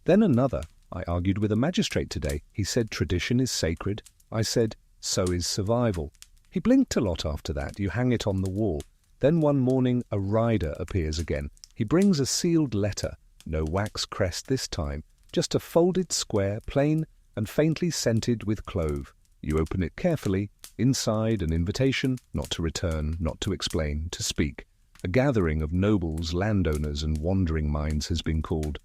Then another. I argued with a magistrate today. He said tradition is sacred. I said, so is survival. He blinked a lot after that. You hang it on the wall. Then one morning a rider appears again. He brings a sealed letter. No wax crest this time. Just a folded square, plain and faintly scented with clove. You open it carefully. Inside an invitation, not to return, not to explain, to speak. A gathering of nobles, landowners and wandering minds has been called.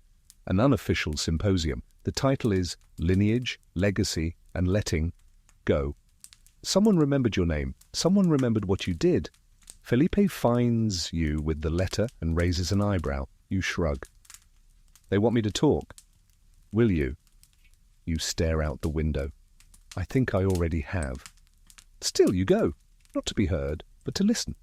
An unofficial symposium. The title is Lineage, Legacy and Letting Go. Someone remembered your name. Someone remembered what you did. Felipe finds you with the letter and raises an eyebrow. You shrug. They want me to talk. Will you? You stare out the window. I think I already have. Still you go, not to be heard, but to listen.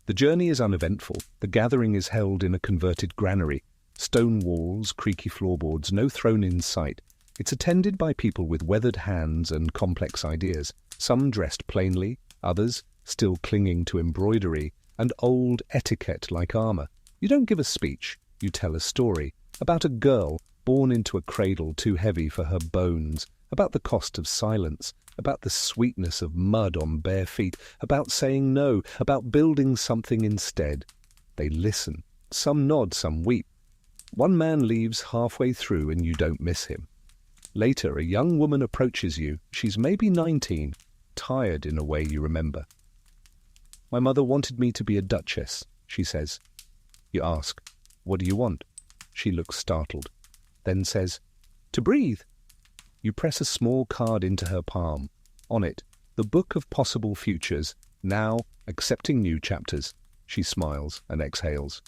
The journey is uneventful. The gathering is held in a converted granary. Stone walls, creaky floorboards, no throne in sight. It's attended by people with weathered hands and complex ideas, some dressed plainly, others still clinging to embroidery and old etiquette like armour. You don't give a speech, you tell a story about a girl born into a cradle too heavy for her bones, about the cost of silence, about the sweetness of mud on bare feet, about saying no, about building something instead. They listen. Some nod, some weep. One man leaves halfway through and you don't miss him. Later, a young woman approaches you. She's maybe 19, tired in a way you remember. My mother wanted me to be a duchess, she says. You ask, what do you want? She looks startled, then says, to breathe. You press a small card into her palm. On it, the Book of Possible Futures, now accepting new chapters. She smiles and exhales.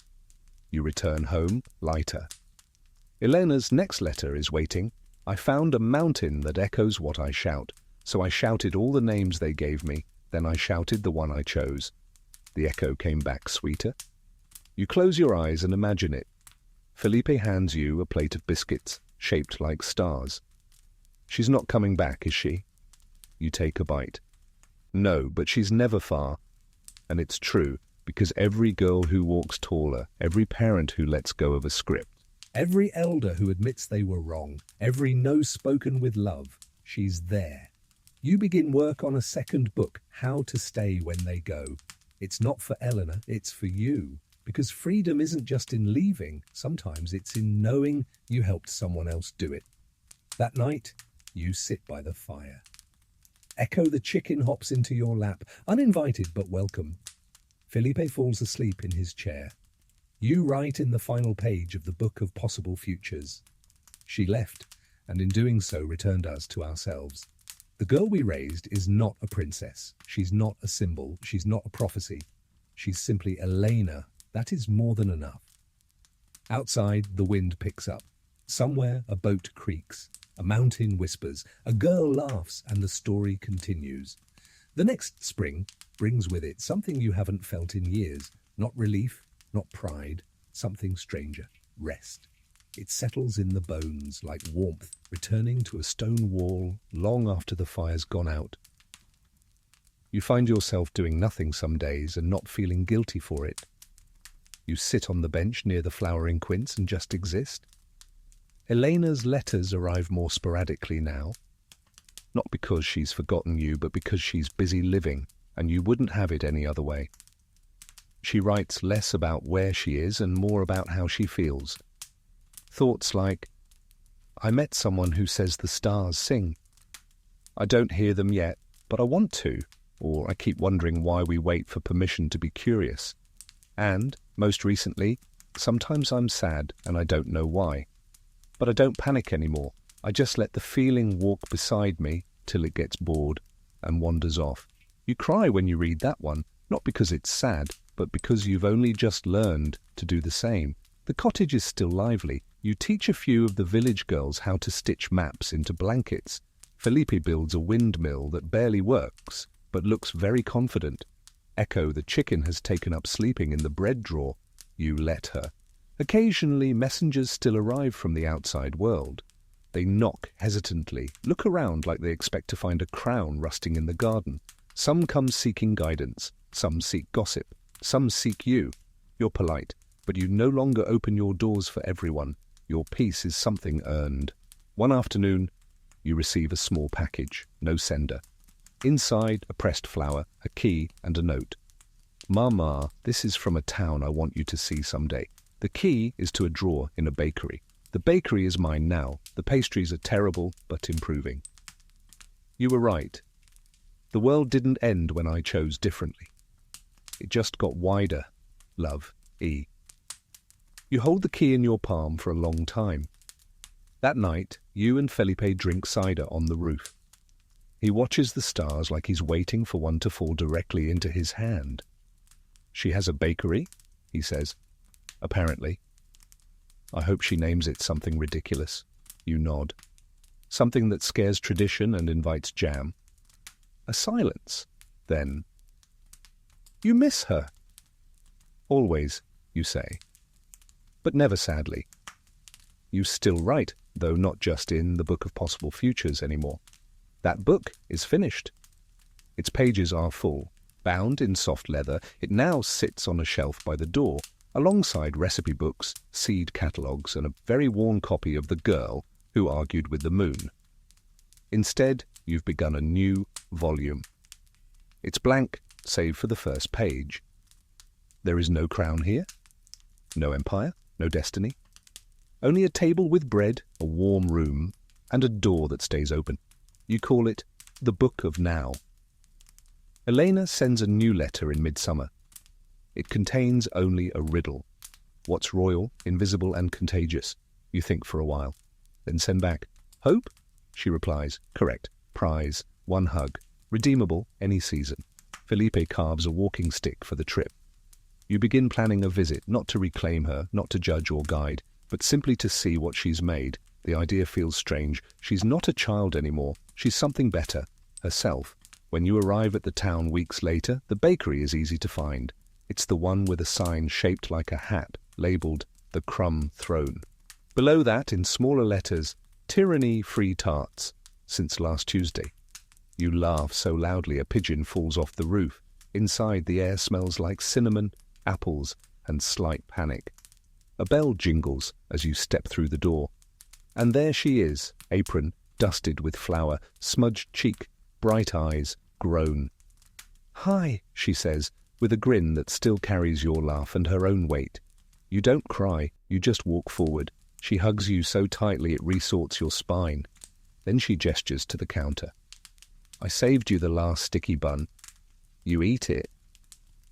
You return home, lighter. Elena's next letter is waiting. I found a mountain that echoes what I shout, so I shouted all the names they gave me, then I shouted the one I chose. The echo came back sweeter. You close your eyes and imagine it. Felipe hands you a plate of biscuits, shaped like stars. She's not coming back, is she? You take a bite. No, but she's never far. And it's true, because every girl who walks taller, every parent who lets go of a script, every elder who admits they were wrong, every no spoken with love, she's there. You begin work on a second book, How to Stay When They Go. It's not for Eleanor, it's for you. Because freedom isn't just in leaving, sometimes it's in knowing you helped someone else do it. That night, you sit by the fire. Echo the chicken hops into your lap, uninvited but welcome. Felipe falls asleep in his chair. You write in the final page of the Book of Possible Futures. She left, and in doing so returned us to ourselves. The girl we raised is not a princess. She's not a symbol. She's not a prophecy. She's simply Elena. That is more than enough. Outside, the wind picks up. Somewhere, a boat creaks. A mountain whispers. A girl laughs, and the story continues. The next spring brings with it something you haven't felt in years. Not relief, not pride, something stranger. Rest. It settles in the bones like warmth, returning to a stone wall long after the fire's gone out. You find yourself doing nothing some days and not feeling guilty for it. You sit on the bench near the flowering quince and just exist. Elena's letters arrive more sporadically now, not because she's forgotten you, but because she's busy living, and you wouldn't have it any other way. She writes less about where she is and more about how she feels. Thoughts like, I met someone who says the stars sing. I don't hear them yet, but I want to. Or I keep wondering why we wait for permission to be curious. And, most recently, sometimes I'm sad and I don't know why. But I don't panic anymore. I just let the feeling walk beside me till it gets bored and wanders off. You cry when you read that one, not because it's sad, but because you've only just learned to do the same. The cottage is still lively. You teach a few of the village girls how to stitch maps into blankets. Felipe builds a windmill that barely works, but looks very confident. Echo the chicken has taken up sleeping in the bread drawer. You let her. Occasionally, messengers still arrive from the outside world. They knock hesitantly, look around like they expect to find a crown rusting in the garden. Some come seeking guidance, some seek gossip, some seek you. You're polite, but you no longer open your doors for everyone. Your peace is something earned. One afternoon, you receive a small package, no sender. Inside, a pressed flower, a key, and a note. Mama, this is from a town I want you to see someday. The key is to a drawer in a bakery. The bakery is mine now. The pastries are terrible, but improving. You were right. The world didn't end when I chose differently. It just got wider. Love, E. You hold the key in your palm for a long time. That night, you and Felipe drink cider on the roof. He watches the stars like he's waiting for one to fall directly into his hand. She has a bakery, he says. Apparently. I hope she names it something ridiculous. You nod. Something that scares tradition and invites jam. A silence. Then, you miss her. Always, you say. But never sadly. You still write, though not just in the Book of Possible Futures anymore. That book is finished. Its pages are full. Bound in soft leather, it now sits on a shelf by the door, alongside recipe books, seed catalogues, and a very worn copy of The Girl Who Argued with the Moon. Instead, you've begun a new volume. It's blank, save for the first page. There is no crown here, no empire, no destiny. Only a table with bread, a warm room, and a door that stays open. You call it the Book of Now. Elena sends a new letter in midsummer. It contains only a riddle. What's royal, invisible, and contagious? You think for a while. Then send back. Hope? She replies. Correct. Prize. One hug. Redeemable any season. Felipe carves a walking stick for the trip. You begin planning a visit, not to reclaim her, not to judge or guide, but simply to see what she's made. The idea feels strange. She's not a child anymore. She's something better. Herself. When you arrive at the town weeks later, the bakery is easy to find. It's the one with a sign shaped like a hat, labelled The Crumb Throne. Below that, in smaller letters, Tyranny-free tarts, since last Tuesday. You laugh so loudly a pigeon falls off the roof. Inside, the air smells like cinnamon, apples, and slight panic. A bell jingles as you step through the door. And there she is, apron dusted with flour, smudged cheek, bright eyes, grown. Hi, she says, with a grin that still carries your laugh and her own weight. You don't cry, you just walk forward. She hugs you so tightly it resorts your spine. Then she gestures to the counter. I saved you the last sticky bun. You eat it.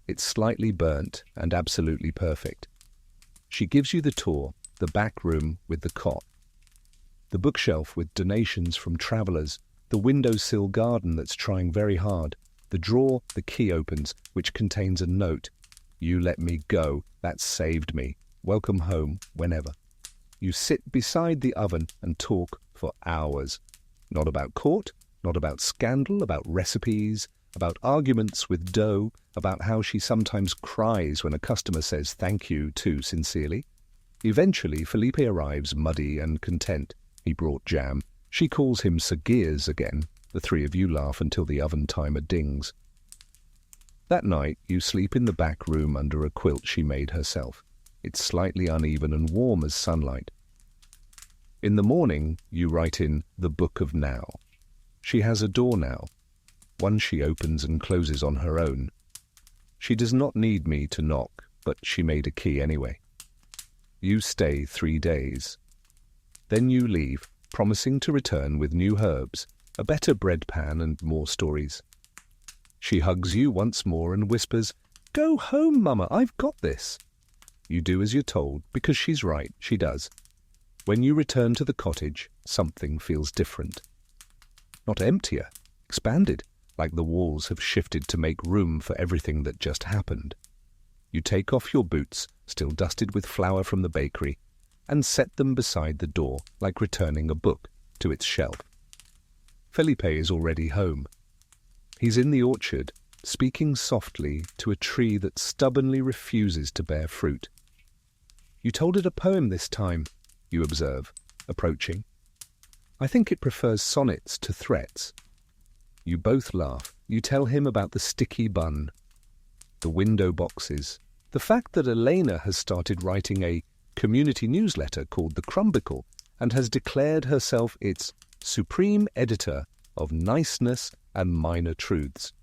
It's slightly burnt and absolutely perfect. She gives you the tour, the back room with the cot, the bookshelf with donations from travellers, the windowsill garden that's trying very hard, the drawer the key opens, which contains a note. You let me go. That saved me. Welcome home, whenever. You sit beside the oven and talk for hours. Not about court, not about scandal, about recipes, about arguments with dough, about how she sometimes cries when a customer says thank you too sincerely. Eventually, Felipe arrives muddy and content. He brought jam. She calls him Sir Gears again. The three of you laugh until the oven timer dings. That night, you sleep in the back room under a quilt she made herself. It's slightly uneven and warm as sunlight. In the morning, you write in the Book of Now. She has a door now, one she opens and closes on her own. She does not need me to knock, but she made a key anyway. You stay 3 days. Then you leave, promising to return with new herbs, a better bread pan and more stories. She hugs you once more and whispers, "Go home, Mama, I've got this." You do as you're told, because she's right, she does. When you return to the cottage, something feels different. Not emptier, expanded, like the walls have shifted to make room for everything that just happened. You take off your boots, still dusted with flour from the bakery, and set them beside the door, like returning a book to its shelf. Felipe is already home. He's in the orchard, speaking softly to a tree that stubbornly refuses to bear fruit. "You told it a poem this time," you observe, approaching. "I think it prefers sonnets to threats." You both laugh. You tell him about the sticky bun, the window boxes, the fact that Elena has started writing a community newsletter called The Crumbicle and has declared herself its supreme editor of niceness and minor truths.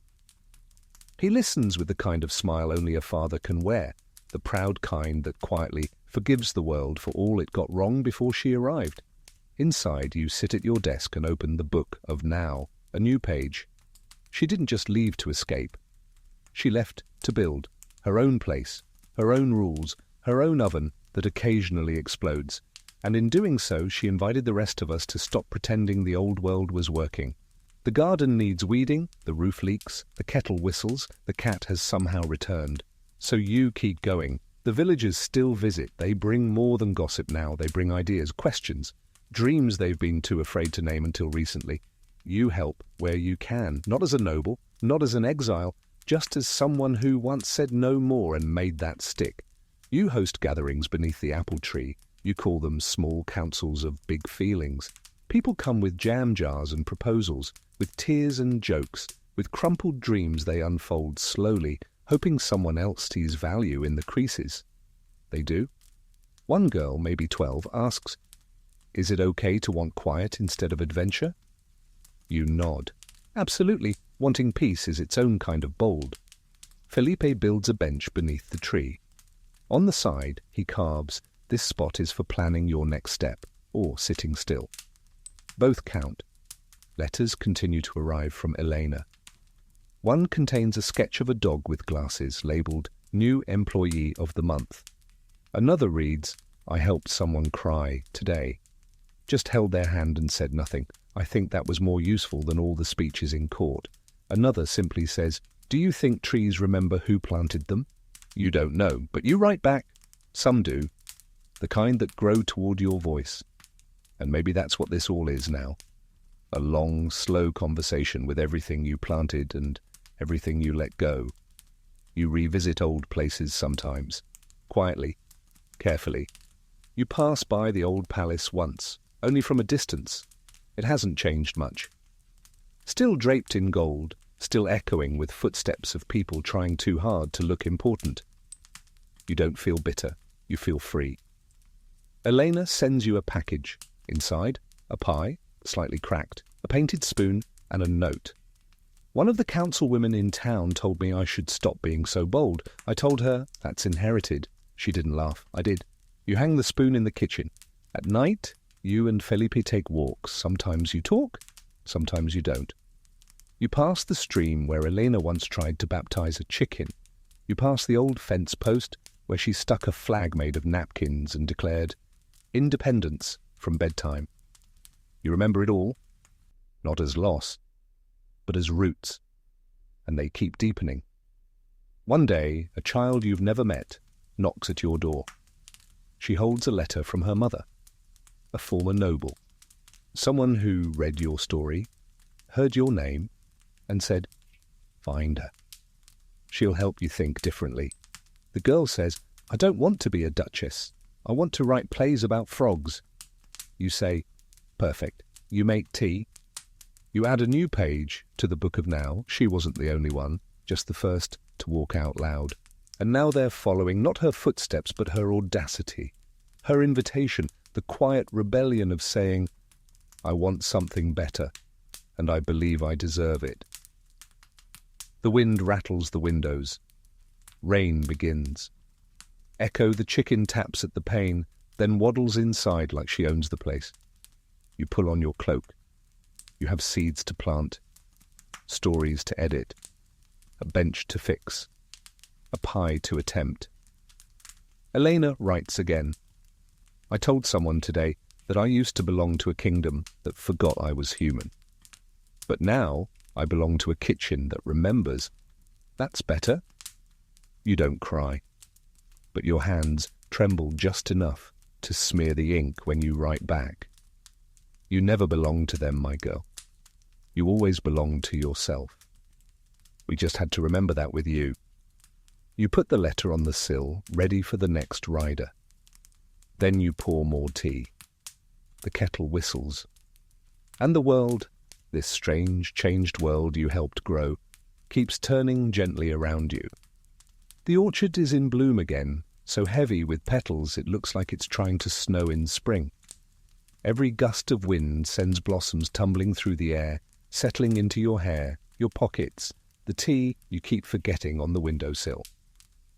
He listens with the kind of smile only a father can wear, the proud kind that quietly forgives the world for all it got wrong before she arrived. Inside, you sit at your desk and open the Book of Now, a new page. She didn't just leave to escape. She left to build her own place, her own rules, her own oven that occasionally explodes. And in doing so, she invited the rest of us to stop pretending the old world was working. The garden needs weeding, the roof leaks, the kettle whistles, the cat has somehow returned. So you keep going. The villagers still visit. They bring more than gossip now. They bring ideas, questions, dreams they've been too afraid to name until recently. You help where you can, not as a noble, not as an exile, just as someone who once said no more and made that stick. You host gatherings beneath the apple tree. You call them small councils of big feelings. People come with jam jars and proposals, with tears and jokes, with crumpled dreams they unfold slowly, hoping someone else sees value in the creases. They do. One girl, maybe 12, asks, "Is it okay to want quiet instead of adventure?" You nod. Absolutely. Wanting peace is its own kind of bold. Felipe builds a bench beneath the tree. On the side, he carves, "This spot is for planning your next step," or sitting still. Both count. Letters continue to arrive from Elena. One contains a sketch of a dog with glasses, labelled New Employee of the Month. Another reads, "I helped someone cry today. Just held their hand and said nothing. I think that was more useful than all the speeches in court." Another simply says, "Do you think trees remember who planted them?" You don't know, but you write back. Some do. The kind that grow toward your voice. And maybe that's what this all is now. A long, slow conversation with everything you planted and everything you let go. You revisit old places sometimes, quietly, carefully. You pass by the old palace once, only from a distance. It hasn't changed much. Still draped in gold, still echoing with footsteps of people trying too hard to look important. You don't feel bitter, you feel free. Elena sends you a package. Inside, a pie, slightly cracked, a painted spoon, and a note. One of the councilwomen in town told me I should stop being so bold. I told her, "That's inherited." She didn't laugh. I did. You hang the spoon in the kitchen. At night, you and Felipe take walks. Sometimes you talk, sometimes you don't. You pass the stream where Elena once tried to baptize a chicken. You pass the old fence post where she stuck a flag made of napkins and declared, "Independence," from bedtime. You remember it all, not as loss, but as roots, and they keep deepening. One day, a child you've never met knocks at your door. She holds a letter from her mother, a former noble, someone who read your story, heard your name, and said, "Find her. She'll help you think differently." The girl says, "I don't want to be a duchess. I want to write plays about frogs. You say, perfect. You make tea. You add a new page to the book of now. She wasn't the only one, just the first to walk out loud. And now they're following not her footsteps, but her audacity, her invitation, the quiet rebellion of saying, I want something better, and I believe I deserve it. The wind rattles the windows. Rain begins. Echo the chicken taps at the pane, then waddles inside like she owns the place. You pull on your cloak. You have seeds to plant, stories to edit, a bench to fix, a pie to attempt. Elena writes again. I told someone today that I used to belong to a kingdom that forgot I was human. But now I belong to a kitchen that remembers. That's better. You don't cry, but your hands tremble just enough to smear the ink when you write back. You never belong to them, my girl. You always belong to yourself. We just had to remember that with you. You put the letter on the sill, ready for the next rider. Then you pour more tea. The kettle whistles. And the world, this strange, changed world you helped grow, keeps turning gently around you. The orchard is in bloom again, so heavy with petals it looks like it's trying to snow in spring. Every gust of wind sends blossoms tumbling through the air, settling into your hair, your pockets, the tea you keep forgetting on the windowsill.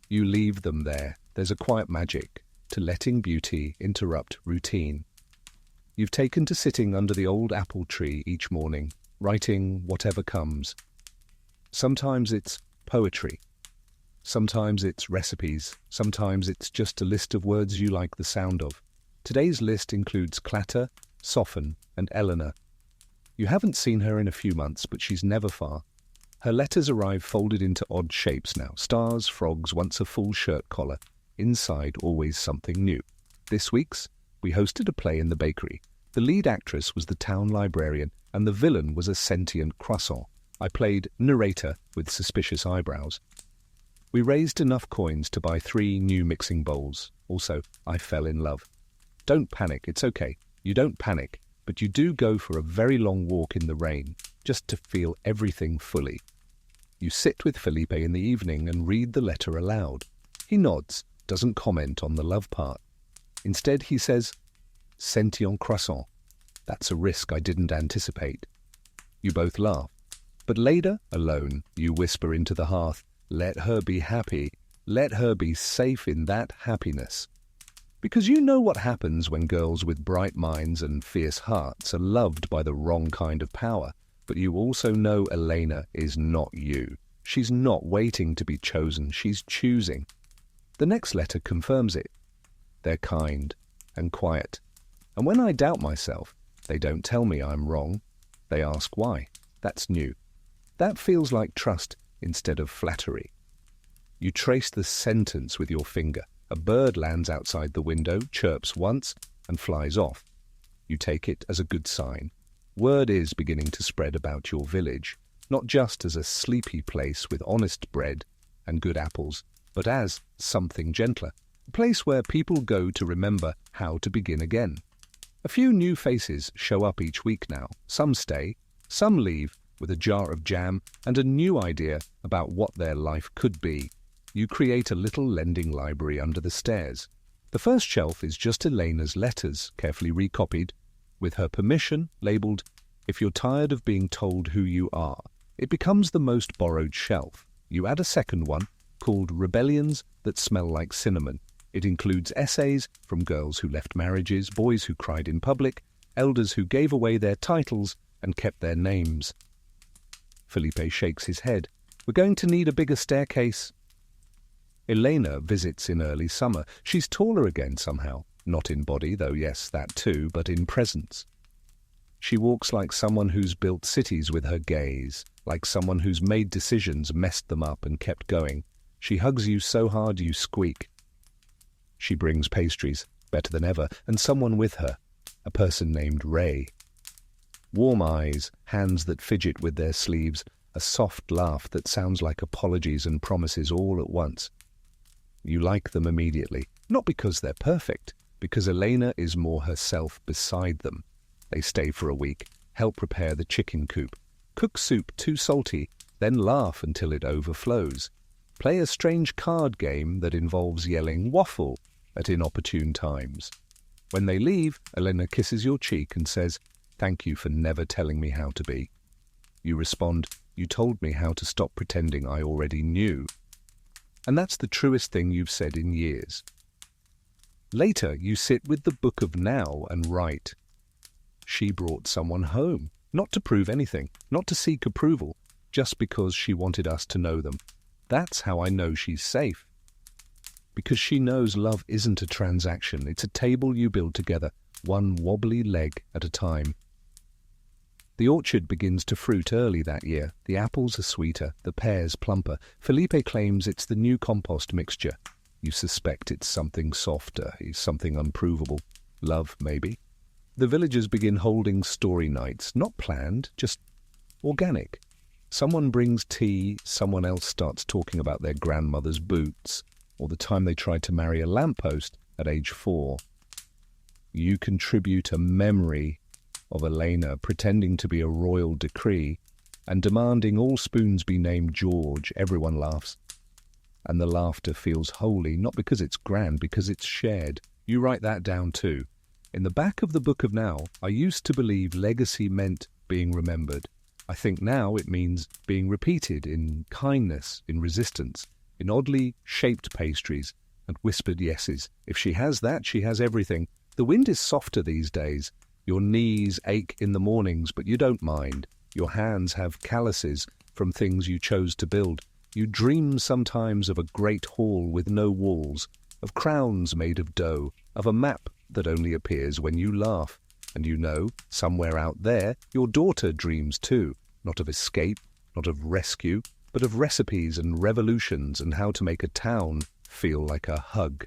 You leave them there. There's a quiet magic to letting beauty interrupt routine. You've taken to sitting under the old apple tree each morning, writing whatever comes. Sometimes it's poetry. Sometimes it's recipes. Sometimes it's just a list of words you like the sound of. Today's list includes clatter, soften, and Eleanor. You haven't seen her in a few months, but she's never far. Her letters arrive folded into odd shapes now. Stars, frogs, once a full shirt collar. Inside, always something new. This week's, we hosted a play in the bakery. The lead actress was the town librarian, and the villain was a sentient croissant. I played narrator with suspicious eyebrows. We raised enough coins to buy 3 new mixing bowls. Also, I fell in love. Don't panic, it's okay. You don't panic, but you do go for a very long walk in the rain, just to feel everything fully. You sit with Felipe in the evening and read the letter aloud. He nods, doesn't comment on the love part. Instead, he says, sentient croissant. That's a risk I didn't anticipate. You both laugh. But later, alone, you whisper into the hearth, let her be happy. Let her be safe in that happiness. Because you know what happens when girls with bright minds and fierce hearts are loved by the wrong kind of power. But you also know Elena is not you. She's not waiting to be chosen. She's choosing. The next letter confirms it. They're kind and quiet. And when I doubt myself, they don't tell me I'm wrong. They ask why. That's new. That feels like trust instead of flattery. You trace the sentence with your finger. A bird lands outside the window, chirps once, and flies off. You take it as a good sign. Word is beginning to spread about your village, not just as a sleepy place with honest bread and good apples, but as something gentler, a place where people go to remember how to begin again. A few new faces show up each week now. Some stay, some leave with a jar of jam and a new idea about what their life could be. You create a little lending library under the stairs. The first shelf is just Elena's letters, carefully recopied, with her permission labelled, if you're tired of being told who you are. It becomes the most borrowed shelf. You add a second one, called Rebellions That Smell Like Cinnamon. It includes essays from girls who left marriages, boys who cried in public, elders who gave away their titles and kept their names. Felipe shakes his head. We're going to need a bigger staircase. Elena visits in early summer. She's taller again somehow. Not in body, though yes, that too, but in presence. She walks like someone who's built cities with her gaze, like someone who's made decisions, messed them up and kept going. She hugs you so hard you squeak. She brings pastries, better than ever, and someone with her, a person named Ray. Warm eyes, hands that fidget with their sleeves, a soft laugh that sounds like apologies and promises all at once. You like them immediately, not because they're perfect, because Elena is more herself beside them. They stay for a week, help prepare the chicken coop, cook soup too salty, then laugh until it overflows, play a strange card game that involves yelling "waffle" at inopportune times. When they leave, Elena kisses your cheek and says, "Thank you for never telling me how to be." You respond, "You told me how to stop pretending I already knew." And that's the truest thing you've said in years. Later, you sit with the Book of Now and write, "She brought someone home, not to prove anything, not to seek approval, just because she wanted us to know them. That's how I know she's safe. Because she knows love isn't a transaction, it's a table you build together, one wobbly leg at a time." The orchard begins to fruit early that year. The apples are sweeter, the pears plumper. Felipe claims it's the new compost mixture. You suspect it's something softer, something unprovable. Love, maybe. The villagers begin holding story nights, not planned, just organic. Someone brings tea, someone else starts talking about their grandmother's boots, or the time they tried to marry a lamppost at age 4. You contribute a memory of Elena pretending to be a royal decree and demanding all spoons be named George. Everyone laughs. And the laughter feels holy, not because it's grand, because it's shared. You write that down too. In the back of the Book of Now, I used to believe legacy meant being remembered. I think now it means being repeated in kindness, in resistance, in oddly shaped pastries and whispered yeses. If she has that, she has everything. The wind is softer these days. Your knees ache in the mornings, but you don't mind. Your hands have calluses from things you chose to build. You dream sometimes of a great hall with no walls, of crowns made of dough, of a map that only appears when you laugh. And you know, somewhere out there, your daughter dreams too, not of escape, not of rescue, but of recipes and revolutions and how to make a town feel like a hug.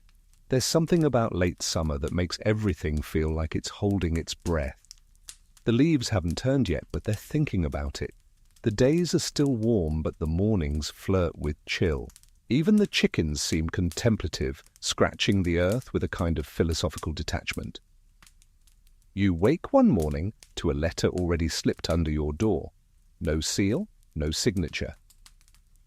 There's something about late summer that makes everything feel like it's holding its breath. The leaves haven't turned yet, but they're thinking about it. The days are still warm, but the mornings flirt with chill. Even the chickens seem contemplative, scratching the earth with a kind of philosophical detachment. You wake one morning to a letter already slipped under your door. No seal, no signature.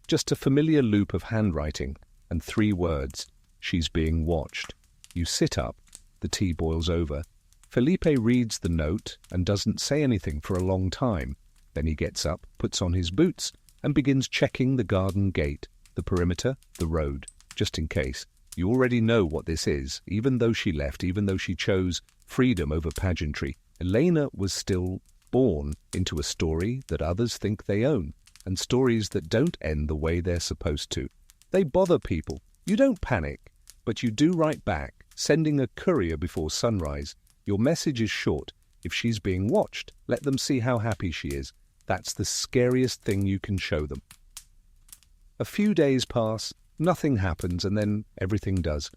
Just a familiar loop of handwriting and 3 words. She's being watched. You sit up. The tea boils over. Felipe reads the note and doesn't say anything for a long time. Then he gets up, puts on his boots, and begins checking the garden gate, the perimeter, the road, just in case. You already know what this is. Even though she left, even though she chose freedom over pageantry, Elena was still born into a story that others think they own, and stories that don't end the way they're supposed to. They bother people. You don't panic, but you do write back, sending a courier before sunrise. Your message is short. If she's being watched, let them see how happy she is. That's the scariest thing you can show them. A few days pass, nothing happens, and then everything does.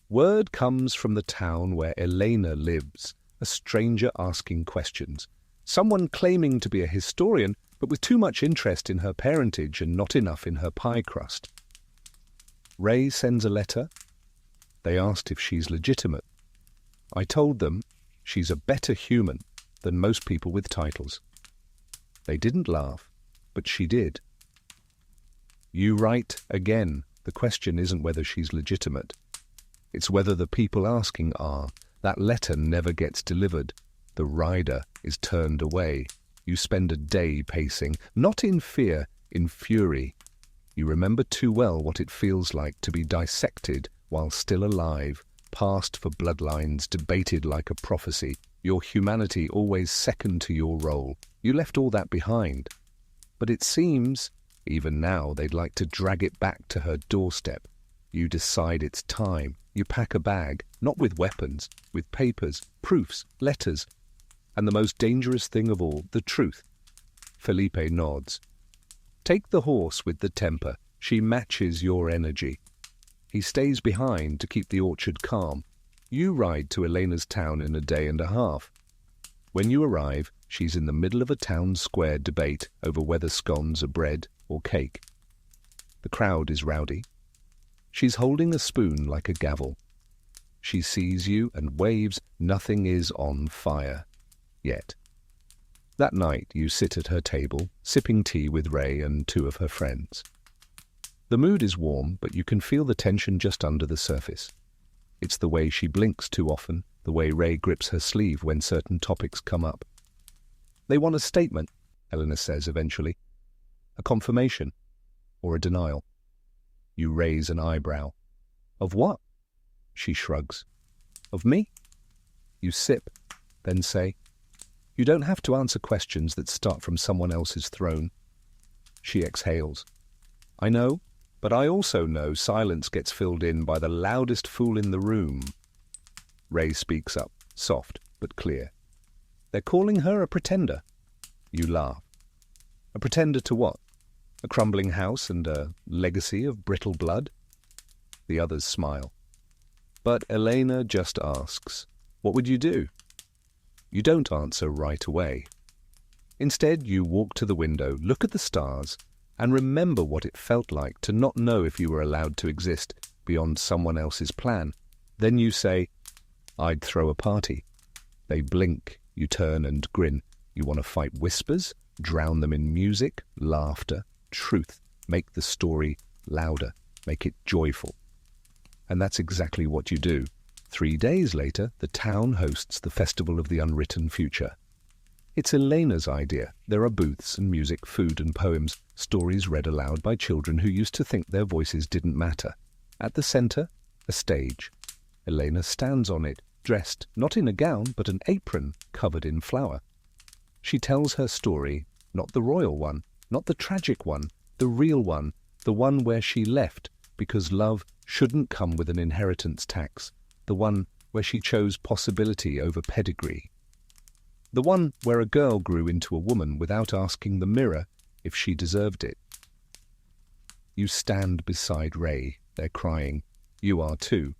Word comes from the town where Elena lives, a stranger asking questions. Someone claiming to be a historian, but with too much interest in her parentage and not enough in her pie crust. Ray sends a letter. They asked if she's legitimate. I told them she's a better human than most people with titles. They didn't laugh, but she did. You write again. The question isn't whether she's legitimate. It's whether the people asking are. That letter never gets delivered. The rider is turned away. You spend a day pacing, not in fear, in fury. You remember too well what it feels like to be dissected while still alive, passed for bloodlines, debated like a prophecy, your humanity always second to your role. You left all that behind. But it seems, even now, they'd like to drag it back to her doorstep. You decide it's time. You pack a bag, not with weapons, with papers, proofs, letters, and the most dangerous thing of all, the truth. Felipe nods. Take the horse with the temper. She matches your energy. He stays behind to keep the orchard calm. You ride to Elena's town in a day and a half. When you arrive, she's in the middle of a town square debate over whether scones are bread or cake. The crowd is rowdy. She's holding a spoon like a gavel. She sees you and waves. Nothing is on fire. Yet. That night you sit at her table, sipping tea with Ray and two of her friends. The mood is warm, but you can feel the tension just under the surface. It's the way she blinks too often, the way Ray grips her sleeve when certain topics come up. They want a statement, Eleanor says eventually. A confirmation, or a denial. You raise an eyebrow. Of what? She shrugs. Of me? You sip, then say, you don't have to answer questions that start from someone else's throne. She exhales. I know, but I also know silence gets filled in by the loudest fool in the room. Ray speaks up, soft but clear. They're calling her a pretender. You laugh. A pretender to what? A crumbling house and a legacy of brittle blood? The others smile. But Elena just asks, what would you do? You don't answer right away. Instead, you walk to the window, look at the stars, and remember what it felt like to not know if you were allowed to exist beyond someone else's plan. Then you say, I'd throw a party. They blink, you turn and grin. You want to fight whispers, drown them in music, laughter, truth, make the story louder, make it joyful. And that's exactly what you do. 3 days later, the town hosts the Festival of the Unwritten Future. It's Elena's idea. There are booths and music, food and poems, stories read aloud by children who used to think their voices didn't matter. At the center, a stage. Elena stands on it, dressed not in a gown but an apron covered in flour. She tells her story, not the royal one, not the tragic one, the real one, the one where she left because love shouldn't come with an inheritance tax, the one where she chose possibility over pedigree, the one where a girl grew into a woman without asking the mirror if she deserved it. You stand beside Ray. They're crying. You are too.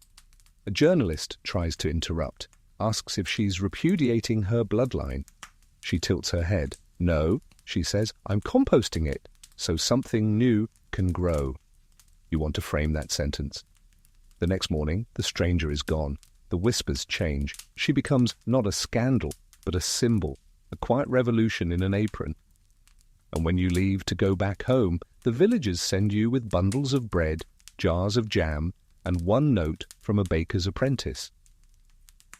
A journalist tries to interrupt, asks if she's repudiating her bloodline. She tilts her head. No, she says, I'm composting it, so something new can grow. You want to frame that sentence. The next morning, the stranger is gone. The whispers change. She becomes not a scandal, but a symbol, a quiet revolution in an apron. And when you leave to go back home, the villagers send you with bundles of bread, jars of jam, and one note from a baker's apprentice.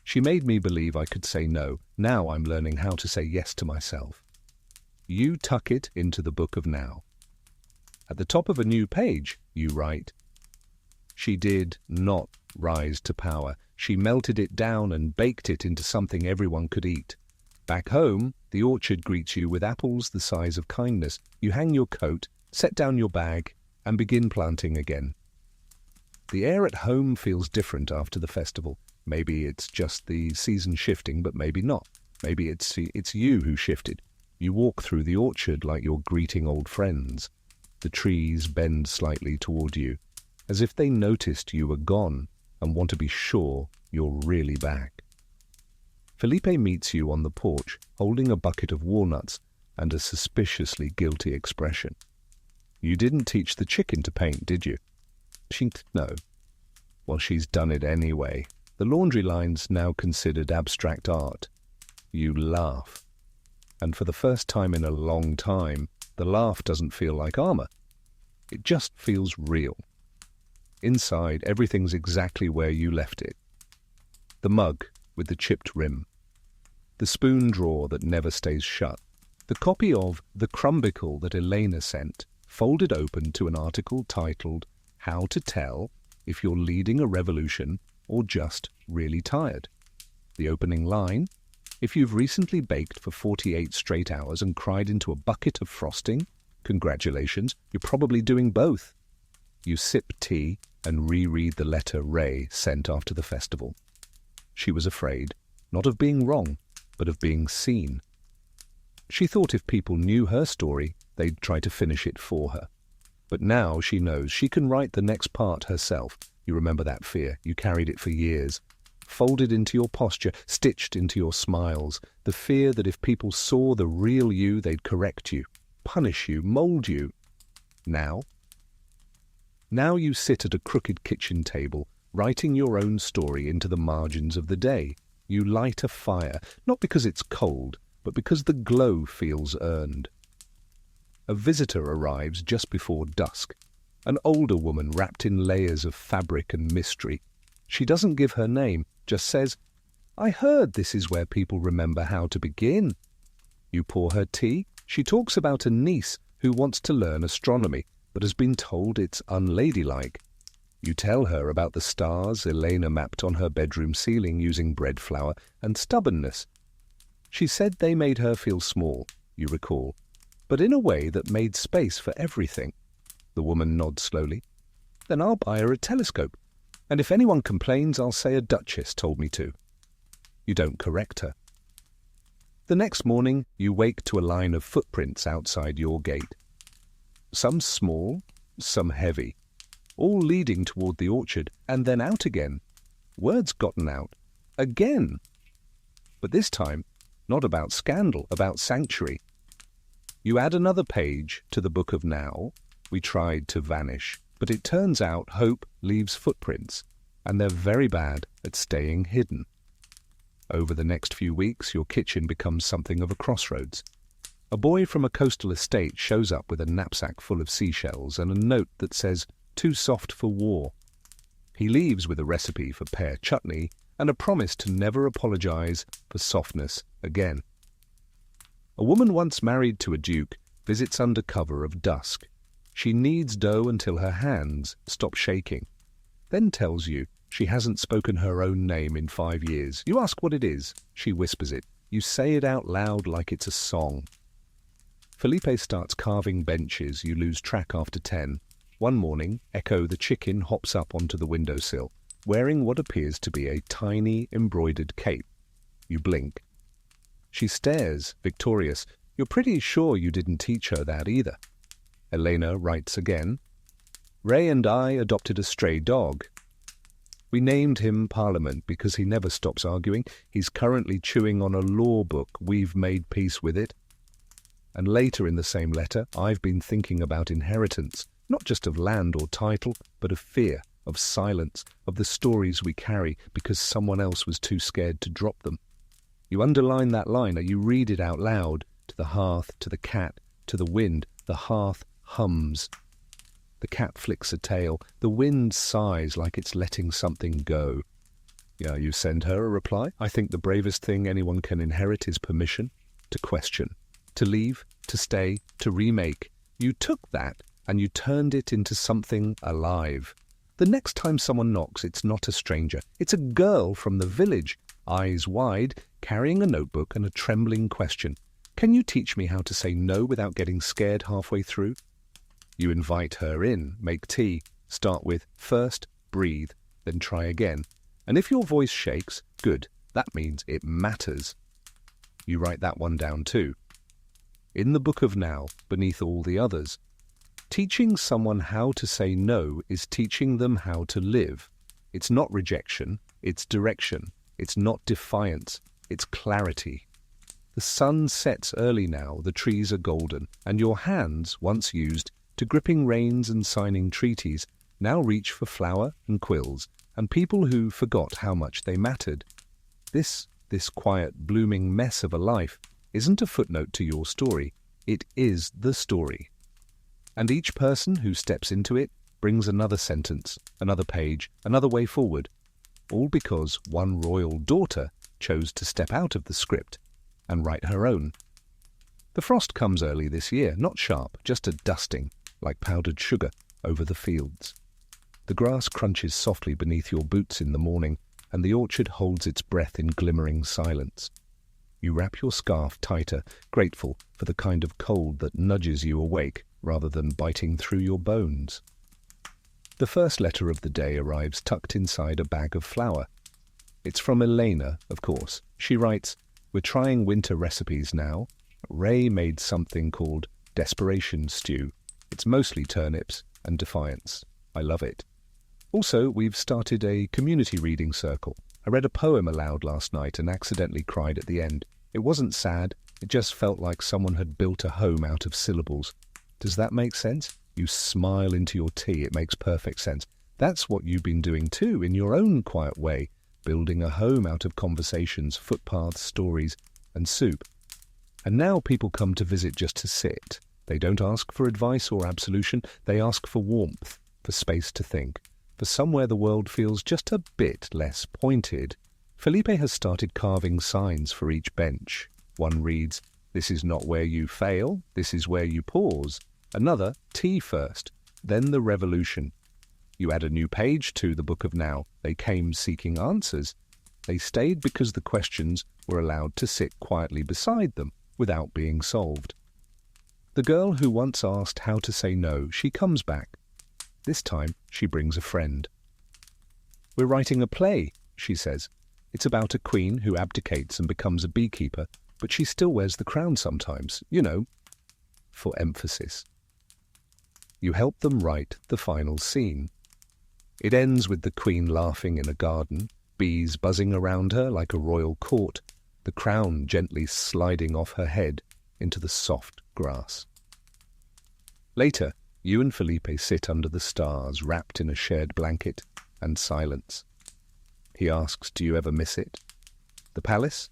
She made me believe I could say no. Now I'm learning how to say yes to myself. You tuck it into the book of now. At the top of a new page, you write, she did not rise to power. She melted it down and baked it into something everyone could eat. Back home, the orchard greets you with apples the size of kindness. You hang your coat, set down your bag, and begin planting again. The air at home feels different after the festival. Maybe it's just the season shifting, but maybe not. Maybe it's you who shifted. You walk through the orchard like you're greeting old friends. The trees bend slightly toward you, as if they noticed you were gone and want to be sure you're really back. Felipe meets you on the porch, holding a bucket of walnuts and a suspiciously guilty expression. You didn't teach the chicken to paint, did you? No. Well, she's done it anyway. The laundry line's now considered abstract art. You laugh. And for the first time in a long time, the laugh doesn't feel like armor. It just feels real. Inside, everything's exactly where you left it. The mug with the chipped rim. The spoon drawer that never stays shut. The copy of The Crumbicle that Elena sent, folded open to an article titled How to Tell If You're Leading a Revolution or Just Really Tired. The opening line, if you've recently baked for 48 straight hours and cried into a bucket of frosting, congratulations, you're probably doing both. You sip tea and reread the letter Ray sent after the festival. She was afraid, not of being wrong, but of being seen. She thought if people knew her story, they'd try to finish it for her. But now she knows she can write the next part herself. You remember that fear. You carried it for years. Folded into your posture, stitched into your smiles. The fear that if people saw the real you, they'd correct you, punish you, mold you. Now you sit at a crooked kitchen table, writing your own story into the margins of the day. You light a fire, not because it's cold, but because the glow feels earned. A visitor arrives just before dusk, an older woman wrapped in layers of fabric and mystery. She doesn't give her name, just says, "I heard this is where people remember how to begin." You pour her tea. She talks about a niece who wants to learn astronomy, but has been told it's unladylike. You tell her about the stars Elena mapped on her bedroom ceiling using bread flour and stubbornness. She said they made her feel small, you recall, but in a way that made space for everything. The woman nods slowly. "Then I'll buy her a telescope, and if anyone complains, I'll say a duchess told me to." You don't correct her. The next morning, you wake to a line of footprints outside your gate. Some small, some heavy, all leading toward the orchard and then out again. Word's gotten out. Again. But this time, not about scandal, about sanctuary. You add another page to the Book of Now. We tried to vanish, but it turns out hope leaves footprints, and they're very bad at staying hidden. Over the next few weeks, your kitchen becomes something of a crossroads. A boy from a coastal estate shows up with a knapsack full of seashells and a note that says, "Too soft for war." He leaves with a recipe for pear chutney and a promise to never apologize for softness again. A woman once married to a duke visits under cover of dusk. She kneads dough until her hands stop shaking, then tells you she hasn't spoken her own name in 5 years. You ask what it is. She whispers it. You say it out loud like it's a song. Felipe starts carving benches. You lose track after 10. One morning, Echo the chicken hops up onto the windowsill, wearing what appears to be a tiny embroidered cape. You blink. She stares, victorious. You're pretty sure you didn't teach her that either. Elena writes again. Ray and I adopted a stray dog. We named him Parliament because he never stops arguing. He's currently chewing on a law book. We've made peace with it. And later in the same letter, I've been thinking about inheritance, not just of land or title, but of fear, of silence, of the stories we carry because someone else was too scared to drop them. You underline that line, or you read it out loud, to the hearth, to the cat, to the wind. The hearth hums. The cat flicks a tail. The wind sighs like it's letting something go. Yeah, you send her a reply. I think the bravest thing anyone can inherit is permission to question, to leave, to stay, to remake. You took that and you turned it into something alive. The next time someone knocks, it's not a stranger. It's a girl from the village, eyes wide, carrying a notebook and a trembling question. Can you teach me how to say no without getting scared halfway through? You invite her in, make tea, start with first breathe, then try again. And if your voice shakes, good, that means it matters. You write that one down too. In the Book of Now, beneath all the others, teaching someone how to say no is teaching them how to live. It's not rejection, it's direction. It's not defiance, it's clarity. The sun sets early now, the trees are golden, and your hands, once used to gripping reins and signing treaties, now reach for flour and quills, and people who forgot how much they mattered. This quiet, blooming mess of a life isn't a footnote to your story. It is the story. And each person who steps into it brings another sentence, another page, another way forward, all because one royal daughter chose to step out of the script and write her own. The frost comes early this year, not sharp, just a dusting, like powdered sugar, over the fields. The grass crunches softly beneath your boots in the morning, and the orchard holds its breath in glimmering silence. You wrap your scarf tighter, grateful for the kind of cold that nudges you awake rather than biting through your bones. The first letter of the day arrives tucked inside a bag of flour. It's from Elena, of course. She writes, "We're trying winter recipes now. Ray made something called desperation stew. It's mostly turnips and defiance. I love it. Also, we've started a community reading circle. I read a poem aloud last night and accidentally cried at the end. It wasn't sad, it just felt like someone had built a home out of syllables. Does that make sense?" You smile into your tea. It makes perfect sense. That's what you've been doing too, in your own quiet way, building a home out of conversations, footpaths, stories, and soup. And now people come to visit just to sit. They don't ask for advice or absolution. They ask for warmth, for space to think, for somewhere the world feels just a bit less pointed. Felipe has started carving signs for each bench. One reads, "This is not where you fail, this is where you pause." Another, "Tea first, then the revolution." You add a new page to the Book of Now. They came seeking answers. They stayed because the questions were allowed to sit quietly beside them without being solved. The girl who once asked how to say no, she comes back. This time she brings a friend. "We're writing a play," she says. "It's about a queen who abdicates and becomes a beekeeper, but she still wears the crown sometimes, for emphasis." You help them write the final scene. It ends with the queen laughing in a garden, bees buzzing around her like a royal court, the crown gently sliding off her head into the soft grass. Later, you and Felipe sit under the stars, wrapped in a shared blanket and silence. He asks, "Do you ever miss it? The palace?"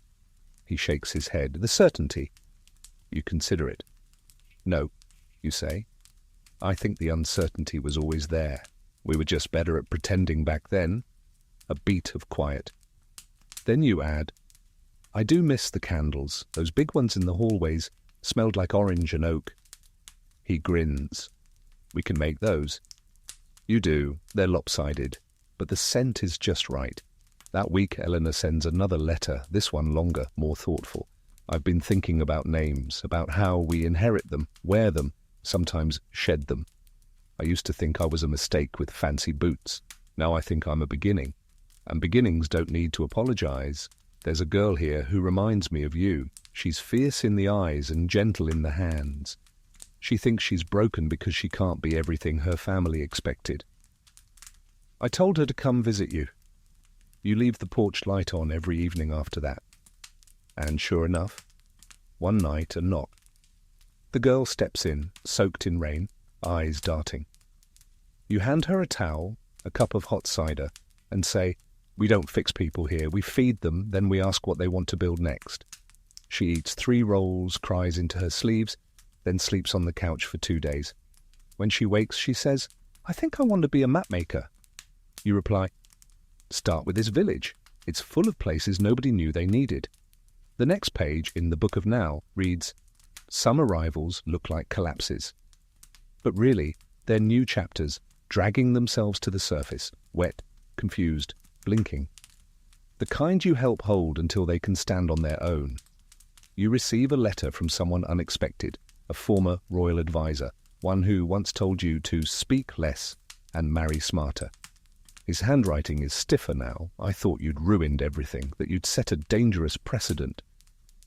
He shakes his head. "The certainty?" You consider it. "No," you say. "I think the uncertainty was always there. We were just better at pretending back then." A beat of quiet. Then you add, "I do miss the candles. Those big ones in the hallways smelled like orange and oak." He grins. "We can make those." You do. They're lopsided. But the scent is just right. That week Eleanor sends another letter, this one longer, more thoughtful. "I've been thinking about names, about how we inherit them, wear them, sometimes shed them. I used to think I was a mistake with fancy boots. Now I think I'm a beginning. And beginnings don't need to apologize. There's a girl here who reminds me of you. She's fierce in the eyes and gentle in the hands. She thinks she's broken because she can't be everything her family expected. I told her to come visit you. You leave the porch light on every evening after that." And sure enough, one night a knock. The girl steps in, soaked in rain, eyes darting. You hand her a towel, a cup of hot cider, and say, "We don't fix people here. We feed them, then we ask what they want to build next." She eats 3 rolls, cries into her sleeves, then sleeps on the couch for 2 days. When she wakes, she says, "I think I want to be a map maker." You reply, "Start with this village. It's full of places nobody knew they needed." The next page in the Book of Now reads, "Some arrivals look like collapses." But really, they're new chapters, dragging themselves to the surface, wet, confused, blinking. The kind you help hold until they can stand on their own. You receive a letter from someone unexpected, a former royal advisor, one who once told you to speak less and marry smarter. His handwriting is stiffer now. "I thought you'd ruined everything, that you'd set a dangerous precedent.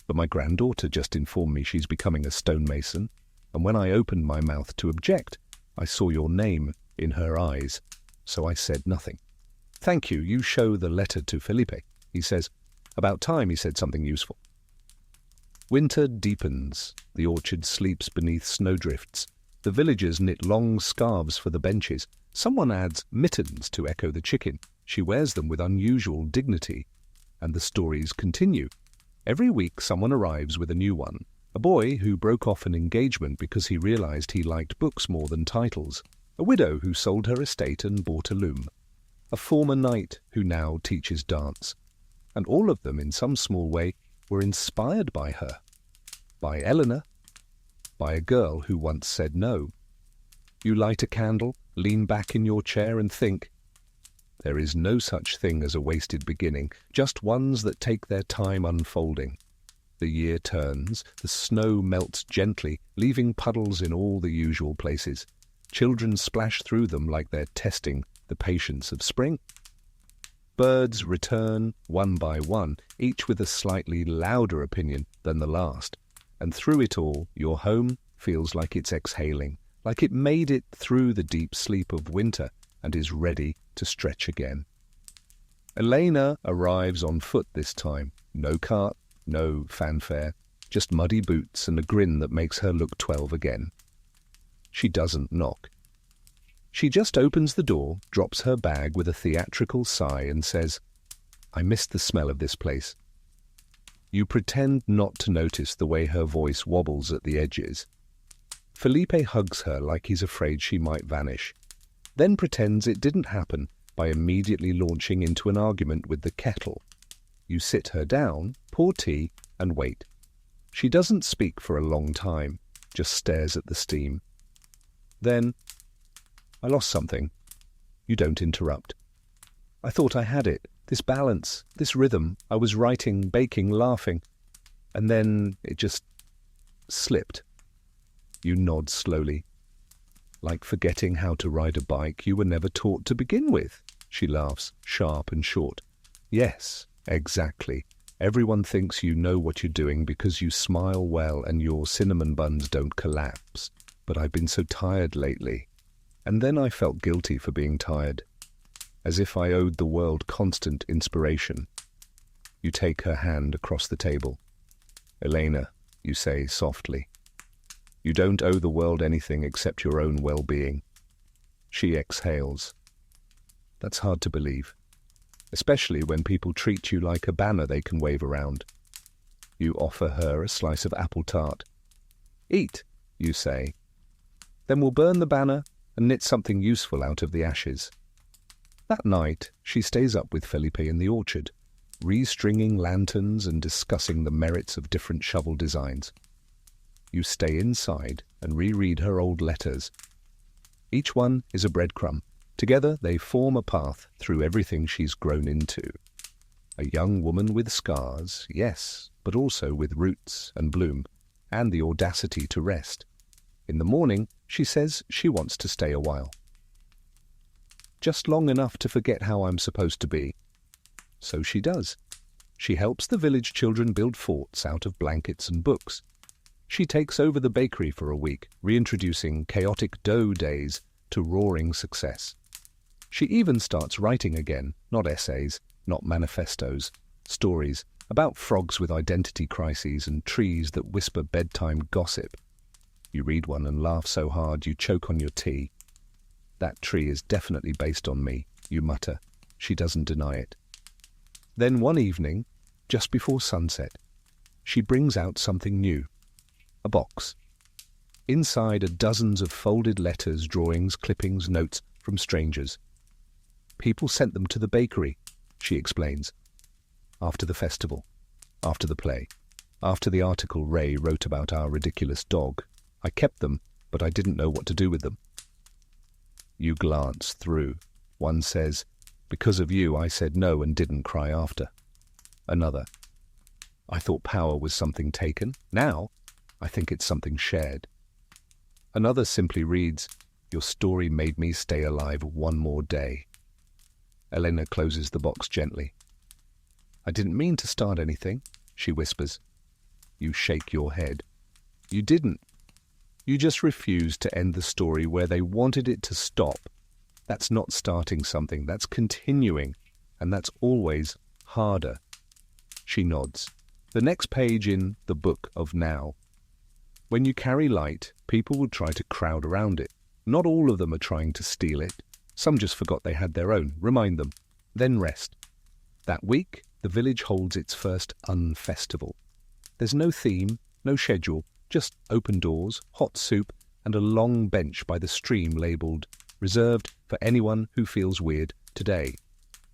But my granddaughter just informed me she's becoming a stonemason, and when I opened my mouth to object, I saw your name in her eyes, so I said nothing. Thank you, you show the letter to Felipe." He says, "About time he said something useful." Winter deepens. The orchard sleeps beneath snowdrifts. The villagers knit long scarves for the benches. Someone adds mittens to echo the chicken. She wears them with unusual dignity. And the stories continue. Every week someone arrives with a new one. A boy who broke off an engagement because he realized he liked books more than titles. A widow who sold her estate and bought a loom. A former knight who now teaches dance. And all of them, in some small way, were inspired by her. By Eleanor. By a girl who once said no. You light a candle, lean back in your chair and think, there is no such thing as a wasted beginning, just ones that take their time unfolding. The year turns, the snow melts gently, leaving puddles in all the usual places. Children splash through them like they're testing the patience of spring. Birds return one by one, each with a slightly louder opinion than the last. And through it all, your home feels like it's exhaling, like it made it through the deep sleep of winter and is ready to stretch again. Elena arrives on foot this time. No cart, no fanfare, just muddy boots and a grin that makes her look 12 again. She doesn't knock. She just opens the door, drops her bag with a theatrical sigh and says, "I missed the smell of this place." You pretend not to notice the way her voice wobbles at the edges. Felipe hugs her like he's afraid she might vanish, then pretends it didn't happen by immediately launching into an argument with the kettle. You sit her down, pour tea, and wait. She doesn't speak for a long time, just stares at the steam. Then, "I lost something." You don't interrupt. "I thought I had it, this balance, this rhythm. I was writing, baking, laughing. And then it just slipped." You nod slowly. "Like forgetting how to ride a bike you were never taught to begin with." She laughs, sharp and short. "Yes, exactly. Everyone thinks you know what you're doing because you smile well and your cinnamon buns don't collapse. But I've been so tired lately." And then I felt guilty for being tired, as if I owed the world constant inspiration. You take her hand across the table. "Elena," you say softly, "you don't owe the world anything except your own well-being." She exhales. That's hard to believe, especially when people treat you like a banner they can wave around. You offer her a slice of apple tart. "Eat," you say. "Then we'll burn the banner and knit something useful out of the ashes." That night, she stays up with Felipe in the orchard, restringing lanterns and discussing the merits of different shovel designs. You stay inside and reread her old letters. Each one is a breadcrumb. Together they form a path through everything she's grown into. A young woman with scars, yes, but also with roots and bloom, and the audacity to rest. In the morning, she says she wants to stay a while. Just long enough to forget how I'm supposed to be. So she does. She helps the village children build forts out of blankets and books. She takes over the bakery for a week, reintroducing chaotic dough days to roaring success. She even starts writing again, not essays, not manifestos, stories about frogs with identity crises and trees that whisper bedtime gossip. You read one and laugh so hard you choke on your tea. "That tree is definitely based on me," you mutter. She doesn't deny it. Then one evening, just before sunset, she brings out something new. A box. Inside are dozens of folded letters, drawings, clippings, notes from strangers. "People sent them to the bakery," she explains. "After the festival, after the play, after the article Ray wrote about our ridiculous dog. I kept them, but I didn't know what to do with them." You glance through. One says, "Because of you, I said no and didn't cry after." Another, "I thought power was something taken. Now, I think it's something shared." Another simply reads, "Your story made me stay alive one more day." Elena closes the box gently. "I didn't mean to start anything," she whispers. You shake your head. You didn't. You just refused to end the story where they wanted it to stop. That's not starting something, that's continuing, and that's always harder. She nods. The next page in The Book of Now. When you carry light, people will try to crowd around it. Not all of them are trying to steal it. Some just forgot they had their own. Remind them. Then rest. That week, the village holds its first unfestival. There's no theme, no schedule, just open doors, hot soup, and a long bench by the stream labelled "Reserved for anyone who feels weird today."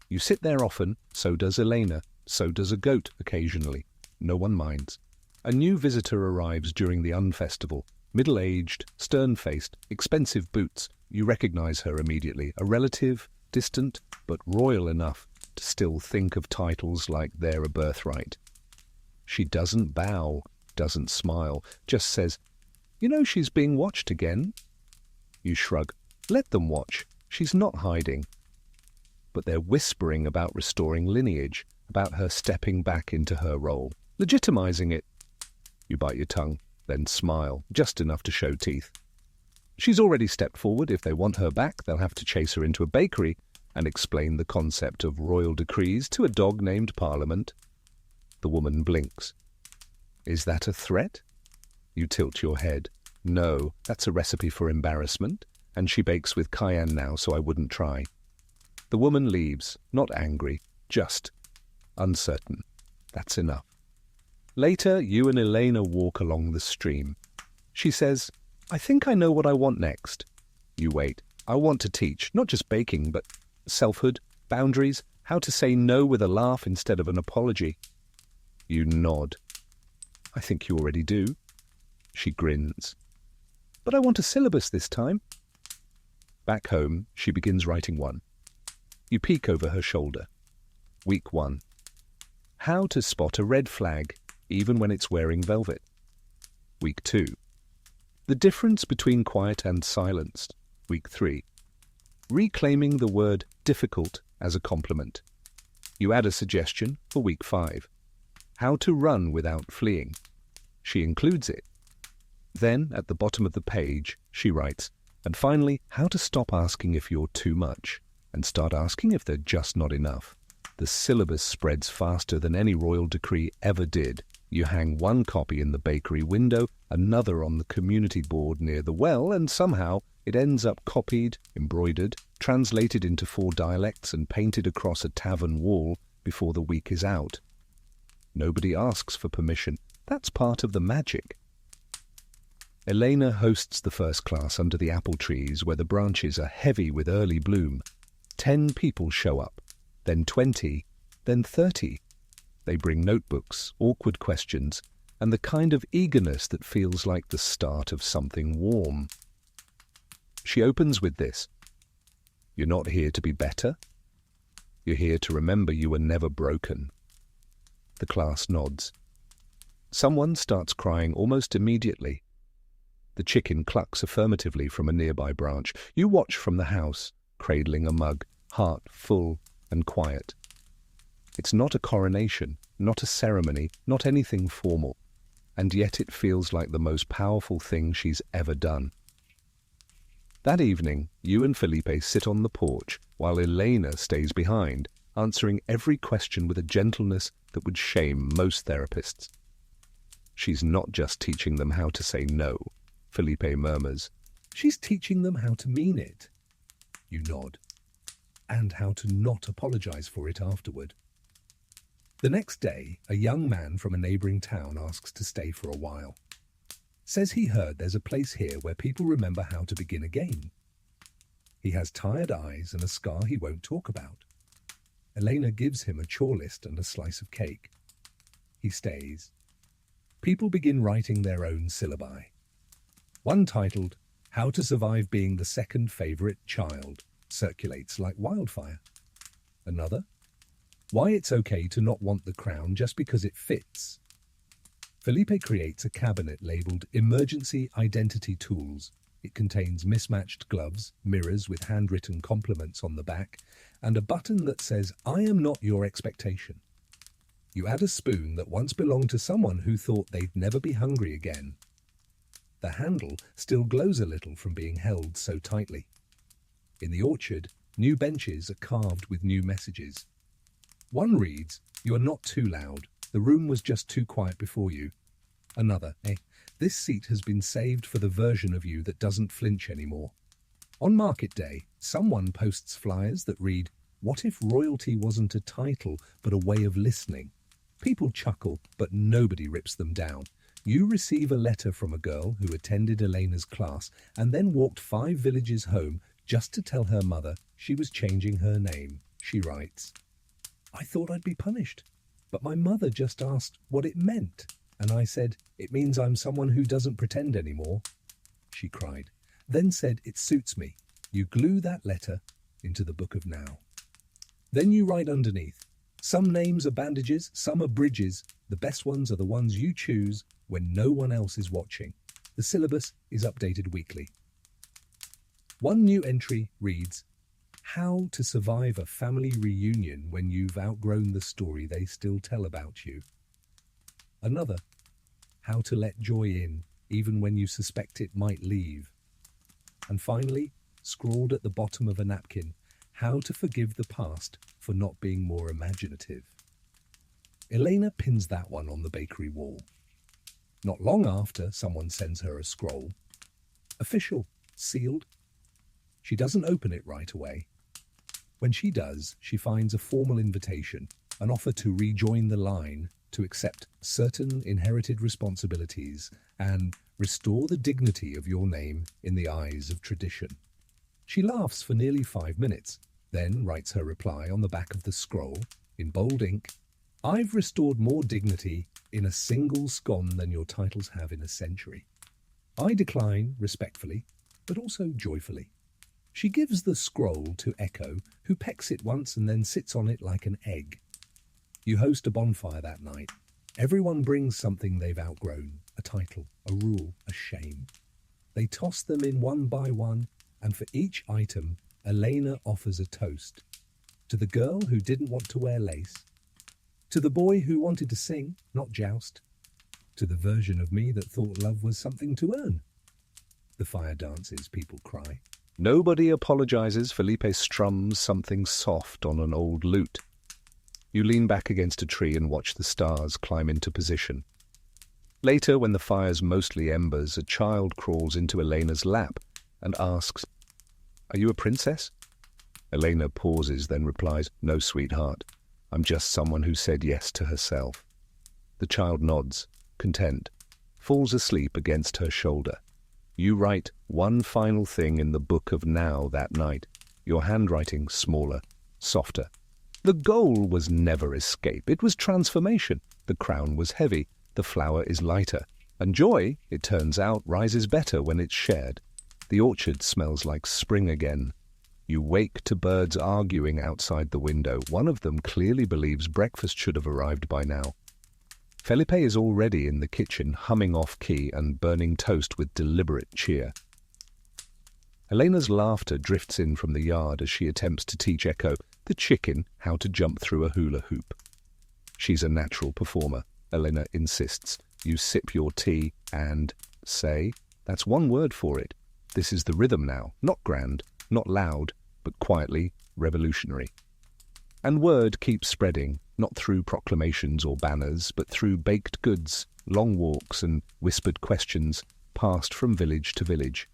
You sit there often, so does Elena, so does a goat occasionally. No one minds. A new visitor arrives during the unfestival, middle-aged, stern-faced, expensive boots. You recognize her immediately, a relative, distant, but royal enough to still think of titles like they're a birthright. She doesn't bow, doesn't smile, just says, "You know she's being watched again." You shrug. Let them watch. She's not hiding. But they're whispering about restoring lineage, about her stepping back into her role, legitimizing it. You bite your tongue, then smile, just enough to show teeth. She's already stepped forward. If they want her back, they'll have to chase her into a bakery and explain the concept of royal decrees to a dog named Parliament. The woman blinks. Is that a threat? You tilt your head. No, that's a recipe for embarrassment. and she bakes with cayenne now, so I wouldn't try. The woman leaves, not angry, just uncertain. That's enough. Later, you and Elena walk along the stream. She says, I think I know what I want next. You wait. I want to teach, not just baking, but selfhood, boundaries, how to say no with a laugh instead of an apology. You nod. I think you already do. She grins. But I want a syllabus this time. Back home, she begins writing one. You peek over her shoulder. Week 1. How to spot a red flag, even when it's wearing velvet. Week 2. The difference between quiet and silence. Week 3. Reclaiming the word difficult as a compliment. You add a suggestion for week 5. How to run without fleeing. She includes it. Then, at the bottom of the page, she writes, and finally, how to stop asking if you're too much and start asking if they're just not enough. The syllabus spreads faster than any royal decree ever did. You hang one copy in the bakery window, another on the community board near the well, and somehow it ends up copied, embroidered, translated into 4 dialects and painted across a tavern wall before the week is out. Nobody asks for permission. That's part of the magic. Elena hosts the first class under the apple trees where the branches are heavy with early bloom. 10 people show up, then 20, then 30. They bring notebooks, awkward questions, and the kind of eagerness that feels like the start of something warm. She opens with this. You're not here to be better. You're here to remember you were never broken. The class nods. Someone starts crying almost immediately. The chicken clucks affirmatively from a nearby branch. You watch from the house, cradling a mug, heart full and quiet. It's not a coronation, not a ceremony, not anything formal, and yet it feels like the most powerful thing she's ever done. That evening, you and Felipe sit on the porch while Elena stays behind, answering every question with a gentleness that would shame most therapists. She's not just teaching them how to say no, Felipe murmurs. She's teaching them how to mean it. You nod. And how to not apologize for it afterward. The next day, a young man from a neighboring town asks to stay for a while. Says he heard there's a place here where people remember how to begin again. He has tired eyes and a scar he won't talk about. Elena gives him a chore list and a slice of cake. He stays. People begin writing their own syllabi. One titled, How to Survive Being the Second Favorite Child, circulates like wildfire. Another, Why It's Okay to Not Want the Crown Just Because It Fits. Felipe creates a cabinet labeled Emergency Identity Tools. It contains mismatched gloves, mirrors with handwritten compliments on the back, and a button that says, I am not your expectation. You add a spoon that once belonged to someone who thought they'd never be hungry again. The handle still glows a little from being held so tightly. In the orchard, new benches are carved with new messages. One reads, You are not too loud. The room was just too quiet before you. Another, This seat has been saved for the version of you that doesn't flinch anymore. On market day, someone posts flyers that read, What if royalty wasn't a title but a way of listening? People chuckle, but nobody rips them down. You receive a letter from a girl who attended Elena's class and then walked 5 villages home just to tell her mother she was changing her name. She writes, I thought I'd be punished, but my mother just asked what it meant, and I said, it means I'm someone who doesn't pretend anymore. She cried, then said, it suits me. You glue that letter into the book of now. Then you write underneath, some names are bandages, some are bridges. The best ones are the ones you choose when no one else is watching. The syllabus is updated weekly. One new entry reads, How to survive a family reunion when you've outgrown the story they still tell about you. Another, How to let joy in even when you suspect it might leave. And finally, scrawled at the bottom of a napkin, How to forgive the past for not being more imaginative. Elena pins that one on the bakery wall. Not long after, someone sends her a scroll. Official, sealed, She doesn't open it right away. When she does, she finds a formal invitation, an offer to rejoin the line, to accept certain inherited responsibilities and restore the dignity of your name in the eyes of tradition. She laughs for nearly 5 minutes, then writes her reply on the back of the scroll, in bold ink. I've restored more dignity in a single scone than your titles have in a century. I decline respectfully, but also joyfully. She gives the scroll to Echo, who pecks it once and then sits on it like an egg. You host a bonfire that night. Everyone brings something they've outgrown, a title, a rule, a shame. They toss them in one by one, and for each item, Elena offers a toast. To the girl who didn't want to wear lace. To the boy who wanted to sing, not joust. To the version of me that thought love was something to earn. The fire dances, people cry. Nobody apologizes. Felipe strums something soft on an old lute. You lean back against a tree and watch the stars climb into position. Later, when the fire's mostly embers, a child crawls into Elena's lap and asks, "Are you a princess?" Elena pauses, then replies, "No, sweetheart. I'm just someone who said yes to herself." The child nods, content, falls asleep against her shoulder. You write one final thing in the book of now that night, your handwriting smaller, softer. The goal was never escape, it was transformation. The crown was heavy, the flower is lighter, and joy, it turns out, rises better when it's shared. The orchard smells like spring again. You wake to birds arguing outside the window. One of them clearly believes breakfast should have arrived by now. Felipe is already in the kitchen, humming off-key and burning toast with deliberate cheer. Elena's laughter drifts in from the yard as she attempts to teach Echo, the chicken, how to jump through a hula hoop. She's a natural performer, Elena insists. You sip your tea and say, "That's one word for it. This is the rhythm now, not grand, not loud, but quietly revolutionary." And word keeps spreading, not through proclamations or banners, but through baked goods, long walks and whispered questions passed from village to village.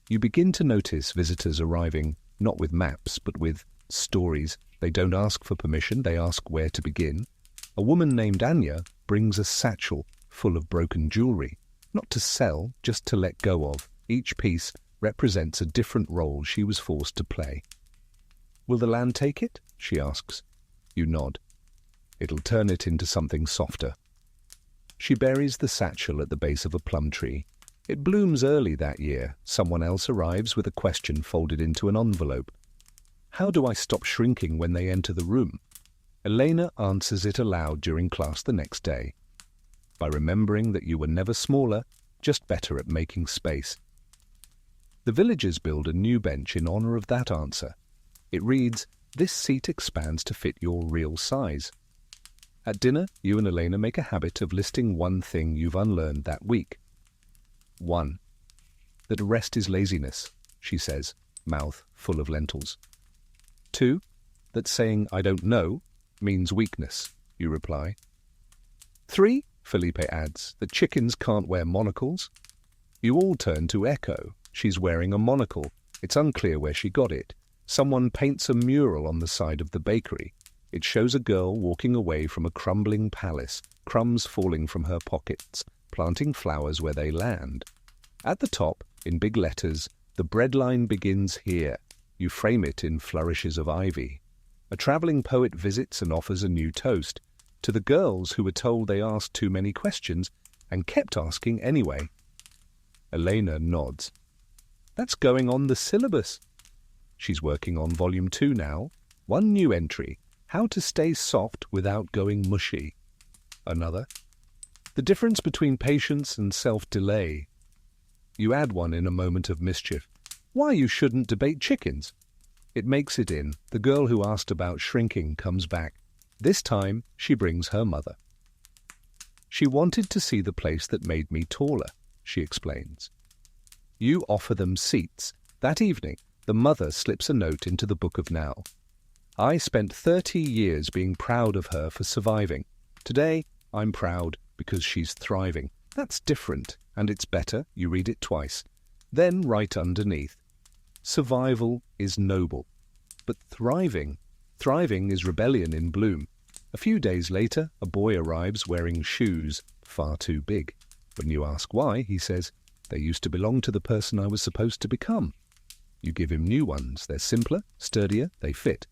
You begin to notice visitors arriving, not with maps, but with stories. They don't ask for permission, they ask where to begin. A woman named Anya brings a satchel full of broken jewelry, not to sell, just to let go of. Each piece represents a different role she was forced to play. "Will the land take it?" she asks. You nod. "It'll turn it into something softer." She buries the satchel at the base of a plum tree. It blooms early that year. Someone else arrives with a question folded into an envelope. "How do I stop shrinking when they enter the room?" Elena answers it aloud during class the next day. By remembering that you were never smaller, just better at making space. The villagers build a new bench in honor of that answer. It reads, "This seat expands to fit your real size." At dinner, you and Elena make a habit of listing one thing you've unlearned that week. 1. That rest is laziness, she says, mouth full of lentils. 2. That saying "I don't know" means weakness, you reply. 3, Felipe adds, that chickens can't wear monocles. You all turn to Echo. She's wearing a monocle. It's unclear where she got it. Someone paints a mural on the side of the bakery. It shows a girl walking away from a crumbling palace, crumbs falling from her pockets, planting flowers where they land. At the top, in big letters, the breadline begins here. You frame it in flourishes of ivy. A travelling poet visits and offers a new toast to the girls who were told they asked too many questions and kept asking anyway. Elena nods. That's going on the syllabus. She's working on volume 2 now. One new entry, how to stay soft without going mushy. Another, the difference between patience and self-delay. You add one in a moment of mischief. Why you shouldn't debate chickens. It makes it in. The girl who asked about shrinking comes back. This time, she brings her mother. She wanted to see the place that made me taller, she explains. You offer them seats. That evening, the mother slips a note into the Book of Now. I spent 30 years being proud of her for surviving. Today, I'm proud because she's thriving. That's different, and it's better. You read it twice. Then write underneath. Survival is noble. But thriving is rebellion in bloom. A few days later, a boy arrives wearing shoes far too big. When you ask why, he says, "They used to belong to the person I was supposed to become." You give him new ones. They're simpler, sturdier, they fit.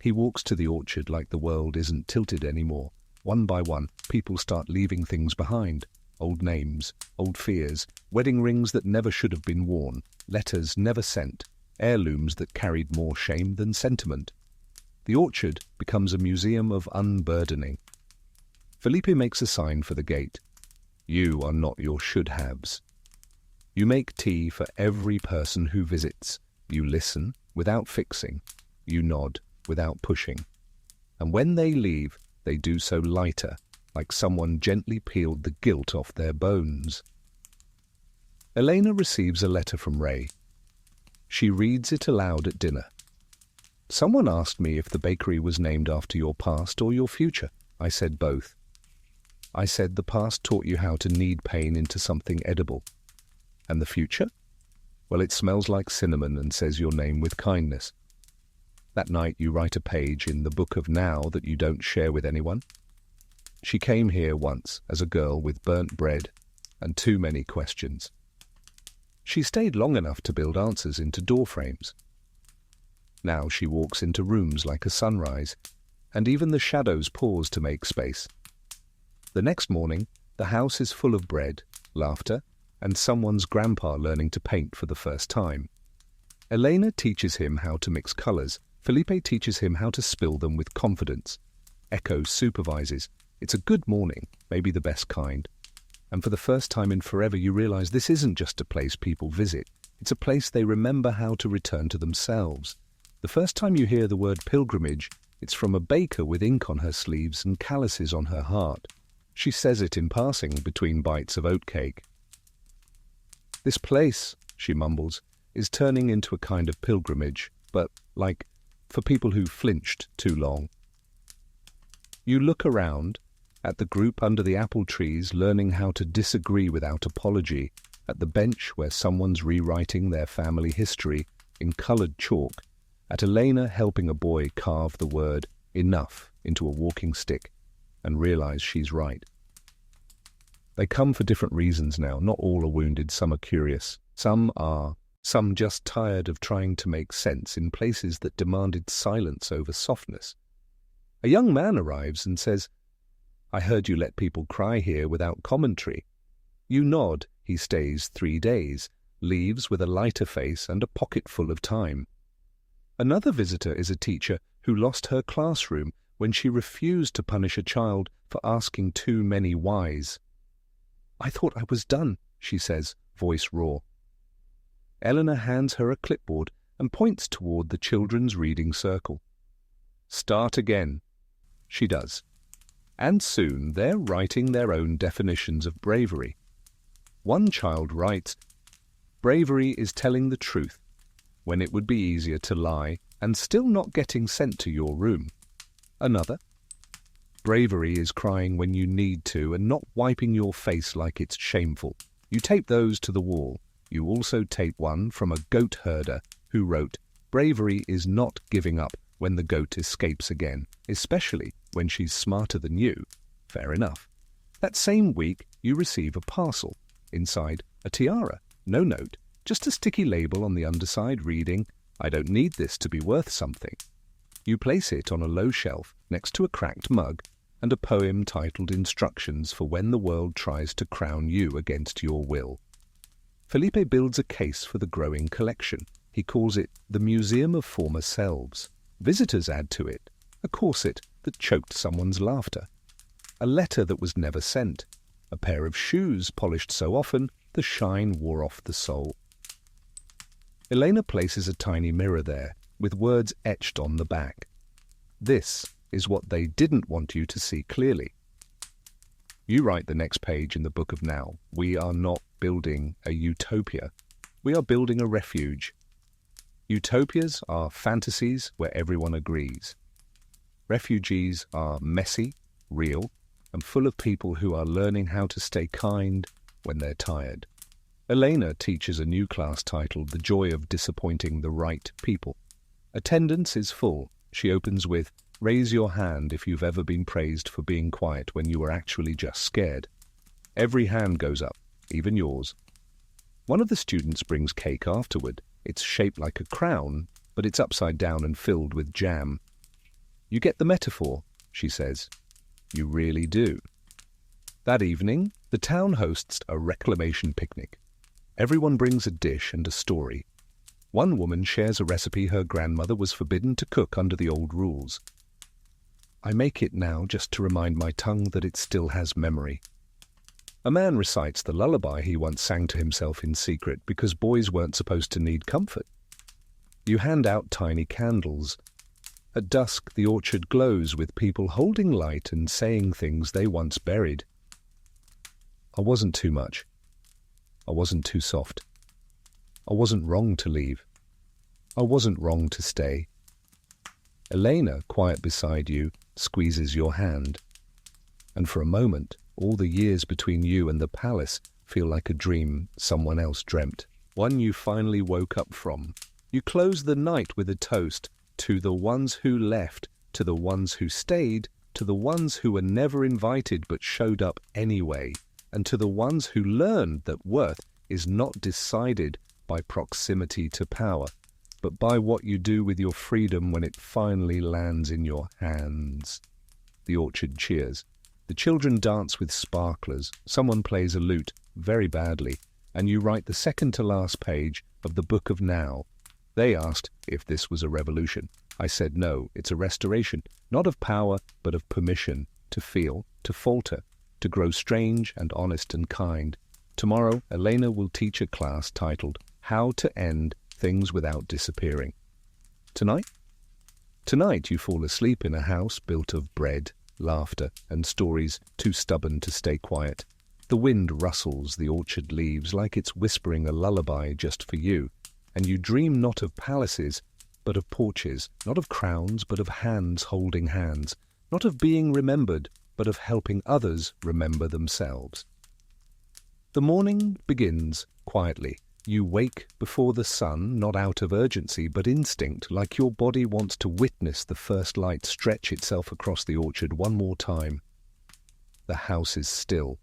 He walks to the orchard like the world isn't tilted anymore. One by one, people start leaving things behind. Old names, old fears, wedding rings that never should have been worn, letters never sent, heirlooms that carried more shame than sentiment. The orchard becomes a museum of unburdening. Felipe makes a sign for the gate. You are not your should-haves. You make tea for every person who visits. You listen without fixing. You nod without pushing. And when they leave, they do so lighter, like someone gently peeled the guilt off their bones. Elena receives a letter from Ray. She reads it aloud at dinner. "Someone asked me if the bakery was named after your past or your future. I said both. I said the past taught you how to knead pain into something edible. And the future? Well, it smells like cinnamon and says your name with kindness. That night you write a page in the book of now that you don't share with anyone. She came here once as a girl with burnt bread and too many questions. She stayed long enough to build answers into door frames. Now she walks into rooms like a sunrise, and even the shadows pause to make space. The next morning, the house is full of bread, laughter, and someone's grandpa learning to paint for the first time. Elena teaches him how to mix colors. Felipe teaches him how to spill them with confidence. Echo supervises. It's a good morning, maybe the best kind. And for the first time in forever, you realize this isn't just a place people visit. It's a place they remember how to return to themselves. The first time you hear the word pilgrimage, it's from a baker with ink on her sleeves and calluses on her heart. She says it in passing between bites of oatcake. "This place," she mumbles, "is turning into a kind of pilgrimage, but, like, for people who flinched too long." You look around, at the group under the apple trees learning how to disagree without apology, at the bench where someone's rewriting their family history in coloured chalk, at Elena helping a boy carve the word enough into a walking stick, and realize she's right. They come for different reasons now. Not all are wounded, some are curious. Some just tired of trying to make sense in places that demanded silence over softness. A young man arrives and says, "I heard you let people cry here without commentary." You nod. He stays 3 days, leaves with a lighter face and a pocket full of time. Another visitor is a teacher who lost her classroom when she refused to punish a child for asking too many whys. "I thought I was done," she says, voice raw. Eleanor hands her a clipboard and points toward the children's reading circle. "Start again." She does. And soon they're writing their own definitions of bravery. One child writes, "Bravery is telling the truth when it would be easier to lie and still not getting sent to your room." Another, "Bravery is crying when you need to and not wiping your face like it's shameful." You tape those to the wall. You also tape one from a goat herder who wrote, "Bravery is not giving up when the goat escapes again, especially when she's smarter than you." Fair enough. That same week, you receive a parcel. Inside, a tiara, no note, just a sticky label on the underside reading, "I don't need this to be worth something." You place it on a low shelf next to a cracked mug and a poem titled Instructions for When the World Tries to Crown You Against Your Will. Felipe builds a case for the growing collection. He calls it the Museum of Former Selves. Visitors add to it a corset that choked someone's laughter, a letter that was never sent, a pair of shoes polished so often the shine wore off the sole. Elena places a tiny mirror there, with words etched on the back. "This is what they didn't want you to see clearly." You write the next page in the book of now. We are not building a utopia. We are building a refuge. Utopias are fantasies where everyone agrees. Refugees are messy, real, and full of people who are learning how to stay kind when they're tired. Elena teaches a new class titled The Joy of Disappointing the Right People. Attendance is full. She opens with, "Raise your hand if you've ever been praised for being quiet when you were actually just scared." Every hand goes up, even yours. One of the students brings cake afterward. It's shaped like a crown, but it's upside down and filled with jam. "You get the metaphor," she says. You really do. That evening, the town hosts a reclamation picnic. Everyone brings a dish and a story. One woman shares a recipe her grandmother was forbidden to cook under the old rules. "I make it now just to remind my tongue that it still has memory." A man recites the lullaby he once sang to himself in secret because boys weren't supposed to need comfort. You hand out tiny candles. At dusk, the orchard glows with people holding light and saying things they once buried. I wasn't too much. I wasn't too soft. I wasn't wrong to leave. I wasn't wrong to stay. Elena, quiet beside you, squeezes your hand. And for a moment, all the years between you and the palace feel like a dream someone else dreamt. One you finally woke up from. You close the night with a toast to the ones who left, to the ones who stayed, to the ones who were never invited but showed up anyway, and to the ones who learned that worth is not decided by proximity to power, but by what you do with your freedom when it finally lands in your hands. The orchard cheers. The children dance with sparklers. Someone plays a lute very badly, and you write the second to last page of the Book of Now. They asked if this was a revolution. I said no, it's a restoration, not of power, but of permission, to feel, to falter, to grow strange and honest and kind. Tomorrow, Elena will teach a class titled How to End Things Without Disappearing. Tonight? Tonight you fall asleep in a house built of bread, laughter, and stories too stubborn to stay quiet. The wind rustles the orchard leaves like it's whispering a lullaby just for you, and you dream not of palaces, but of porches, not of crowns, but of hands holding hands, not of being remembered, but of helping others remember themselves. The morning begins quietly. You wake before the sun, not out of urgency, but instinct, like your body wants to witness the first light stretch itself across the orchard one more time. The house is still.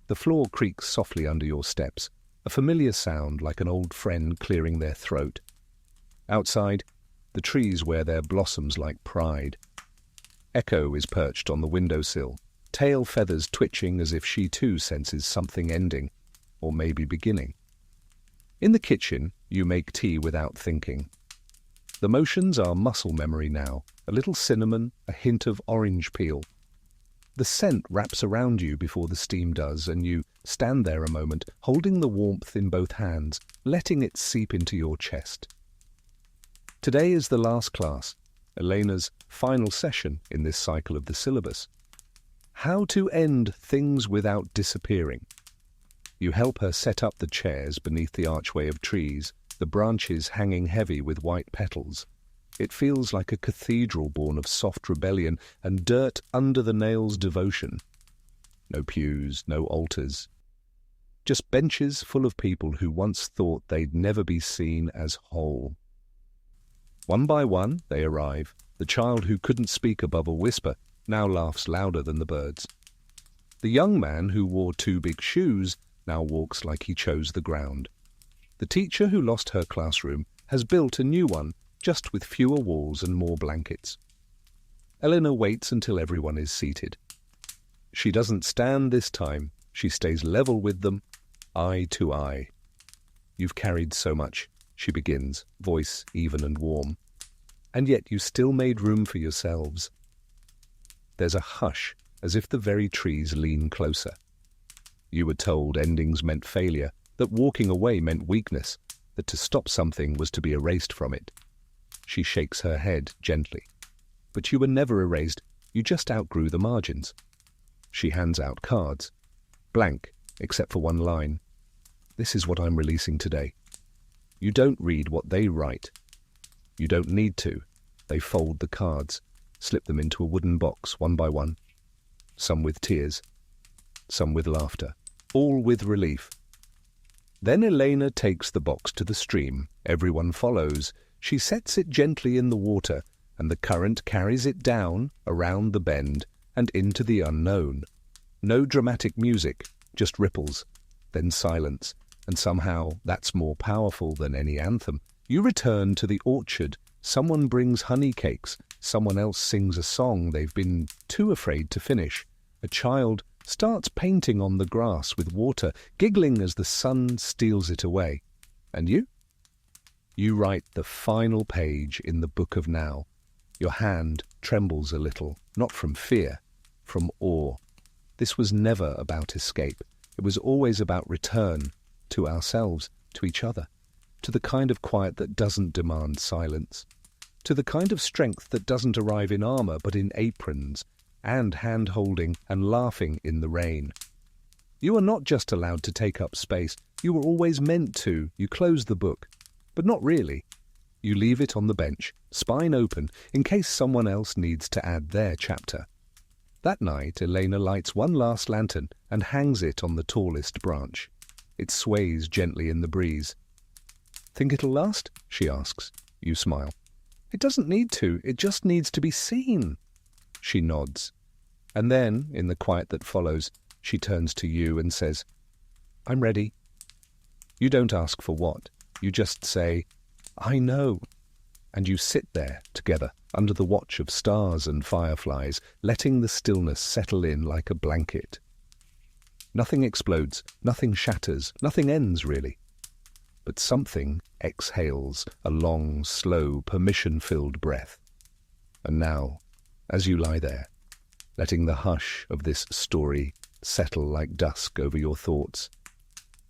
The floor creaks softly under your steps, a familiar sound like an old friend clearing their throat. Outside, the trees wear their blossoms like pride. Echo is perched on the windowsill, tail feathers twitching as if she too senses something ending, or maybe beginning. In the kitchen, you make tea without thinking. The motions are muscle memory now, a little cinnamon, a hint of orange peel. The scent wraps around you before the steam does, and you stand there a moment, holding the warmth in both hands, letting it seep into your chest. Today is the last class, Elena's final session in this cycle of the syllabus. How to end things without disappearing. You help her set up the chairs beneath the archway of trees, the branches hanging heavy with white petals. It feels like a cathedral born of soft rebellion and dirt under the nails devotion. No pews, no altars. Just benches full of people who once thought they'd never be seen as whole. One by one, they arrive. The child who couldn't speak above a whisper now laughs louder than the birds. The young man who wore 2 big shoes now walks like he chose the ground. The teacher who lost her classroom has built a new one, just with fewer walls and more blankets. Eleanor waits until everyone is seated. She doesn't stand this time. She stays level with them, eye to eye. You've carried so much, she begins, voice even and warm. And yet you still made room for yourselves. There's a hush, as if the very trees lean closer. You were told endings meant failure, that walking away meant weakness, that to stop something was to be erased from it. She shakes her head gently. But you were never erased, you just outgrew the margins. She hands out cards. Blank, except for one line. This is what I'm releasing today. You don't read what they write. You don't need to. They fold the cards, slip them into a wooden box one by one. Some with tears, some with laughter, all with relief. Then Elena takes the box to the stream. Everyone follows. She sets it gently in the water, and the current carries it down, around the bend, and into the unknown. No dramatic music, just ripples, then silence, and somehow that's more powerful than any anthem. You return to the orchard. Someone brings honey cakes. Someone else sings a song they've been too afraid to finish. A child starts painting on the grass with water, giggling as the sun steals it away. And you? You write the final page in the book of now. Your hand trembles a little, not from fear, from awe. This was never about escape. It was always about return to ourselves, to each other, to the kind of quiet that doesn't demand silence, to the kind of strength that doesn't arrive in armor but in aprons, and hand-holding and laughing in the rain. You are not just allowed to take up space. You were always meant to. You close the book, but not really. You leave it on the bench, spine open, in case someone else needs to add their chapter. That night, Elena lights one last lantern and hangs it on the tallest branch. It sways gently in the breeze. "Think it'll last?" she asks. You smile. "It doesn't need to. It just needs to be seen." She nods. And then, in the quiet that follows, she turns to you and says, "I'm ready." You don't ask for what. You just say, "I know." And you sit there together under the watch of stars and fireflies, letting the stillness settle in like a blanket. Nothing explodes, nothing shatters, nothing ends really. But something exhales a long, slow, permission-filled breath. And now, as you lie there, letting the hush of this story settle like dusk over your thoughts,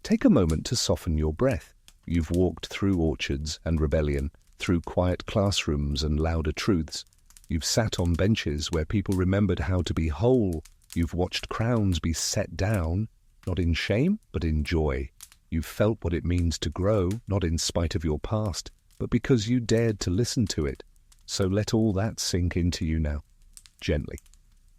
take a moment to soften your breath. You've walked through orchards and rebellion, through quiet classrooms and louder truths. You've sat on benches where people remembered how to be whole. You've watched crowns be set down, not in shame, but in joy. You've felt what it means to grow, not in spite of your past, but because you dared to listen to it. So let all that sink into you now, gently,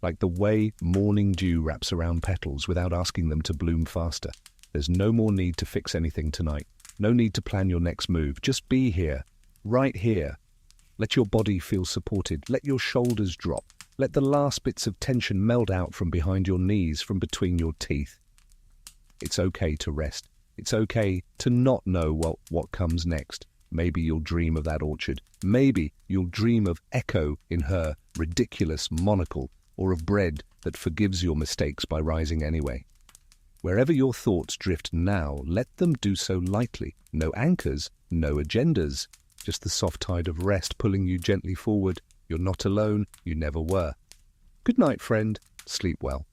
like the way morning dew wraps around petals without asking them to bloom faster. There's no more need to fix anything tonight. No need to plan your next move. Just be here, right here. Let your body feel supported. Let your shoulders drop. Let the last bits of tension melt out from behind your knees, from between your teeth. It's okay to rest. It's okay to not know what comes next. Maybe you'll dream of that orchard. Maybe you'll dream of Echo in her ridiculous monocle, or of bread that forgives your mistakes by rising anyway. Wherever your thoughts drift now, let them do so lightly. No anchors, no agendas. Just the soft tide of rest pulling you gently forward. You're not alone. You never were. Good night, friend. Sleep well.